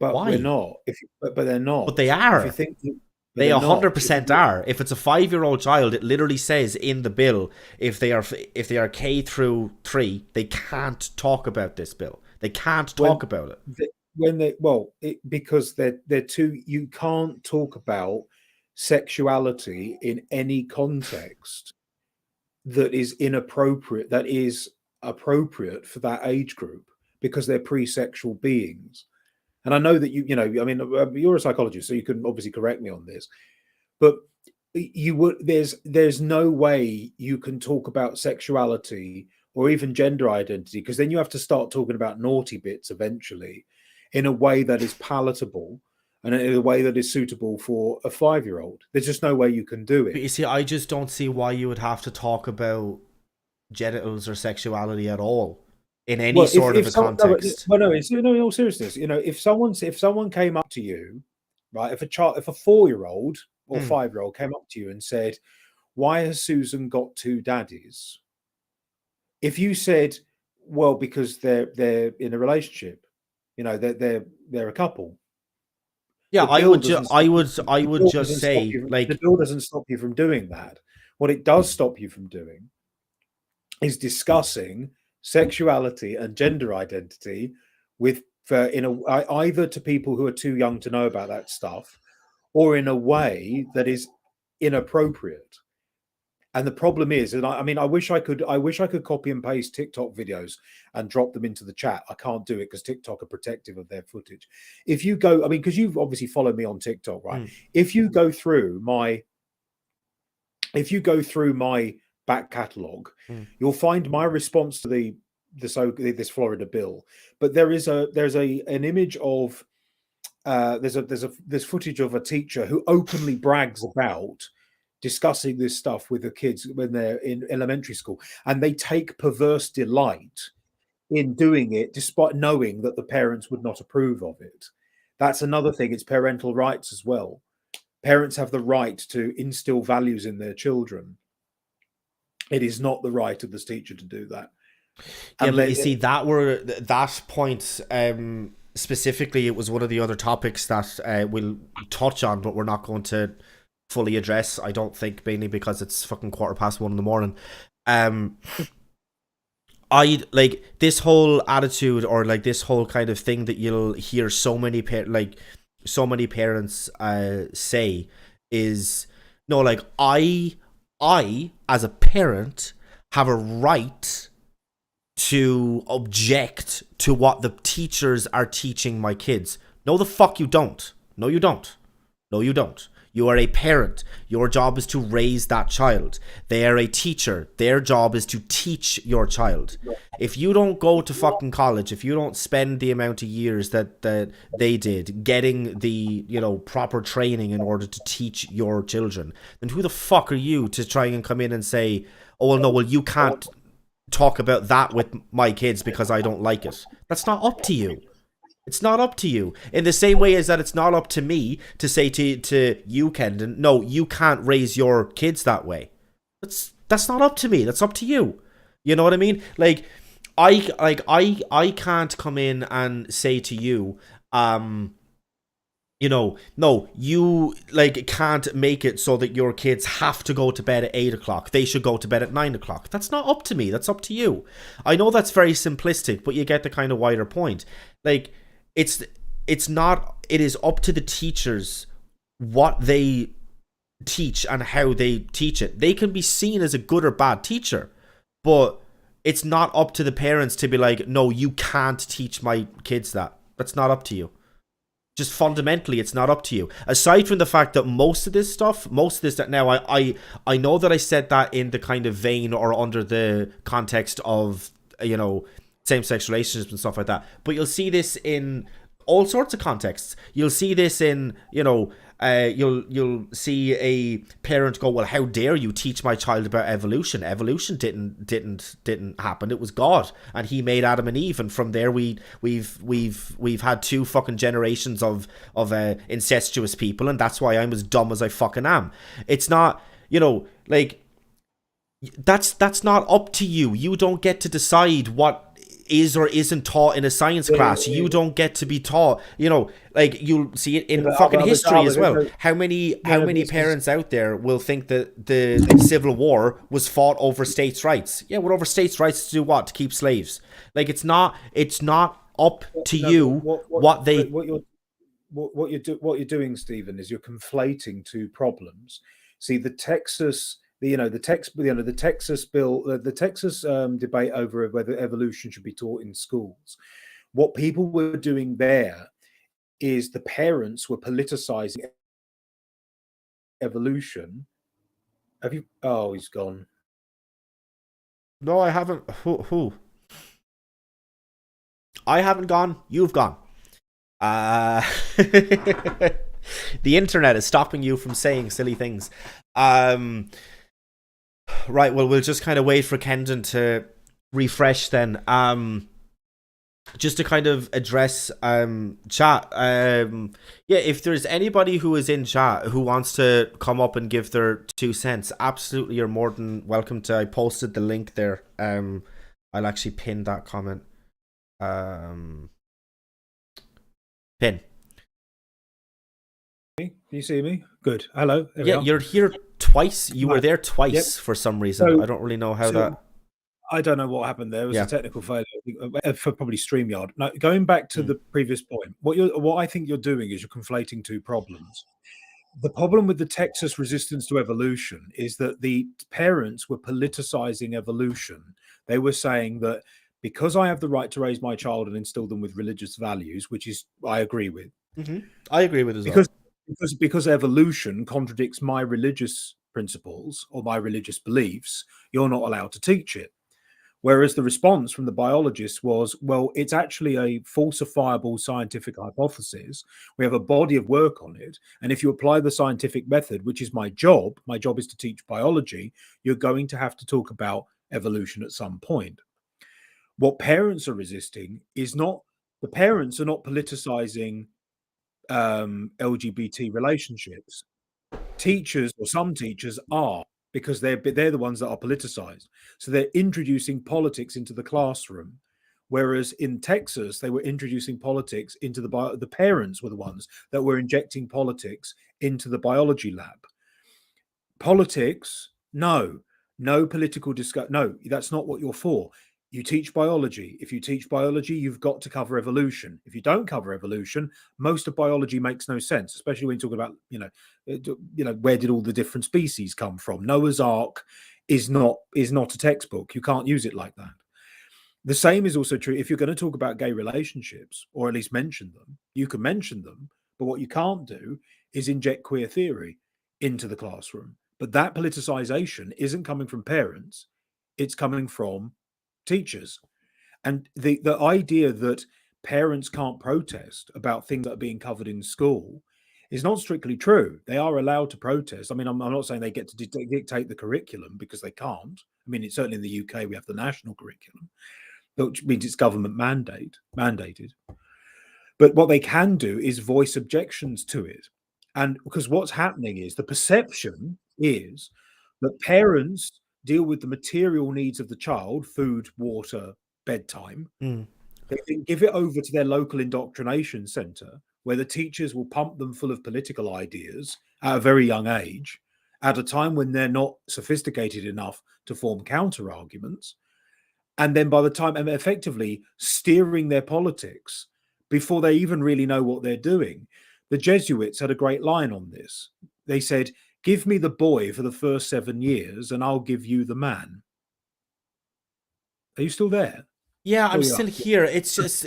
But why? We're not. But they're not. But they are. If you think they 100% are. If it's a 5-year-old child, it literally says in the bill, if they are K through 3, they can't talk about this bill. They can't talk about it. Because they're too. You can't talk about sexuality in any context that is inappropriate. That is appropriate for that age group, because they're pre-sexual beings. And I know that you're a psychologist, so you can obviously correct me on this, but there's no way you can talk about sexuality or even gender identity, because then you have to start talking about naughty bits eventually in a way that is palatable and in a way that is suitable for a 5-year-old. There's just no way you can do it. But you see, I just don't see why you would have to talk about genitals or sexuality at all in any sort of a context. No, in all seriousness, if someone came up to you, right, if a 4-year-old or 5-year-old came up to you and said, why has Susan got 2 daddies? If you said, well, because they're in a relationship, they're a couple. Yeah, I would just say, like, the bill doesn't stop you from doing that. What it does stop you from doing is discussing sexuality and gender identity either to people who are too young to know about that stuff, or in a way that is inappropriate. And the problem is, and I wish I could copy and paste TikTok videos and drop them into the chat. I can't do it because TikTok are protective of their footage. If you go, because you've obviously followed me on TikTok, right? If you go through my back catalogue, you'll find my response to this Florida bill. But there's an image of there's footage of a teacher who openly brags about discussing this stuff with the kids when they're in elementary school, and they take perverse delight in doing it despite knowing that the parents would not approve of it. That's another thing. It's parental rights as well. Parents have the right to instill values in their children. It is not the right of the teacher to do that. Yeah, And but you see that point specifically, it was one of the other topics that we'll touch on, but we're not going to fully address, I don't think, mainly because it's fucking 1:15 in the morning. I like this whole attitude, or like this whole kind of thing that you'll hear so many parents say is, no, like I as a parent have a right to object to what the teachers are teaching my kids. No, the fuck you don't. No, you don't. No, you don't. You are a parent. Your job is to raise that child. They are a teacher. Their job is to teach your child. If you don't go to fucking college, if you don't spend the amount of years that they did getting the, proper training in order to teach your children, then who the fuck are you to try and come in and say, oh, well, no, well, you can't talk about that with my kids because I don't like it. That's not up to you. It's not up to you. In the same way as that it's not up to me to say to you, Kendon, no, you can't raise your kids that way. That's not up to me. That's up to you. You know what I mean? Like I can't come in and say to you, no, you can't make it so that your kids have to go to bed at 8 o'clock. They should go to bed at 9 o'clock. That's not up to me. That's up to you. I know that's very simplistic, but you get the kind of wider point. Like, it's not, it is up to the teachers what they teach and how they teach it. They can be seen as a good or bad teacher, but it's not up to the parents to be like, no, you can't teach my kids that. That's not up to you. Just fundamentally, it's not up to you. Aside from the fact that most of this that now I know that I said that in the kind of vein or under the context of, same-sex relationships and stuff like that. But you'll see this in all sorts of contexts. You'll see this in, you'll see a parent go, well, how dare you teach my child about evolution? Evolution didn't happen. It was God, and He made Adam and Eve, and from there we've had 2 fucking generations of incestuous people, and that's why I'm as dumb as I fucking am. It's not, that's not up to you. You don't get to decide what is or isn't taught in a science class. You don't get to be taught, you'll see it in fucking history as well. How many parents out there will think that the Civil War was fought over states' rights? Yeah, what over states' rights to do what? To keep slaves? Like, it's not up to you what you're doing, Stephen, is you're conflating 2 problems. See, the Texas bill, the Texas debate over whether evolution should be taught in schools. What people were doing there is the parents were politicizing evolution. Have you? Oh, he's gone. No, I haven't. Who? I haven't gone. You've gone. The internet is stopping you from saying silly things. Right, well, we'll just kind of wait for Kendon to refresh then. Just to kind of address chat. If there's anybody who is in chat who wants to come up and give their 2 cents, absolutely, you're more than welcome to. I posted the link there. I'll actually pin that comment. Pin. Can you see me? Good. Hello. Yeah, you're here twice. You were there twice for some reason. So, I don't really know how that. I don't know what happened there. It was a technical failure for probably StreamYard. Now, going back to the previous point, what I think you're doing is you're conflating 2 problems. The problem with the Texas resistance to evolution is that the parents were politicizing evolution. They were saying that because I have the right to raise my child and instill them with religious values, which is I agree with. Mm-hmm. I agree with as well. Because evolution contradicts my religious principles or my religious beliefs, you're not allowed to teach it. Whereas the response from the biologists was, well, it's actually a falsifiable scientific hypothesis. We have a body of work on it. And if you apply the scientific method, which is my job is to teach biology, you're going to have to talk about evolution at some point. What parents are resisting is not, the parents are not politicizing LGBT relationships. Teachers, or some teachers, are, because they're the ones that are politicized. So they're introducing politics into the classroom. Whereas in Texas, they were introducing politics into the parents were the ones that were injecting politics into the biology lab. Politics, no political discussion. No, that's not what you're for. You teach biology. If you teach biology, you've got to cover evolution. If you don't cover evolution, most of biology makes no sense, especially when you talk about, where did all the different species come from? Noah's Ark is not a textbook. You can't use it like that. The same is also true if you're going to talk about gay relationships, or at least mention them. You can mention them, but what you can't do is inject queer theory into the classroom. But that politicization isn't coming from parents, it's coming from teachers. And the idea that parents can't protest about things that are being covered in school is not strictly true. They are allowed to protest. I mean, I'm not saying they get to dictate the curriculum, because they can't. I mean, it's certainly in the UK, we have the national curriculum, which means it's government mandated. But what they can do is voice objections to it. And because what's happening is, the perception is that parents deal with the material needs of the child, food, water, bedtime. They then give it over to their local indoctrination center, where the teachers will pump them full of political ideas at a very young age, at a time when they're not sophisticated enough to form counter arguments. And then by the time, and effectively steering their politics before they even really know what they're doing. The Jesuits had a great line on this. They said, "Give me the boy for the first 7 years and I'll give you the man." Are you still there? Yeah, Oh, I'm you still are. here. It's just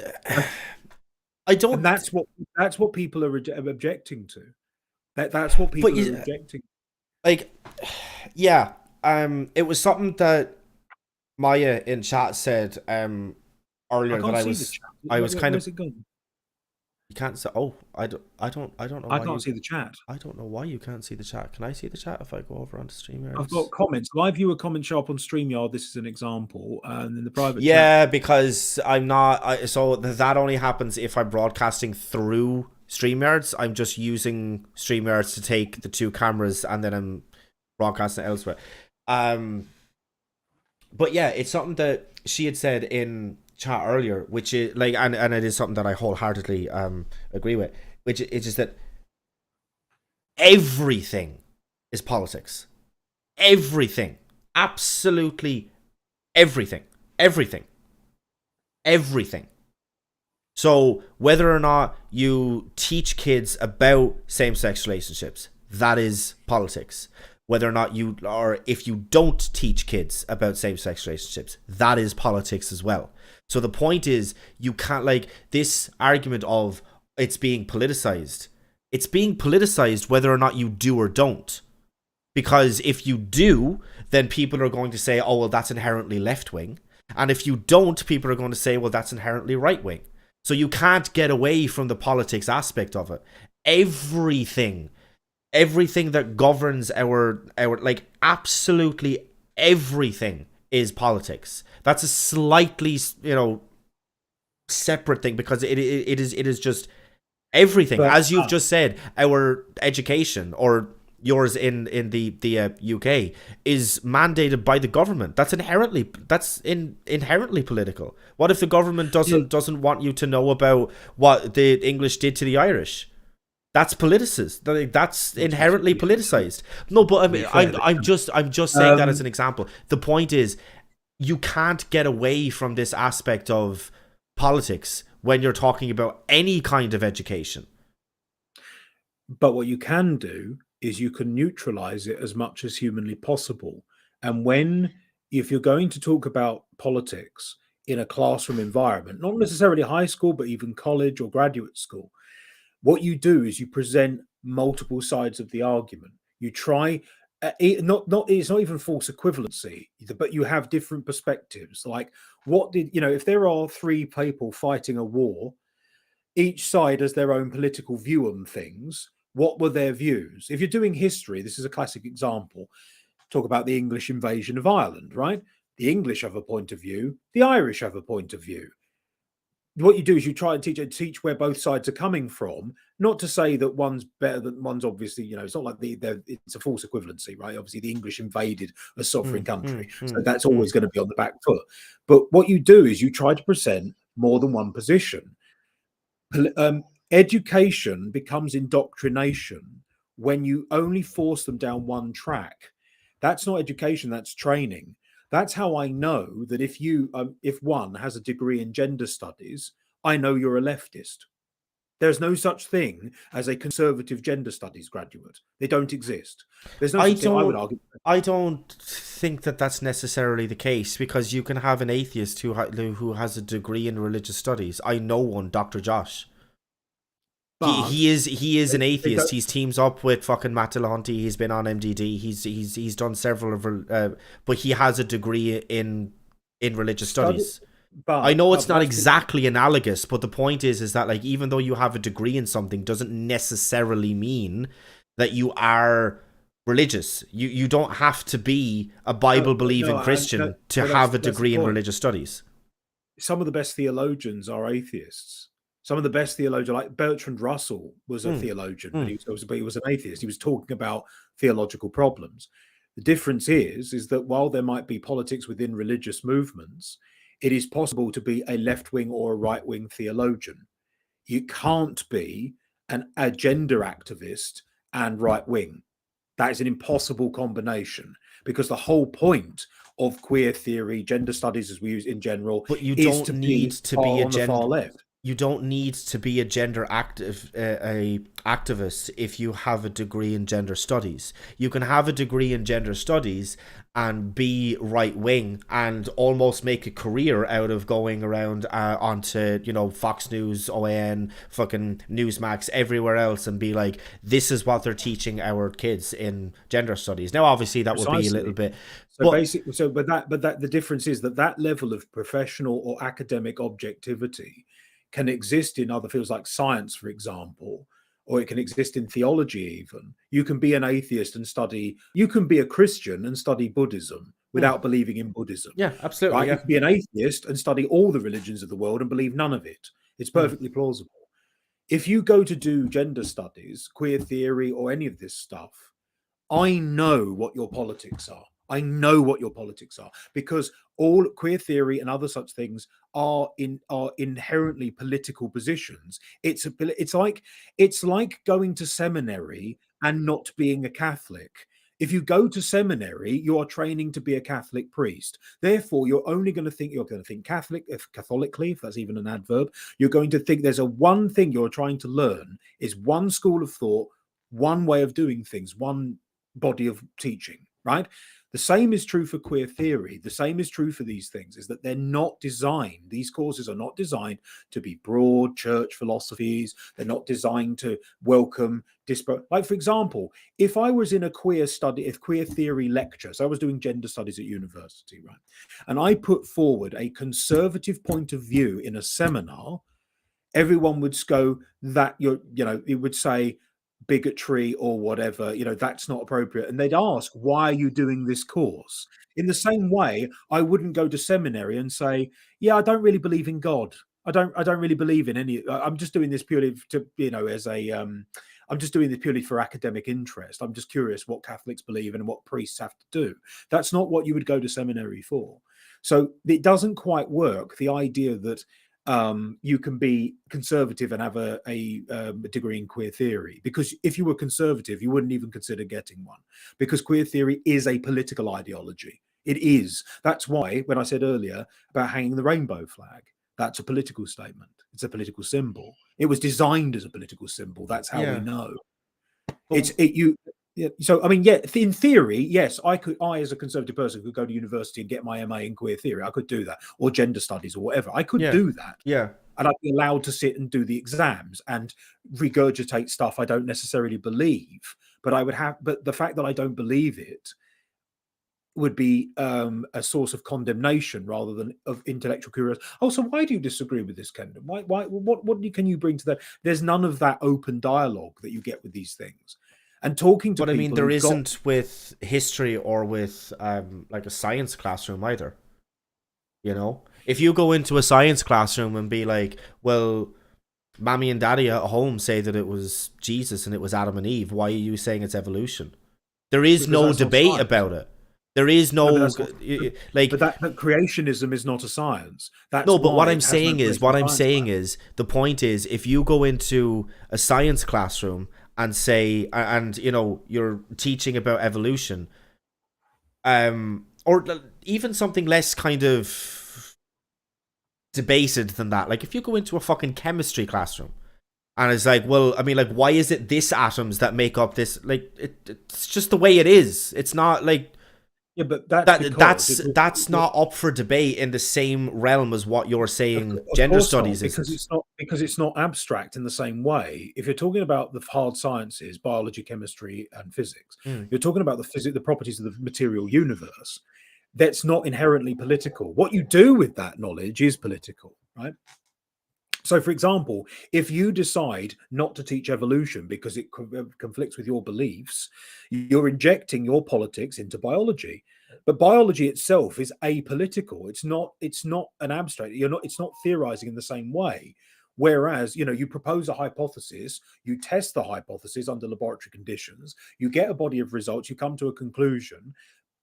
I And don't. that's what people are objecting to. That's what But people are objecting. like, yeah, it was something that Maya in chat said I earlier that can't see the chat. I was kind of. Where's it gone? You can't say. Oh, I don't know I why can't see the chat. I don't know why you can't see the chat. Can I see the chat if I go over onto StreamYard? I've got comments. Live viewer comment show up on StreamYard. This is an example. And in the private chat. Yeah, because I'm not. So that only happens if I'm broadcasting through StreamYards. I'm just using StreamYards to take the two cameras, and then I'm broadcasting elsewhere. But yeah, it's something that she had said in chat earlier, which is like, and it is something that I wholeheartedly agree with, which is just that everything is politics. Everything. Absolutely everything. Everything. Everything. So whether or not you teach kids about same-sex relationships, that is politics. Whether or not you, or if you don't teach kids about same-sex relationships, that is politics as well. So the point is, you can't, like, this argument of it's being politicized. It's being politicized whether or not you do or don't. Because if you do, then people are going to say, oh, well, that's inherently left-wing. And if you don't, people are going to say, well, that's inherently right-wing. So you can't get away from the politics aspect of it. Everything that governs our like, absolutely everything is politics. That's a slightly, separate thing, because it is just everything. But, as you've just said, our education, or yours in the UK, is mandated by the government. That's inherently political. What if the government doesn't want you to know about what the English did to the Irish? That's politicized. That's inherently politicized. No, but I mean, I'm just saying that as an example. The point is, you can't get away from this aspect of politics when you're talking about any kind of education. But what you can do is you can neutralize it as much as humanly possible. And if you're going to talk about politics in a classroom environment, not necessarily high school, but even college or graduate school, what you do is you present multiple sides of the argument. You try, it's not even false equivalency, but you have different perspectives. Like, if there are three people fighting a war, each side has their own political view on things. What were their views? If you're doing history, this is a classic example. Talk about the English invasion of Ireland, right? The English have a point of view. The Irish have a point of view. what you do is you try and teach where both sides are coming from. Not to say that one's better than one's. Obviously, it's not like it's a false equivalency, right? Obviously, the English invaded a sovereign country, so that's always going to be on the back foot. But what you do is you try to present more than one position. Education becomes indoctrination when you only force them down one track. That's not education, that's training. That's how I know that if one has a degree in gender studies, I know you're a leftist. There's no such thing as a conservative gender studies graduate. They don't exist. There's no such thing, I would argue. I don't think that that's necessarily the case, because you can have an atheist who has a degree in religious studies. I know one, Dr. Josh. He is an atheist. He's teams up with fucking Matt Dillahunty. He's been on MDD. He's done several of, but he has a degree in religious studies. But I know it's not exactly analogous, but the point is that, like, even though you have a degree in something, doesn't necessarily mean that you are religious. You don't have to be a Bible believing Christian to have a degree in religious studies. Some of the best theologians are atheists. Some of the best theologians, like Bertrand Russell, was a theologian, but he was an atheist. He was talking about theological problems. The difference is that while there might be politics within religious movements, it is possible to be a left-wing or a right-wing theologian. You can't be a gender activist and right-wing. That is an impossible combination, because the whole point of queer theory, gender studies as we use in general, but you don't need to be a gender far left. You don't need to be a gender activist if you have a degree in gender studies. You can have a degree in gender studies and be right wing and almost make a career out of going around onto Fox News, OAN, fucking Newsmax, everywhere else, and be like, this is what they're teaching our kids in gender studies. Now, obviously, that would be a little bit. But the difference is that level of professional or academic objectivity can exist in other fields like science, for example, or it can exist in theology even. You can be an atheist and you can be a Christian and study Buddhism without believing in Buddhism. Yeah, absolutely. Right? Yeah. You can be an atheist and study all the religions of the world and believe none of it. It's perfectly plausible. If you go to do gender studies, queer theory, or any of this stuff, I know what your politics are. I know what your politics are, because all queer theory and other such things are inherently political positions. It's like going to seminary and not being a Catholic. If you go to seminary, you are training to be a Catholic priest. Therefore, you're going to think Catholically, if that's even an adverb. You're going to think there's one thing you're trying to learn is one school of thought, one way of doing things, one body of teaching, right? The same is true for queer theory. The same is true for these things, is that they're not designed. These courses are not designed to be broad church philosophies. They're not designed to welcome disparate. Like, for example, if I was in a queer theory lecture, so I was doing gender studies at university, right? And I put forward a conservative point of view in a seminar, everyone would go that it would say bigotry or whatever, that's not appropriate. And they'd ask, why are you doing this course? In the same way, I wouldn't go to seminary and say, yeah, I don't really believe in God. I don't really believe in any. I'm just doing this purely I'm just doing this purely for academic interest. I'm just curious what Catholics believe and what priests have to do. That's not what you would go to seminary for. So it doesn't quite work. The idea that you can be conservative and have a degree in queer theory, because if you were conservative, you wouldn't even consider getting one, because queer theory is a political ideology. It is. That's why when I said earlier about hanging the rainbow flag, that's a political statement. It's a political symbol. It was designed as a political symbol. That's how we know. So, I mean, yeah, in theory, yes, I as a conservative person could go to university and get my MA in queer theory. I could do that, or gender studies or whatever. I could do that. Yeah. And I'd be allowed to sit and do the exams and regurgitate stuff I don't necessarily believe. But the fact that I don't believe it would be a source of condemnation rather than of intellectual curiosity. Oh, so why do you disagree with this, Kendon? What can you bring to that? There's none of that open dialogue that you get with these things. And talking to people. But I mean, there isn't with history or with like a science classroom either. If you go into a science classroom and be like, well, mommy and daddy at home say that it was Jesus and it was Adam and Eve, why are you saying it's evolution? There is Because no that's not debate science. about it. There is No, but no, that's not. like, But that creationism is not a science. That's no, but why it has no place in what the I'm science saying lab. is, the point is, if you go into a science classroom and say, and you know, you're teaching about evolution, or even something less kind of debated than that, like if you go into a fucking chemistry classroom and it's like, well, I mean, like, why is it this atoms that make up this? Like, it's just the way it is. It's not like Yeah, but that's because that's not up for debate in the same realm as what you're saying of gender course not, studies isn't. because it's not abstract in the same way. If you're talking about the hard sciences, biology, chemistry, and physics, Mm. you're talking about the properties of the material universe. That's not inherently political. What you do with that knowledge is political, right? So, for example, if you decide not to teach evolution because it conflicts with your beliefs, you're injecting your politics into biology. But biology itself is apolitical. It's not. It's not an abstract. You're not. It's not theorizing in the same way. Whereas, you propose a hypothesis, you test the hypothesis under laboratory conditions, you get a body of results, you come to a conclusion.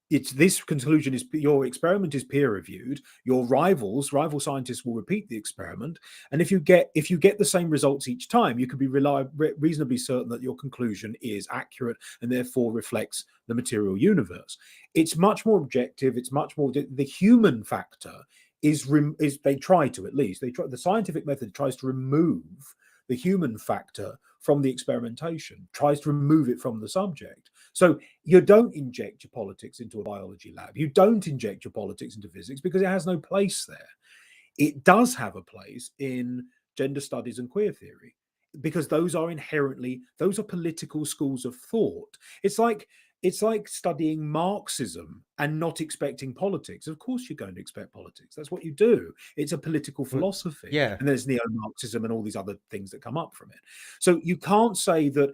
It's this conclusion is your experiment is peer reviewed. Your rival scientists will repeat the experiment, and if you get the same results each time, you can be reasonably certain that your conclusion is accurate and therefore reflects the material universe. It's much more objective. It's much more the human factor is they try to, at least they try, the scientific method tries to remove the human factor from the experimentation, tries to remove it from the subject. So you don't inject your politics into a biology lab. You don't inject your politics into physics because it has no place there. It does have a place in gender studies and queer theory because those are political schools of thought. It's like studying Marxism and not expecting politics. Of course, you're going to expect politics. That's what you do. It's a political philosophy, Yeah. and there's neo-Marxism and all these other things that come up from it. So you can't say that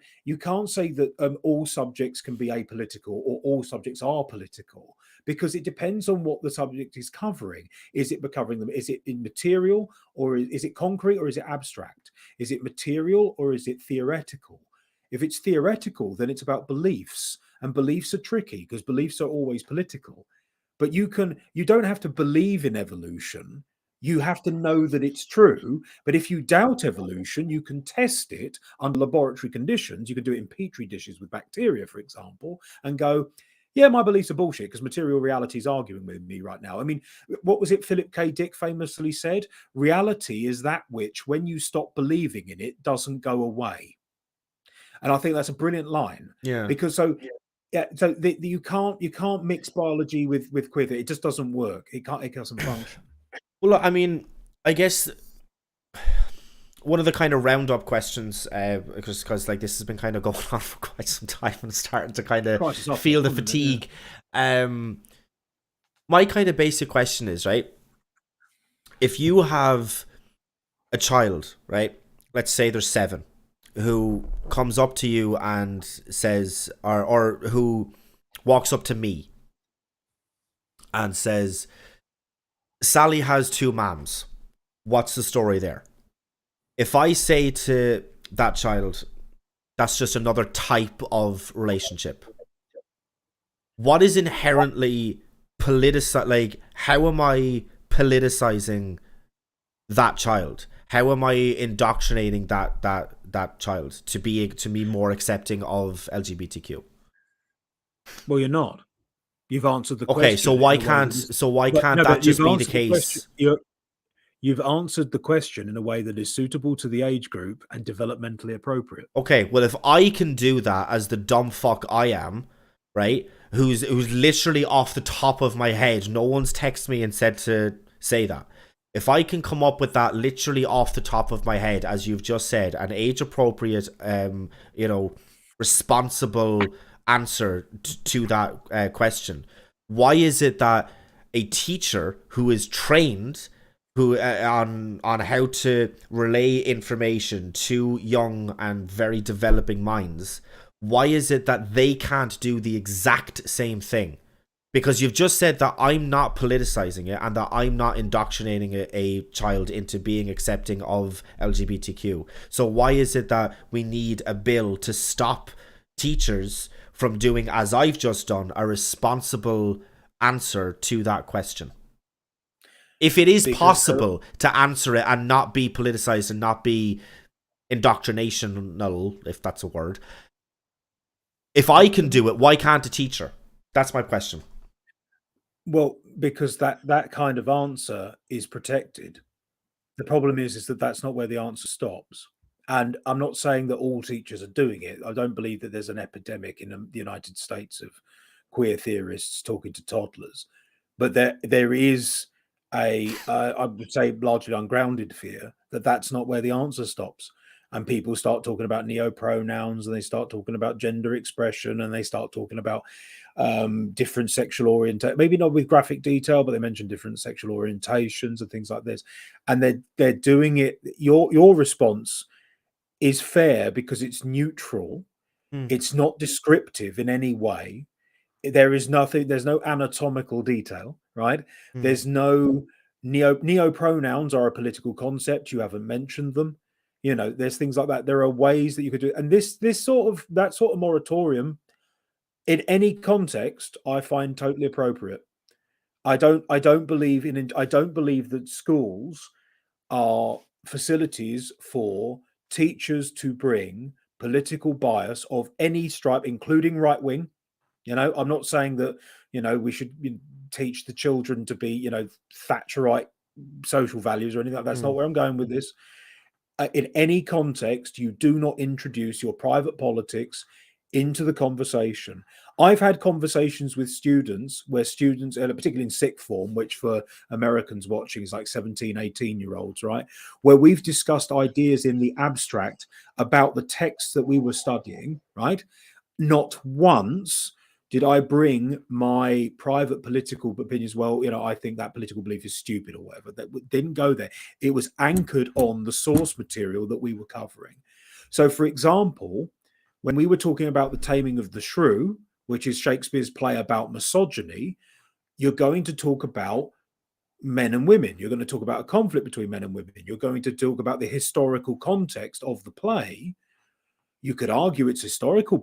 all subjects can be apolitical or all subjects are political, because it depends on what the subject is covering. Is it covering them? Is it in material, or is it concrete, or is it abstract? Is it material or is it theoretical? If it's theoretical, then it's about beliefs, and beliefs are tricky because beliefs are always political. But you don't have to believe in evolution. You have to know that it's true. But if you doubt evolution, you can test it under laboratory conditions. You can do it in petri dishes with bacteria, for example, and go, yeah, my beliefs are bullshit because material reality is arguing with me right now. I mean, what was it Philip K. Dick famously said? Reality is that which, when you stop believing in it, doesn't go away. And I think that's a brilliant line, Yeah. because you can't mix biology with queer. It just doesn't work. It doesn't function. Well, look, I mean, I guess one of the kind of roundup questions, because like this has been kind of going on for quite some time and starting to kind of Christ, it's off feel the isn't it? fatigue. My kind of basic question is, right, if you have a child, right, let's say they're 7, who comes up to you and says, or who walks up to me and says, Sally has 2 moms. What's the story there? If I say to that child, that's just another type of relationship, what is inherently politicized? Like, how am I politicizing that child? How am I indoctrinating that child to be more accepting of LGBTQ? Well, you're not. You've answered the Okay, question in a way that is. why But can't no, that but you've just be the answered the question. case? You've answered the question in a way that is suitable to the age group and developmentally appropriate. Okay, well, if I can do that as the dumb fuck I am, right? Who's literally off the top of my head. No one's texted me and said to say that. If I can come up with that literally off the top of my head, as you've just said, an age appropriate, responsible answer to that question, why is it that a teacher who is trained on how to relay information to young and very developing minds, why is it that they can't do the exact same thing Because you've just said that I'm not politicizing it and that I'm not indoctrinating a child into being accepting of LGBTQ. So why is it that we need a bill to stop teachers from doing, as I've just done, a responsible answer to that question? If it is Because possible to answer it and not be politicized and not be indoctrinational, if that's a word, if I can do it, why can't a teacher? That's my question. well, because that kind of answer is protected. The problem is that that's not where the answer stops. And I'm not saying that all teachers are doing it. I don't believe that there's an epidemic in the United States of queer theorists talking to toddlers, but there is I would say largely ungrounded fear that that's not where the answer stops. And people start talking about neo pronouns, and they start talking about gender expression, and they start talking about different sexual orientation, maybe not with graphic detail, but they mention different sexual orientations and things like this. And they're doing it. Your response is fair because it's neutral. Mm, It's not descriptive in any way. There is nothing. There's no anatomical detail, right? mm. There's no neo pronouns are a political concept. You haven't mentioned them. There's things like that. There are ways that you could do, and this sort of that sort of moratorium in any context, I find totally appropriate. I don't believe that schools are facilities for teachers to bring political bias of any stripe, including right wing. I'm not saying that, we should teach the children to be, Thatcherite social values or anything like that. That's not Mm. where I'm going with this. In any context, you do not introduce your private politics into the conversation. I've had conversations with students where students, particularly in sixth form, which for Americans watching is like 17, 18-year-olds, right? Where we've discussed ideas in the abstract about the texts that we were studying, right? Not once did I bring my private political opinions. Well, I think that political belief is stupid or whatever. That didn't go there. It was anchored on the source material that we were covering. So, for example, when we were talking about the Taming of the Shrew, which is Shakespeare's play about misogyny, you're going to talk about men and women. You're going to talk about a conflict between men and women. You're going to talk about the historical context of the play. You could argue it's historical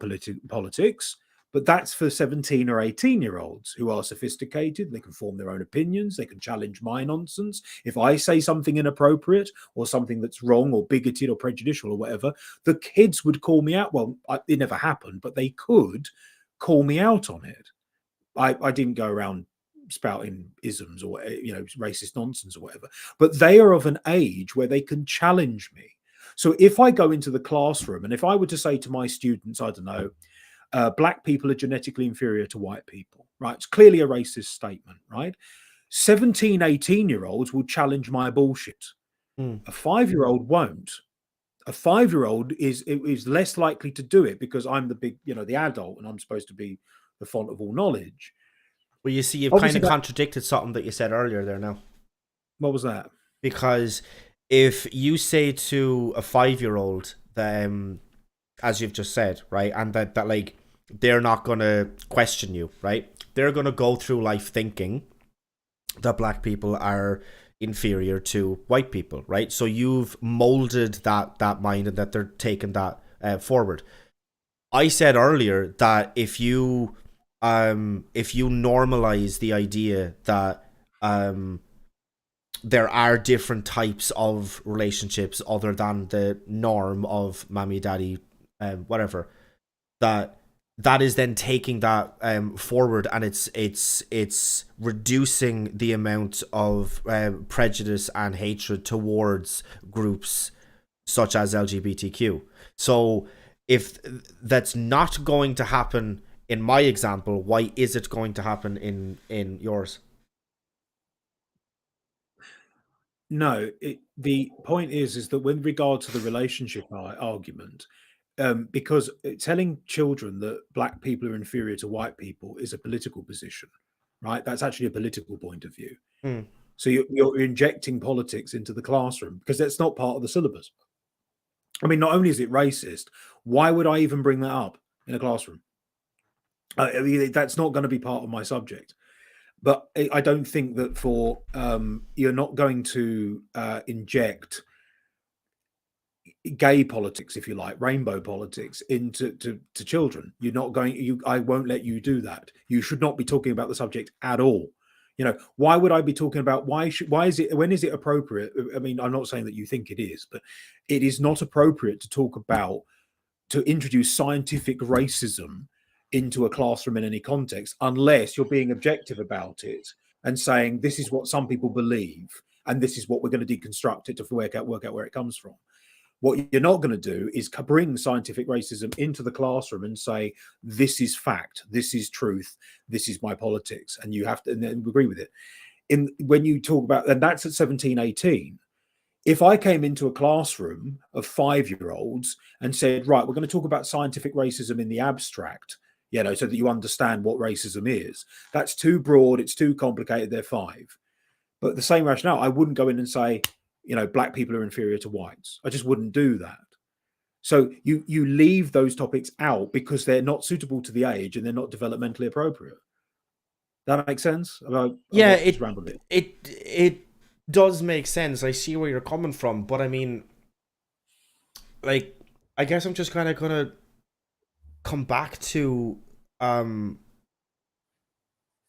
politics, but that's for 17 or 18-year-olds who are sophisticated. They can form their own opinions. They can challenge my nonsense. If I say something inappropriate or something that's wrong or bigoted or prejudicial or whatever, the kids would call me out. Well, it never happened, but they could call me out on it. I didn't go around spouting isms or racist nonsense or whatever, but they are of an age where they can challenge me. So if I go into the classroom and if I were to say to my students, I don't know, black people are genetically inferior to white people, right? It's clearly a racist statement, right? 17, 18-year-olds will challenge my bullshit. Mm. A 5-year-old won't. A 5-year-old is less likely to do it because I'm the big, the adult, and I'm supposed to be the font of all knowledge. Well, you see, you've kind Obviously, of contradicted something that you said earlier there now. what was that? Because if you say to a 5-year-old that, as you've just said, right, and that like they're not gonna question you, right? They're gonna go through life thinking that black people are inferior to white people, right? So you've molded that mind and that they're taking that forward. I said earlier that if you normalize the idea that there are different types of relationships other than the norm of mommy, daddy, whatever, that is then taking that forward, and it's reducing the amount of prejudice and hatred towards groups such as LGBTQ. So if that's not going to happen in my example, why is it going to happen in yours? No, the point is that with regard to the relationship argument, because telling children that black people are inferior to white people is a political position, right? That's actually a political point of view. Mm. So you're injecting politics into the classroom because that's not part of the syllabus. I mean, not only is it racist, why would I even bring that up in a classroom? I mean, that's not going to be part of my subject. But I don't think that for you're not going to inject gay politics, if you like, rainbow politics into to children. You're not going. I won't let you do that. You should not be talking about the subject at all. Why would I be talking about why is it, when is it appropriate? I mean, I'm not saying that you think it is, but it is not appropriate to talk about, to introduce scientific racism into a classroom in any context unless you're being objective about it and saying this is what some people believe and this is what we're going to deconstruct it to work out where it comes from. What you're not going to do is bring scientific racism into the classroom and say, this is fact, this is truth, this is my politics, and you have to and then agree with it. When you talk about, and that's at 17, 18. If I came into a classroom of 5-year-olds and said, right, we're going to talk about scientific racism in the abstract, so that you understand what racism is, that's too broad, it's too complicated, they're 5. But the same rationale, I wouldn't go in and say, black people are inferior to whites. I just wouldn't do that. So you leave those topics out because they're not suitable to the age and they're not developmentally appropriate. That makes sense? Yeah, it does make sense. I see where you're coming from, but I mean, like, I guess I'm just kind of gonna come back to,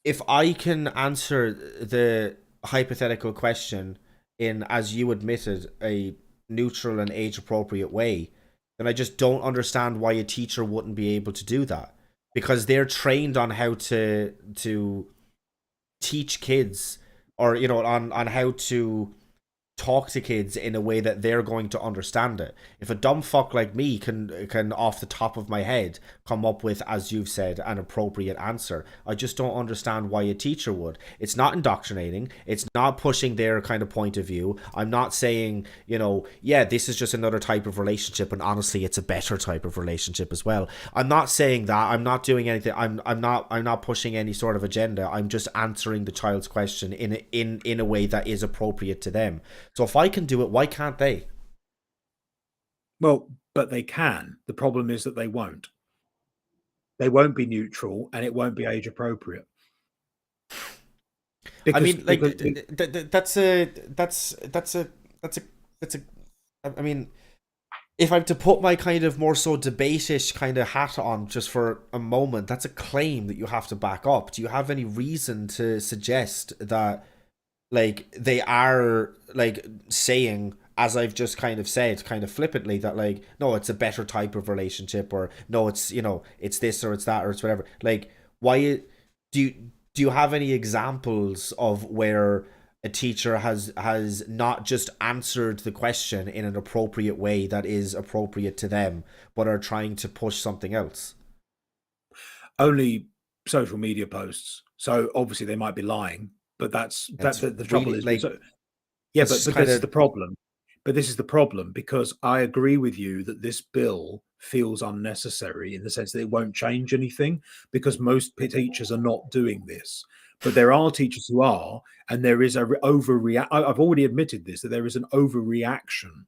if I can answer the hypothetical question in, as you admitted, a neutral and age appropriate way, then I just don't understand why a teacher wouldn't be able to do that, because they're trained on how to teach kids, or on how to talk to kids in a way that they're going to understand it. If a dumb fuck like me can off the top of my head come up with, as you've said, an appropriate answer, I just don't understand why a teacher would. It's not indoctrinating, it's not pushing their kind of point of view. I'm not saying, yeah, this is just another type of relationship, and honestly it's a better type of relationship as well. I'm not saying that. I'm not doing anything. I'm not pushing any sort of agenda. I'm just answering the child's question in a way that is appropriate to them. So if I can do it, why can't they? Well, but they can. The problem is that they won't. They wonon't be neutral, and it won't be age appropriate. I mean, like, I mean, if I'm to put my kind of more so debate-ish kind of hat on just for a moment, that's a claim that you have to back up. Do you have any reason to suggest that, like, they are, like, saying, as I've just kind of said, kind of flippantly, that, like, no, it's a better type of relationship, or no, it's, it's this or it's that or it's whatever. Like, why do you have any examples of where a teacher has not just answered the question in an appropriate way that is appropriate to them, but are trying to push something else? Only social media posts. So obviously they might be lying, but that's the trouble really, is, like, yeah, but this is the problem. But this is the problem, because I agree with you that this bill feels unnecessary in the sense that it won't change anything, because most teachers are not doing this. But there are teachers who are, and there is a overreact. I've already admitted this, that there is an overreaction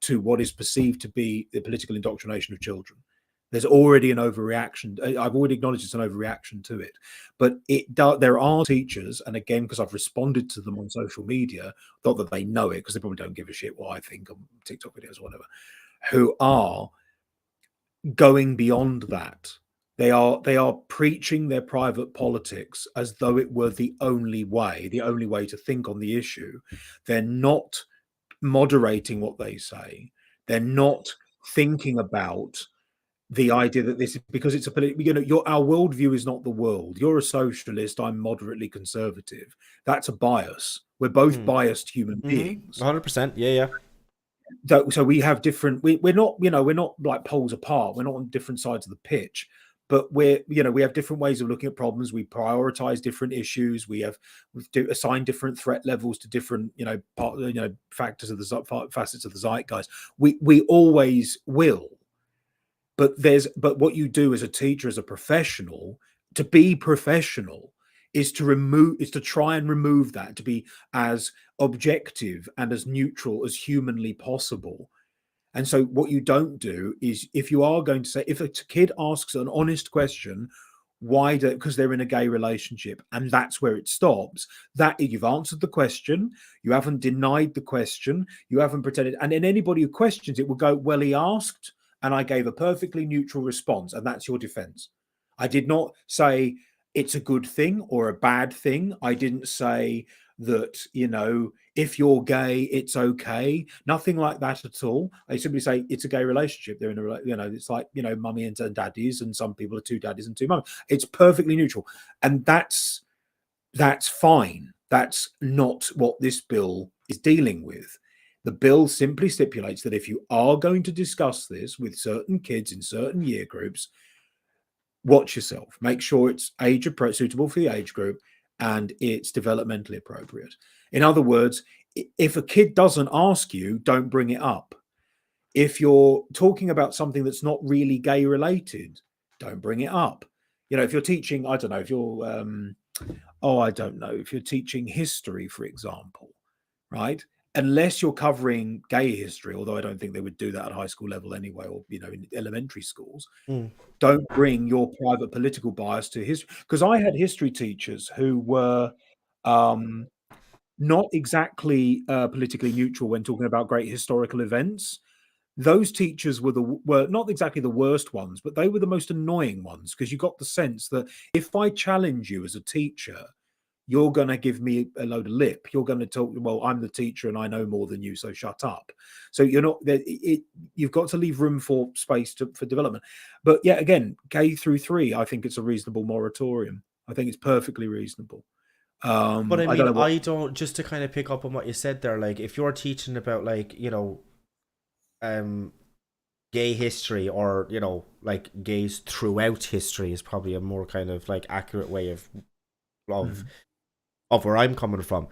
to what is perceived to be the political indoctrination of children. There's already an overreaction. I've already acknowledged it's an overreaction to it, but there are teachers, and again, because I've responded to them on social media, not that they know it, because they probably don't give a shit what I think on TikTok videos or whatever, who are going beyond that. They are preaching their private politics as though it were the only way to think on the issue. They're not moderating what they say. They're not thinking about the idea that this is because it's a political, our worldview is not the world. You're a socialist, I'm moderately conservative. That's a bias. We're both biased human beings. 100%. Yeah. So we have different, we're not like poles apart. We're not on different sides of the pitch, but we have different ways of looking at problems. We prioritize different issues. We assign different threat levels to different, factors of the facets of the zeitgeist. We always will. But what you do as a teacher, as a professional, to be professional is to try and remove that, to be as objective and as neutral as humanly possible. And so what you don't do is, if you are going to say, if a kid asks an honest question, Why? Because they're in a gay relationship, and that's where it stops. That you've answered the question, you haven't denied the question, you haven't pretended. And then anybody who questions it will go, "Well, he asked, and I gave a perfectly neutral response," and that's your defense. I did not say it's a good thing or a bad thing. I didn't say that, if you're gay, it's okay. Nothing like that at all. I simply say it's a gay relationship. They're in a, it's like, mummy and daddies, and some people are two daddies and two mummies. It's perfectly neutral. And that's fine. That's not what this bill is dealing with. The bill simply stipulates that if you are going to discuss this with certain kids in certain year groups, watch yourself. Make sure it's suitable for the age group, and it's developmentally appropriate. In other words, if a kid doesn't ask you, don't bring it up. If you're talking about something that's not really gay related, don't bring it up. If you're teaching, I don't know, if you're, I don't know, if you're teaching history, for example, right? Unless you're covering gay history, although I don't think they would do that at high school level anyway, or, in elementary schools, don't bring your private political bias to history. Because I had history teachers who were not exactly politically neutral when talking about great historical events. Those teachers were not exactly the worst ones, but they were the most annoying ones, because you got the sense that if I challenge you as a teacher, you're going to give me a load of lip. You're going to talk, well, I'm the teacher and I know more than you, so shut up. So you're not, you've got to leave room for space for development. But yeah, again, K through 3, I think it's a reasonable moratorium. I think it's perfectly reasonable. But I I mean, don't know don't, just to kind of pick up on what you said there, like if you're teaching about like, gay history, or, like gays throughout history is probably a more kind of like accurate way of where I'm coming from.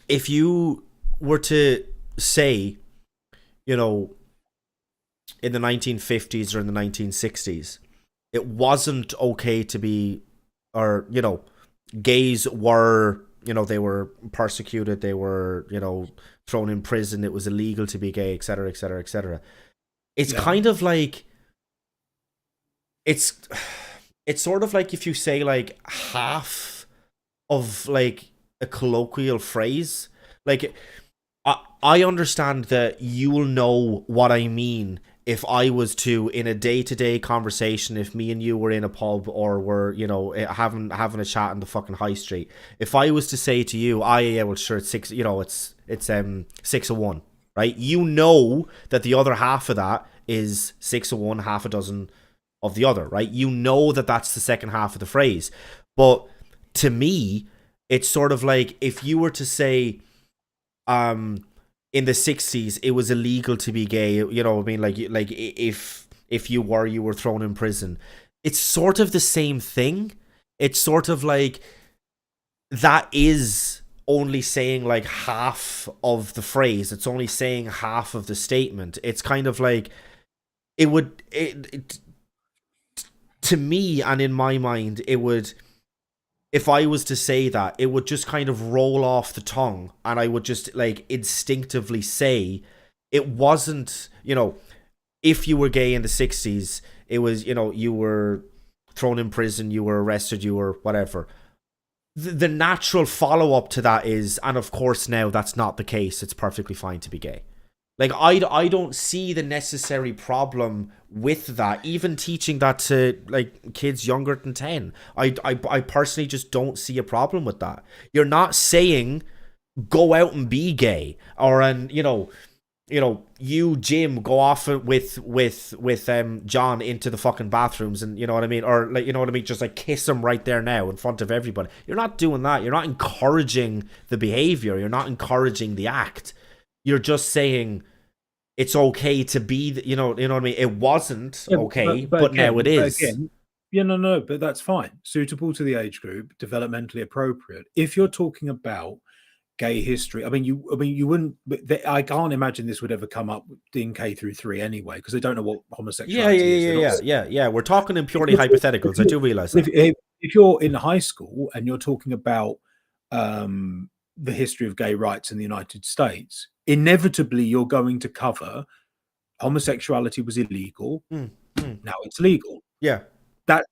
If you were to say, in the 1950s or in the 1960s, it wasn't okay to be, or, gays were, they were persecuted, they were, thrown in prison, it was illegal to be gay, etc., etc., etc. It's kind of like, it's sort of like if you say like half of like a colloquial phrase. Like, I understand that you will know what I mean if I was to, in a day-to-day conversation, if me and you were in a pub, or were, having a chat in the fucking high street, if I was to say to you, yeah, well, sure, it's 6, it's 6 of 1, right? You know that the other half of that is 6 of 1, half a dozen of the other, right? You know that that's the second half of the phrase. But to me, it's sort of like if you were to say, in the 60s, it was illegal to be gay. You know what I mean? Like if you were thrown in prison. It's sort of the same thing. It's sort of like that is only saying like half of the phrase. It's only saying half of the statement. It's kind of like to me, and in my mind, it would, if I was to say that, it would just kind of roll off the tongue, and I would just like instinctively say it wasn't, if you were gay in the 60s, it was, you were thrown in prison, you were arrested, you were whatever. The natural follow-up to that is, and of course now that's not the case, it's perfectly fine to be gay. Like, I don't see the necessary problem with that, even teaching that to, like, kids younger than 10. I personally just don't see a problem with that. You're not saying, go out and be gay, or, you, Jim, go off with John into the fucking bathrooms, and you know what I mean? Or, like, you know what I mean? Just, like, kiss him right there now in front of everybody. You're not doing that. You're not encouraging the behavior. You're not encouraging the act. You're just saying it's okay to be, you know what I mean? It wasn't okay, but again, now it is. Again, no, but that's fine. Suitable to the age group, developmentally appropriate. If you're talking about gay history, you wouldn't. I can't imagine this would ever come up in K through 3 anyway, because they don't know what homosexuality is. Yeah. We're talking in purely hypotheticals. I do realize that. If you're in high school and you're talking about the history of gay rights in the United States, inevitably you're going to cover homosexuality was illegal. Now it's legal. Yeah. That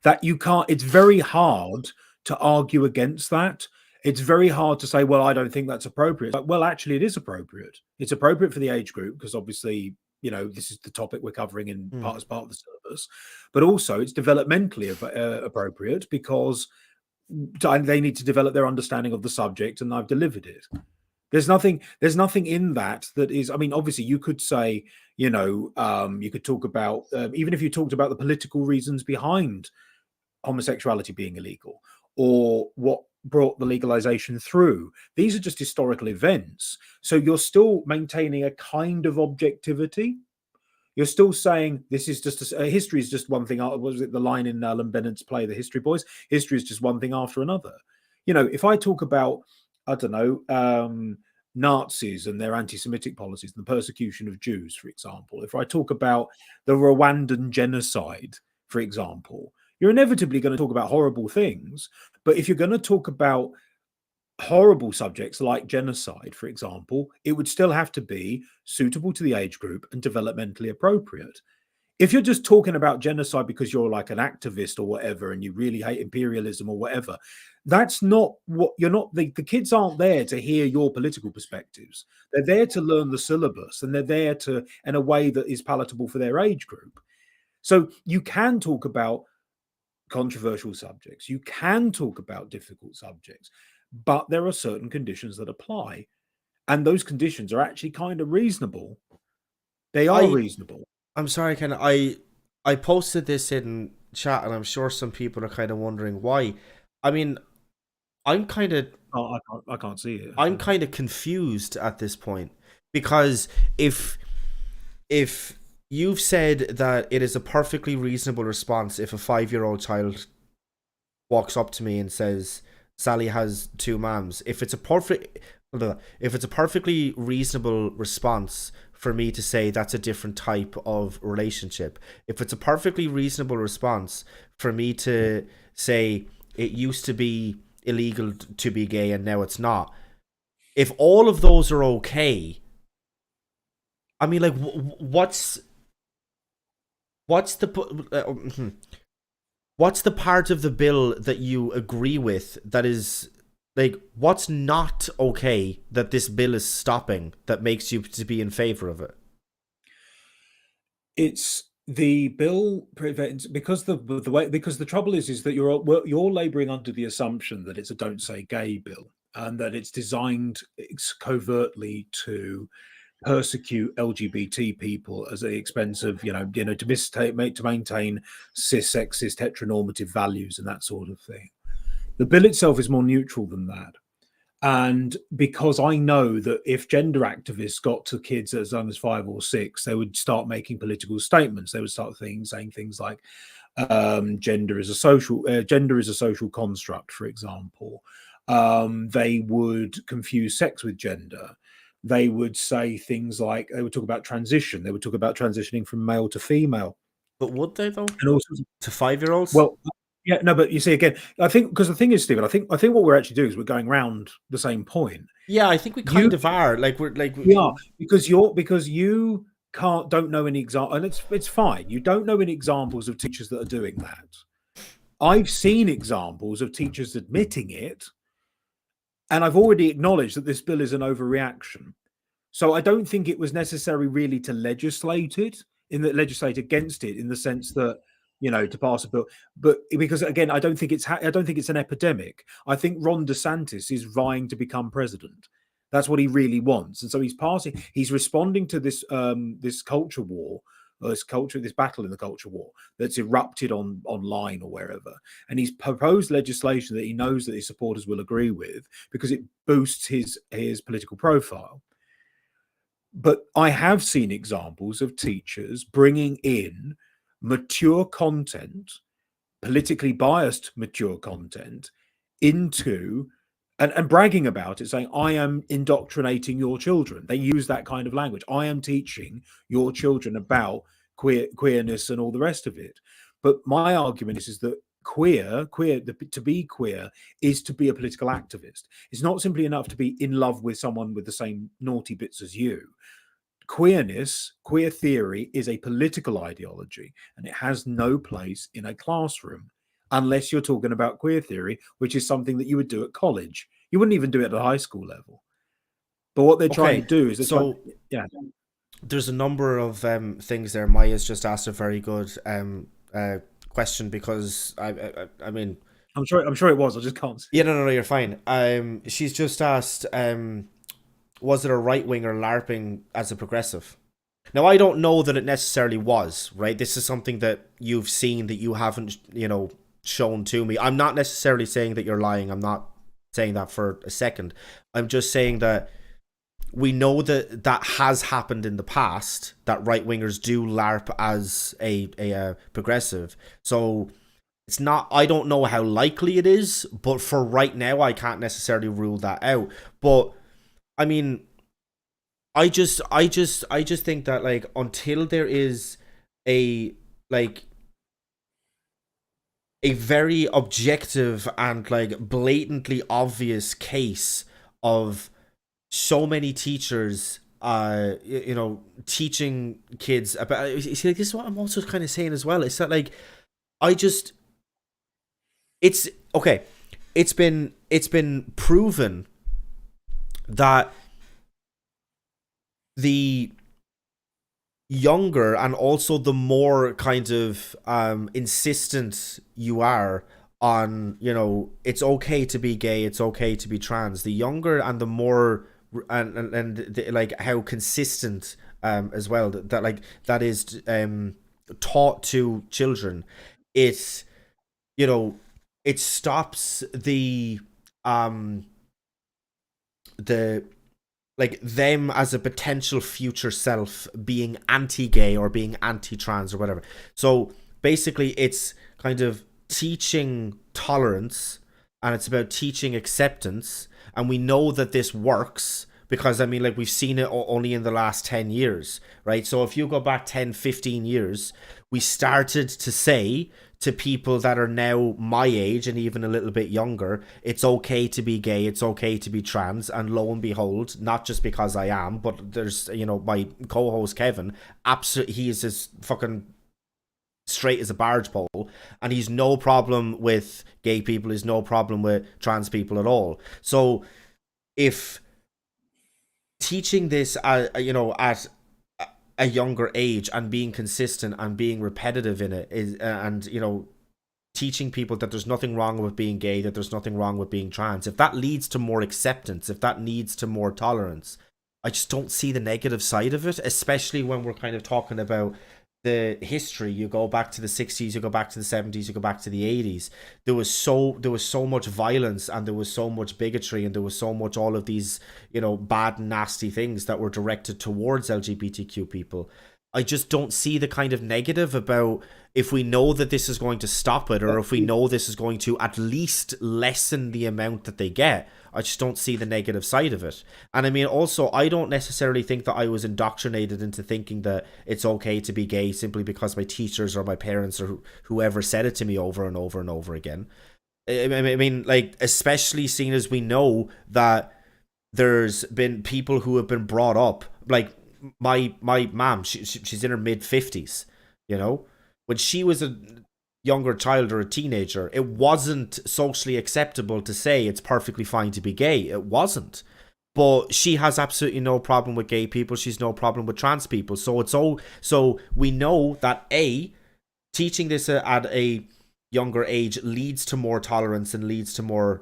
that you can't. It's very hard to argue against that. It's very hard to say, well, I don't think that's appropriate. But, well, actually, it is appropriate. It's appropriate for the age group because obviously, this is the topic we're covering in Mm. part as part of the syllabus. But also, it's developmentally appropriate because they need to develop their understanding of the subject, and I've delivered it. There's nothing in that is. I mean, obviously, you could say, you could talk about even if you talked about the political reasons behind homosexuality being illegal or what brought the legalization through. These are just historical events. So you're still maintaining a kind of objectivity. You're still saying this is just history is just one thing. Was it the line in Alan Bennett's play, The History Boys? History is just one thing after another. If I talk about, I don't know, Nazis and their anti-Semitic policies and the persecution of Jews, for example, if I talk about the Rwandan genocide, for example, you're inevitably going to talk about horrible things. But if you're going to talk about horrible subjects like genocide, for example, it would still have to be suitable to the age group and developmentally appropriate. If you're just talking about genocide because you're like an activist or whatever and you really hate imperialism or whatever, that's not what you're not. The kids aren't there to hear your political perspectives. They're there to learn the syllabus, and they're there to in a way that is palatable for their age group. So you can talk about controversial subjects, you can talk about difficult subjects, but there are certain conditions that apply, and those conditions are actually kind of reasonable. They are I reasonable. I'm sorry, kind of. I posted this in chat, and I'm sure some people are kind of wondering why. I mean, I'm kind of Oh, I can't see it. I'm kind of confused at this point because if you've said that it is a perfectly reasonable response if a 5-year-old child walks up to me and says Sally has two mams, if it's a perfectly reasonable response for me to say that's a different type of relationship, if it's a perfectly reasonable response for me to say it used to be illegal to be gay and now it's not, if all of those are okay, I mean, like, what's the what's the part of the bill that you agree with that is like, what's not okay that this bill is stopping that makes you to be in favor of it? It's the bill prevents because the way because the trouble is that you're labouring under the assumption that it's a "Don't Say Gay" bill and that it's designed covertly to persecute LGBT people at the expense of to maintain cis, sexist, heteronormative values and that sort of thing. The bill itself is more neutral than that. And because I know that if gender activists got to kids as young as 5 or 6, they would start making political statements. They would start saying things like gender is a social construct, for example. They would confuse sex with gender. They would say things like they would talk about transition. They would talk about transitioning from male to female, But would they though? and also To 5-year-olds? well, yeah, no, but you see again, I think because the thing is, Stephen, I think what we're actually doing is we're going round the same point. Yeah, I think we You kind of are. Like we're like We are because you don't know any example, and it's fine. You don't know any examples of teachers that are doing that. I've seen examples of teachers admitting it, and I've already acknowledged that this bill is an overreaction. So I don't think it was necessary really to legislate against it in the sense that to pass a bill, but because again I don't think it's an epidemic. I think Ron DeSantis is vying to become president. That's what he really wants, and so he's responding to this culture war, or this battle in the culture war that's erupted online or wherever, and he's proposed legislation that he knows that his supporters will agree with because it boosts his political profile. But I have seen examples of teachers bringing in mature content, politically biased mature content, into and bragging about it, saying, I am indoctrinating your children. They use that kind of language. I am teaching your children about queerness and all the rest of it. But my argument is that to be queer is to be a political activist. It's not simply enough to be in love with someone with the same naughty bits as you. queer theory is a political ideology, and it has no place in a classroom unless you're talking about queer theory, which is something that you would do at college. You wouldn't even do it at a high school level. But what they're trying to Okay, do is they're trying, so yeah. there's a number of things there. Maya's just asked a very good question because I mean, I'm sure it was. I just can't see yeah, it. no, you're fine. She's just asked, was it a right winger LARPing as a progressive? Now, I don't know that it necessarily was, right? This is something that you've seen that you haven't, shown to me. I'm not necessarily saying that you're lying. I'm not saying that for a second. I'm just saying that we know that that has happened in the past, that right wingers do LARP as a progressive. So it's not, I don't know how likely it is, but for right now, I can't necessarily rule that out. But I mean, I just think that, like, until there is a like a very objective and like blatantly obvious case of so many teachers teaching kids about, you see, like, this is what I'm also kind of saying as well. It's that, like, I just, it's okay, it's been proven that the younger and also the more kind of insistent you are on, it's okay to be gay, it's okay to be trans, the younger and the more, like, how consistent as well, that like that is taught to children, it, it stops the like them as a potential future self being anti-gay or being anti-trans or whatever. So basically it's kind of teaching tolerance, and it's about teaching acceptance, and we know that this works because, I mean, like, we've seen it only in the last 10 years, right? So if you go back 10, 15 years, we started to say to people that are now my age and even a little bit younger, it's okay to be gay, it's okay to be trans, and lo and behold, not just because I am, but there's, my co-host Kevin, absolutely, he is as fucking straight as a barge pole, and he's no problem with gay people, he's no problem with trans people at all. So if teaching this at a younger age and being consistent and being repetitive in it is, and teaching people that there's nothing wrong with being gay, that there's nothing wrong with being trans, if that leads to more acceptance, if that leads to more tolerance, I just don't see the negative side of it, especially when we're kind of talking about the history. You go back to the 60s, you go back to the 70s, you go back to the 80s. There was so much violence, and there was so much bigotry, and there was so much all of these, bad, nasty things that were directed towards LGBTQ people. I just don't see the kind of negative about, if we know that this is going to stop it, or if we know this is going to at least lessen the amount that they get. I just don't see the negative side of it. And I mean, also, I don't necessarily think that I was indoctrinated into thinking that it's okay to be gay simply because my teachers or my parents or whoever said it to me over and over and over again. I mean, like, especially seeing as we know that there's been people who have been brought up, like my mom, she's in her mid-50s, when she was a younger child or a teenager, it wasn't socially acceptable to say it's perfectly fine to be gay. It wasn't. But she has absolutely no problem with gay people. She's no problem with trans people. So we know that teaching this at a younger age leads to more tolerance and leads to more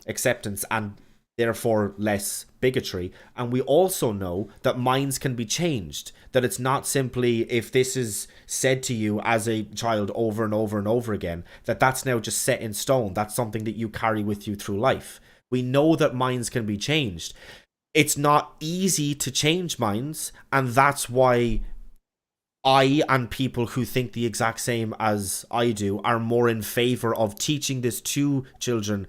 acceptance, and therefore less bigotry. And we also know that minds can be changed, that it's not simply, if this is said to you as a child over and over and over again, that's now just set in stone. That's something that you carry with you through life. We know that minds can be changed. It's not easy to change minds, and that's why I and people who think the exact same as I do are more in favor of teaching this to children,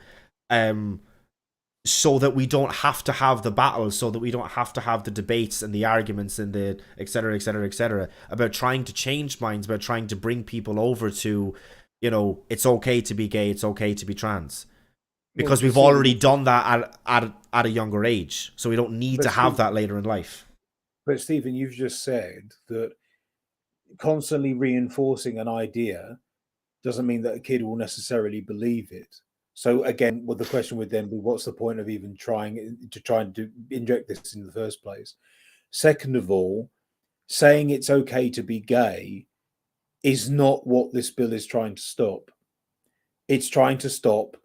so that we don't have to have the battles, so that we don't have to have the debates and the arguments and the etc., etc., etc., about trying to change minds, about trying to bring people over to, it's okay to be gay, it's okay to be trans. Because we've already done that at a younger age, so we don't need to have that later in life. But Stephen, you've just said that constantly reinforcing an idea doesn't mean that a kid will necessarily believe it. So again, well, the question would then be, what's the point of even trying to inject this in the first place? Second of all, saying it's okay to be gay is not what this bill is trying to stop. It's trying to stop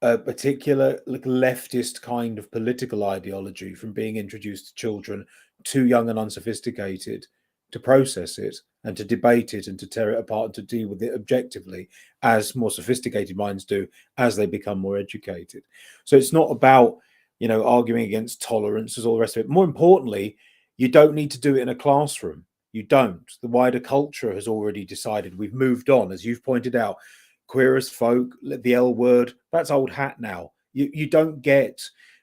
a particular leftist kind of political ideology from being introduced to children too young and unsophisticated to process it and to debate it and to tear it apart and to deal with it objectively, as more sophisticated minds do as they become more educated. So it's not about, arguing against tolerance as all the rest of it. More importantly, you don't need to do it in a classroom. You don't. The wider culture has already decided. We've moved on, as you've pointed out. Queer as folk, the L word, that's old hat now. You don't get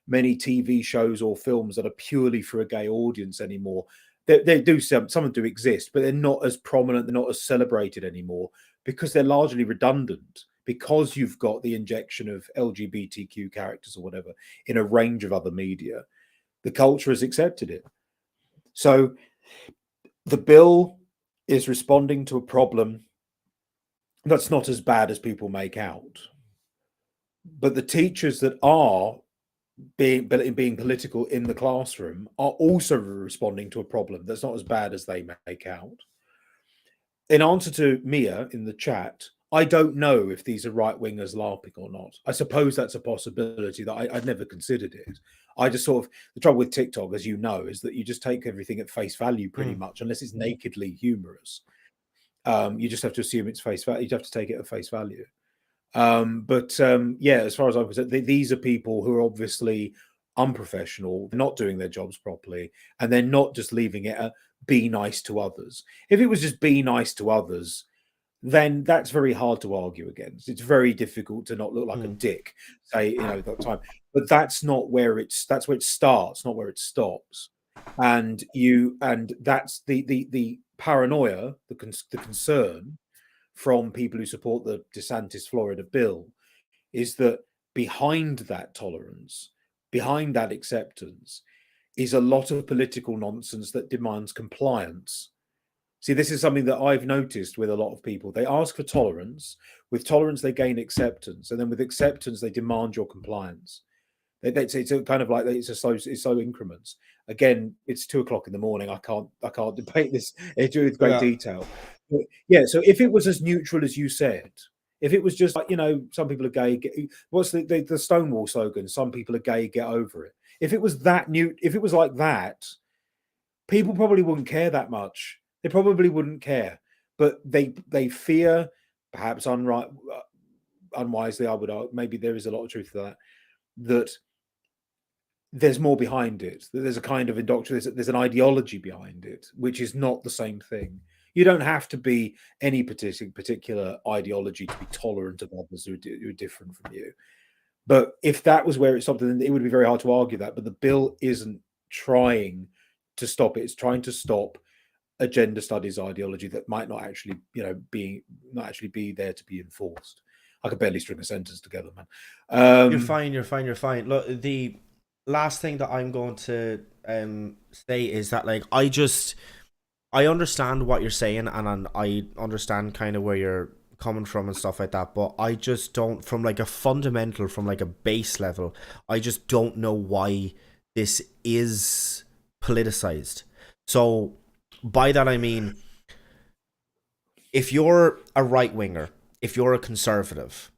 many TV shows or films that are purely for a gay audience anymore. They do, some of them do exist, but they're not as prominent, they're not as celebrated anymore because they're largely redundant, because you've got the injection of LGBTQ characters or whatever in a range of other media. The culture has accepted it. So the bill is responding to a problem that's not as bad as people make out. But the teachers that are being political in the classroom are also responding to a problem that's not as bad as they make out. In answer to Mia in the chat, I don't know if these are right-wingers LARPing or not. I suppose that's a possibility that I'd never considered it. I just sort of, the trouble with TikTok, as you know, is that you just take everything at face value pretty much, unless it's nakedly humorous. You just have to assume it's face value. You have to take it at face value. Yeah, as far as I'm concerned, these are people who are obviously unprofessional, not doing their jobs properly, and they're not just leaving it at be nice to others. If it was just be nice to others, then that's very hard to argue against. It's very difficult to not look like a dick, say, that time. But that's where it starts, not where it stops. And that's the paranoia, the concern from people who support the DeSantis Florida bill is that behind that tolerance, behind that acceptance, is a lot of political nonsense that demands compliance. See, this is something that I've noticed with a lot of people. They ask for tolerance. With tolerance, they gain acceptance. And then with acceptance, they demand your compliance. It's a kind of like it's slow increments. Again, it's 2:00 in the morning. I can't debate this with great detail. But yeah, so if it was as neutral as you said, if it was just like, some people are gay, what's the Stonewall slogan? Some people are gay, get over it. If it was if it was like that, people probably wouldn't care that much. They probably wouldn't care, but they fear, perhaps unwisely, I would argue, maybe there is a lot of truth to that there's more behind it. There's a kind of indoctrination. There's an ideology behind it, which is not the same thing. You don't have to be any particular ideology to be tolerant of others who are different from you. But if that was where it's something, it would be very hard to argue that. But the bill isn't trying to stop it. It's trying to stop a gender studies ideology that might not actually, be there to be enforced. I could barely string a sentence together, man. You're fine. Look, the last thing that I'm going to say is that, like, I understand what you're saying, and I understand kind of where you're coming from and stuff like that, but I just don't, from like a fundamental, from like a base level, I just don't know why this is politicized. So by that I mean, if you're a right-winger, if you're a conservative,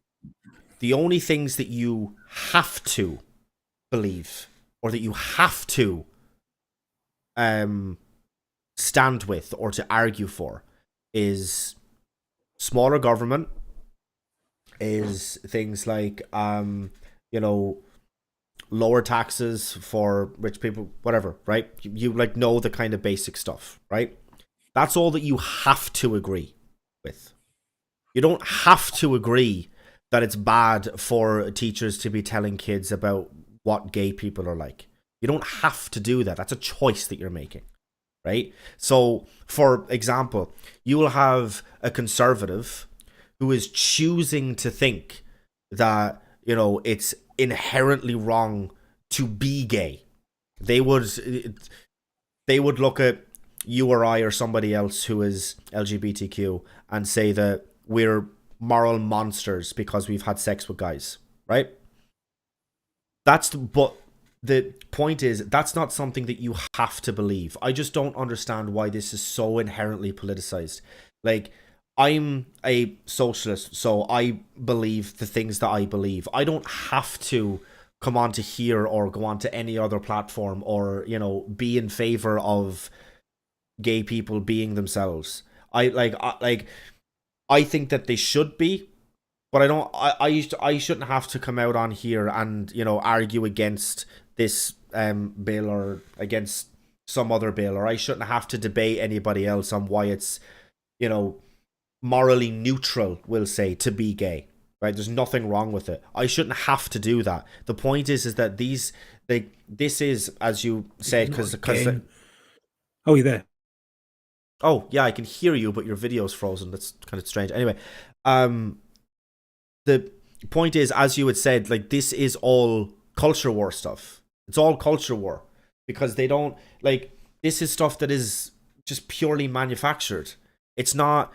the only things that you have to believe, or that you have to stand with or to argue for, is smaller government, is things like lower taxes for rich people, whatever, right? You like know the kind of basic stuff, right? That's all that you have to agree with. You don't have to agree that it's bad for teachers to be telling kids about what gay people are like. You don't have to do that. That's a choice that you're making, right? So, for example, you will have a conservative who is choosing to think that, it's inherently wrong to be gay. They would they would look at you or I or somebody else who is LGBTQ and say that we're moral monsters because we've had sex with guys, right? But the point is, that's not something that you have to believe. I just don't understand why this is so inherently politicized. Like, I'm a socialist, so I believe the things that I believe. I don't have to come onto here or go onto any other platform or, be in favor of gay people being themselves. I think that they should be, but I don't. I shouldn't have to come out on here and argue against this bill or against some other bill, or I shouldn't have to debate anybody else on why it's you know morally neutral, we'll say, to be gay. Right? There's nothing wrong with it. I shouldn't have to do that. The point is that this is, as you said, because oh, you're there. Oh yeah, I can hear you, but your video's frozen. That's kind of strange. Anyway, the point is, as you had said, like, this is all culture war stuff. It's all culture war because they don't like. This is stuff that is just purely manufactured. It's not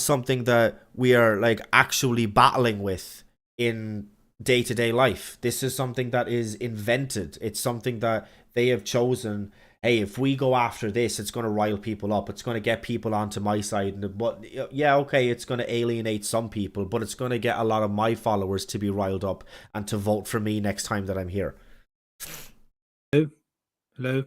something that we are like actually battling with in day-to-day life. This is something that is invented. It's something that they have chosen. Hey, if we go after this, it's going to rile people up. It's going to get people onto my side. But yeah, okay, it's going to alienate some people, but it's going to get a lot of my followers to be riled up and to vote for me next time that I'm here. Hello.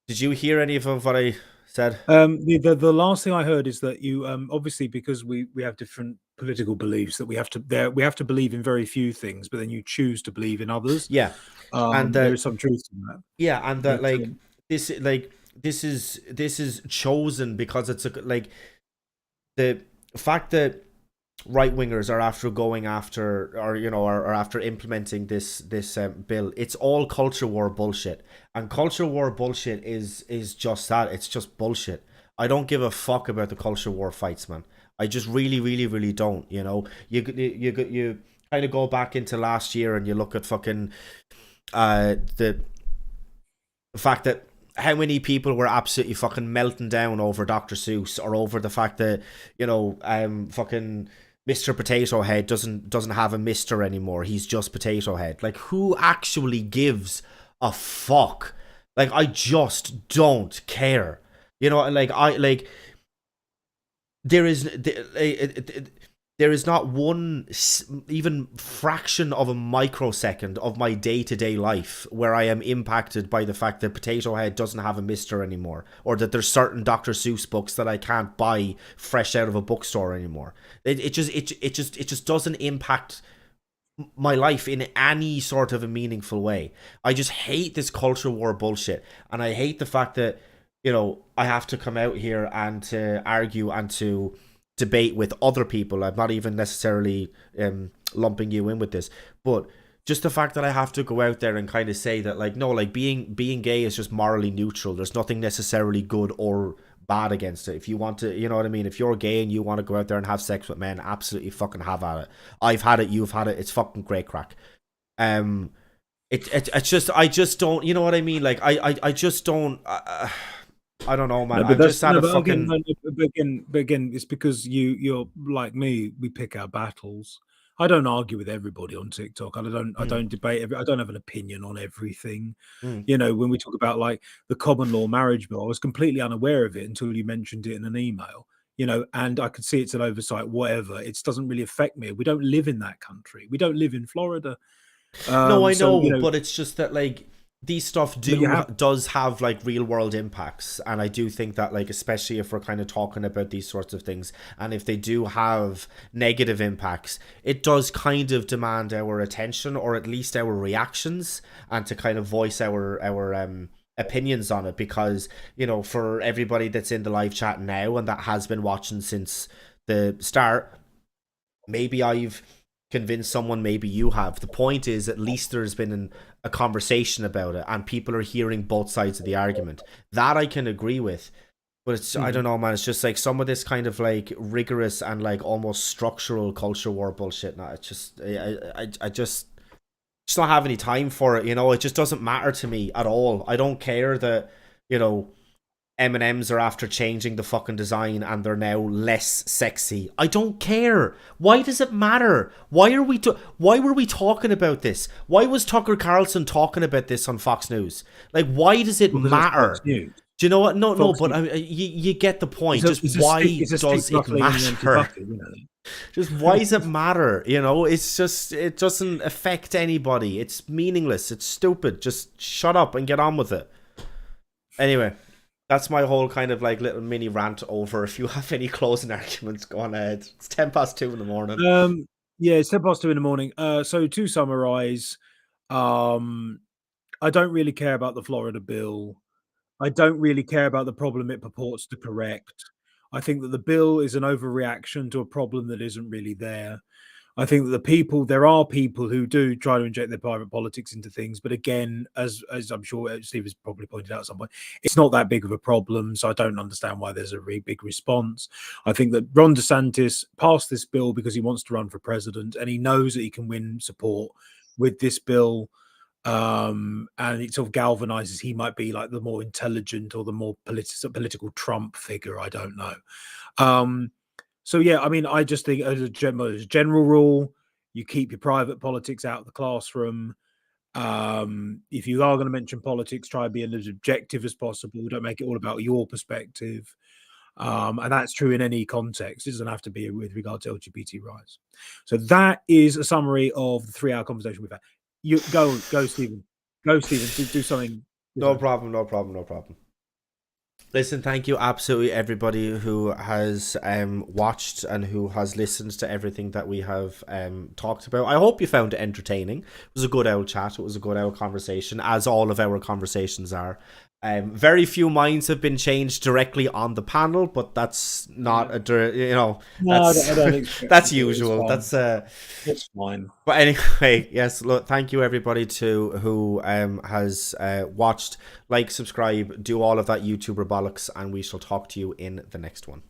Did you hear any of what I said? The last thing I heard is that you obviously, because we have different political beliefs, that we have to believe in very few things, but then you choose to believe in others. Yeah. And there is some truth in that. Yeah, and that this is chosen because it's the fact that right wingers are after going after or are after implementing this bill. It's all culture war bullshit, and culture war bullshit is just that. It's just bullshit. I don't give a fuck about the culture war fights, man. I just really, really, really don't. You kind of go back into last year and you look at fucking the fact that how many people were absolutely fucking melting down over Dr. Seuss, or over the fact that fucking Mr. Potato Head doesn't have a Mister anymore. He's just Potato Head. Like, who actually gives a fuck? Like, I just don't care. There is not one even fraction of a microsecond of my day-to-day life where I am impacted by the fact that Potato Head doesn't have a Mister anymore, or that there's certain Dr. Seuss books that I can't buy fresh out of a bookstore anymore. It just doesn't impact my life in any sort of a meaningful way. I just hate this culture war bullshit, and I hate the fact that I have to come out here and to argue and to debate with other people. I'm not even necessarily lumping you in with this, but just the fact that I have to go out there and kind of say that, like, no, like, being gay is just morally neutral. There's nothing necessarily good or bad against it. If you want to, you know what I mean? If you're gay and you want to go out there and have sex with men, absolutely fucking have at it. I've had it, you've had it. It's fucking great crack. It's just, I just don't, you know what I mean? Like, I just don't. I don't know, man. No, but I'm just at a fucking. But again, it's because you're like me. We pick our battles. I don't argue with everybody on TikTok. I don't debate. I don't have an opinion on everything. When we talk about like the common law marriage bill, I was completely unaware of it until you mentioned it in an email. And I could see it's an oversight. Whatever. It doesn't really affect me. We don't live in that country. We don't live in Florida. No, I know, but it's just that, like, these stuff does have like real world impacts, and I do think that, like, especially if we're kind of talking about these sorts of things, and if they do have negative impacts, it does kind of demand our attention, or at least our reactions, and to kind of voice our opinions on it. Because for everybody that's in the live chat now and that has been watching since the start, maybe I've convince someone, maybe you have. The point is, at least there's been a conversation about it, and people are hearing both sides of the argument. That I can agree with, but it's I don't know, man. It's just like some of this kind of like rigorous and like almost structural culture war bullshit. Now it's just I just just don't have any time for it. You know, it just doesn't matter to me at all. I don't care that, you know, M&Ms are after changing the fucking design and they're now less sexy. I don't care. Why does it matter? Why were we talking about this? Why was Tucker Carlson talking about this on Fox News? Like, why does it Because it's matter? Fox News. Do you know what? No, Fox but News. You get the point. It's Just why it's a does stick it buckling and the empty matter? bucket, you know? Just why does it matter? You know, it's just, it doesn't affect anybody. It's meaningless. It's stupid. Just shut up and get on with it. Anyway, that's my whole kind of like little mini rant over. If you have any closing arguments, go on ahead. It's 2:10 in the morning. Yeah, it's 2:10 in the morning. So to summarize, I don't really care about the Florida bill. I don't really care about the problem it purports to correct. I think that the bill is an overreaction to a problem that isn't really there. I think that there are people who do try to inject their private politics into things, but again, as I'm sure Steve has probably pointed out at some point, it's not that big of a problem. So I don't understand why there's a really big response. I think that Ron DeSantis passed this bill because he wants to run for president, and he knows that he can win support with this bill. And it sort of galvanizes. He might be like the more intelligent or the more political Trump figure. I don't know. So yeah, I mean, I just think as a general rule, you keep your private politics out of the classroom. If you are going to mention politics, try and be as objective as possible. Don't make it all about your perspective. And that's true in any context. It doesn't have to be with regard to LGBT rights. So that is a summary of the 3-hour conversation we've had. You go, Stephen. Go, Stephen. Do something. No problem. Listen, thank you absolutely everybody who has watched and who has listened to everything that we have talked about. I hope you found it entertaining. It was a good old chat. It was a good old conversation, as all of our conversations are. Very few minds have been changed directly on the panel, but that's not I don't that's usual. It's fine. But anyway, yes, look, thank you everybody who has watched, like, subscribe, do all of that YouTuber bollocks, and we shall talk to you in the next one.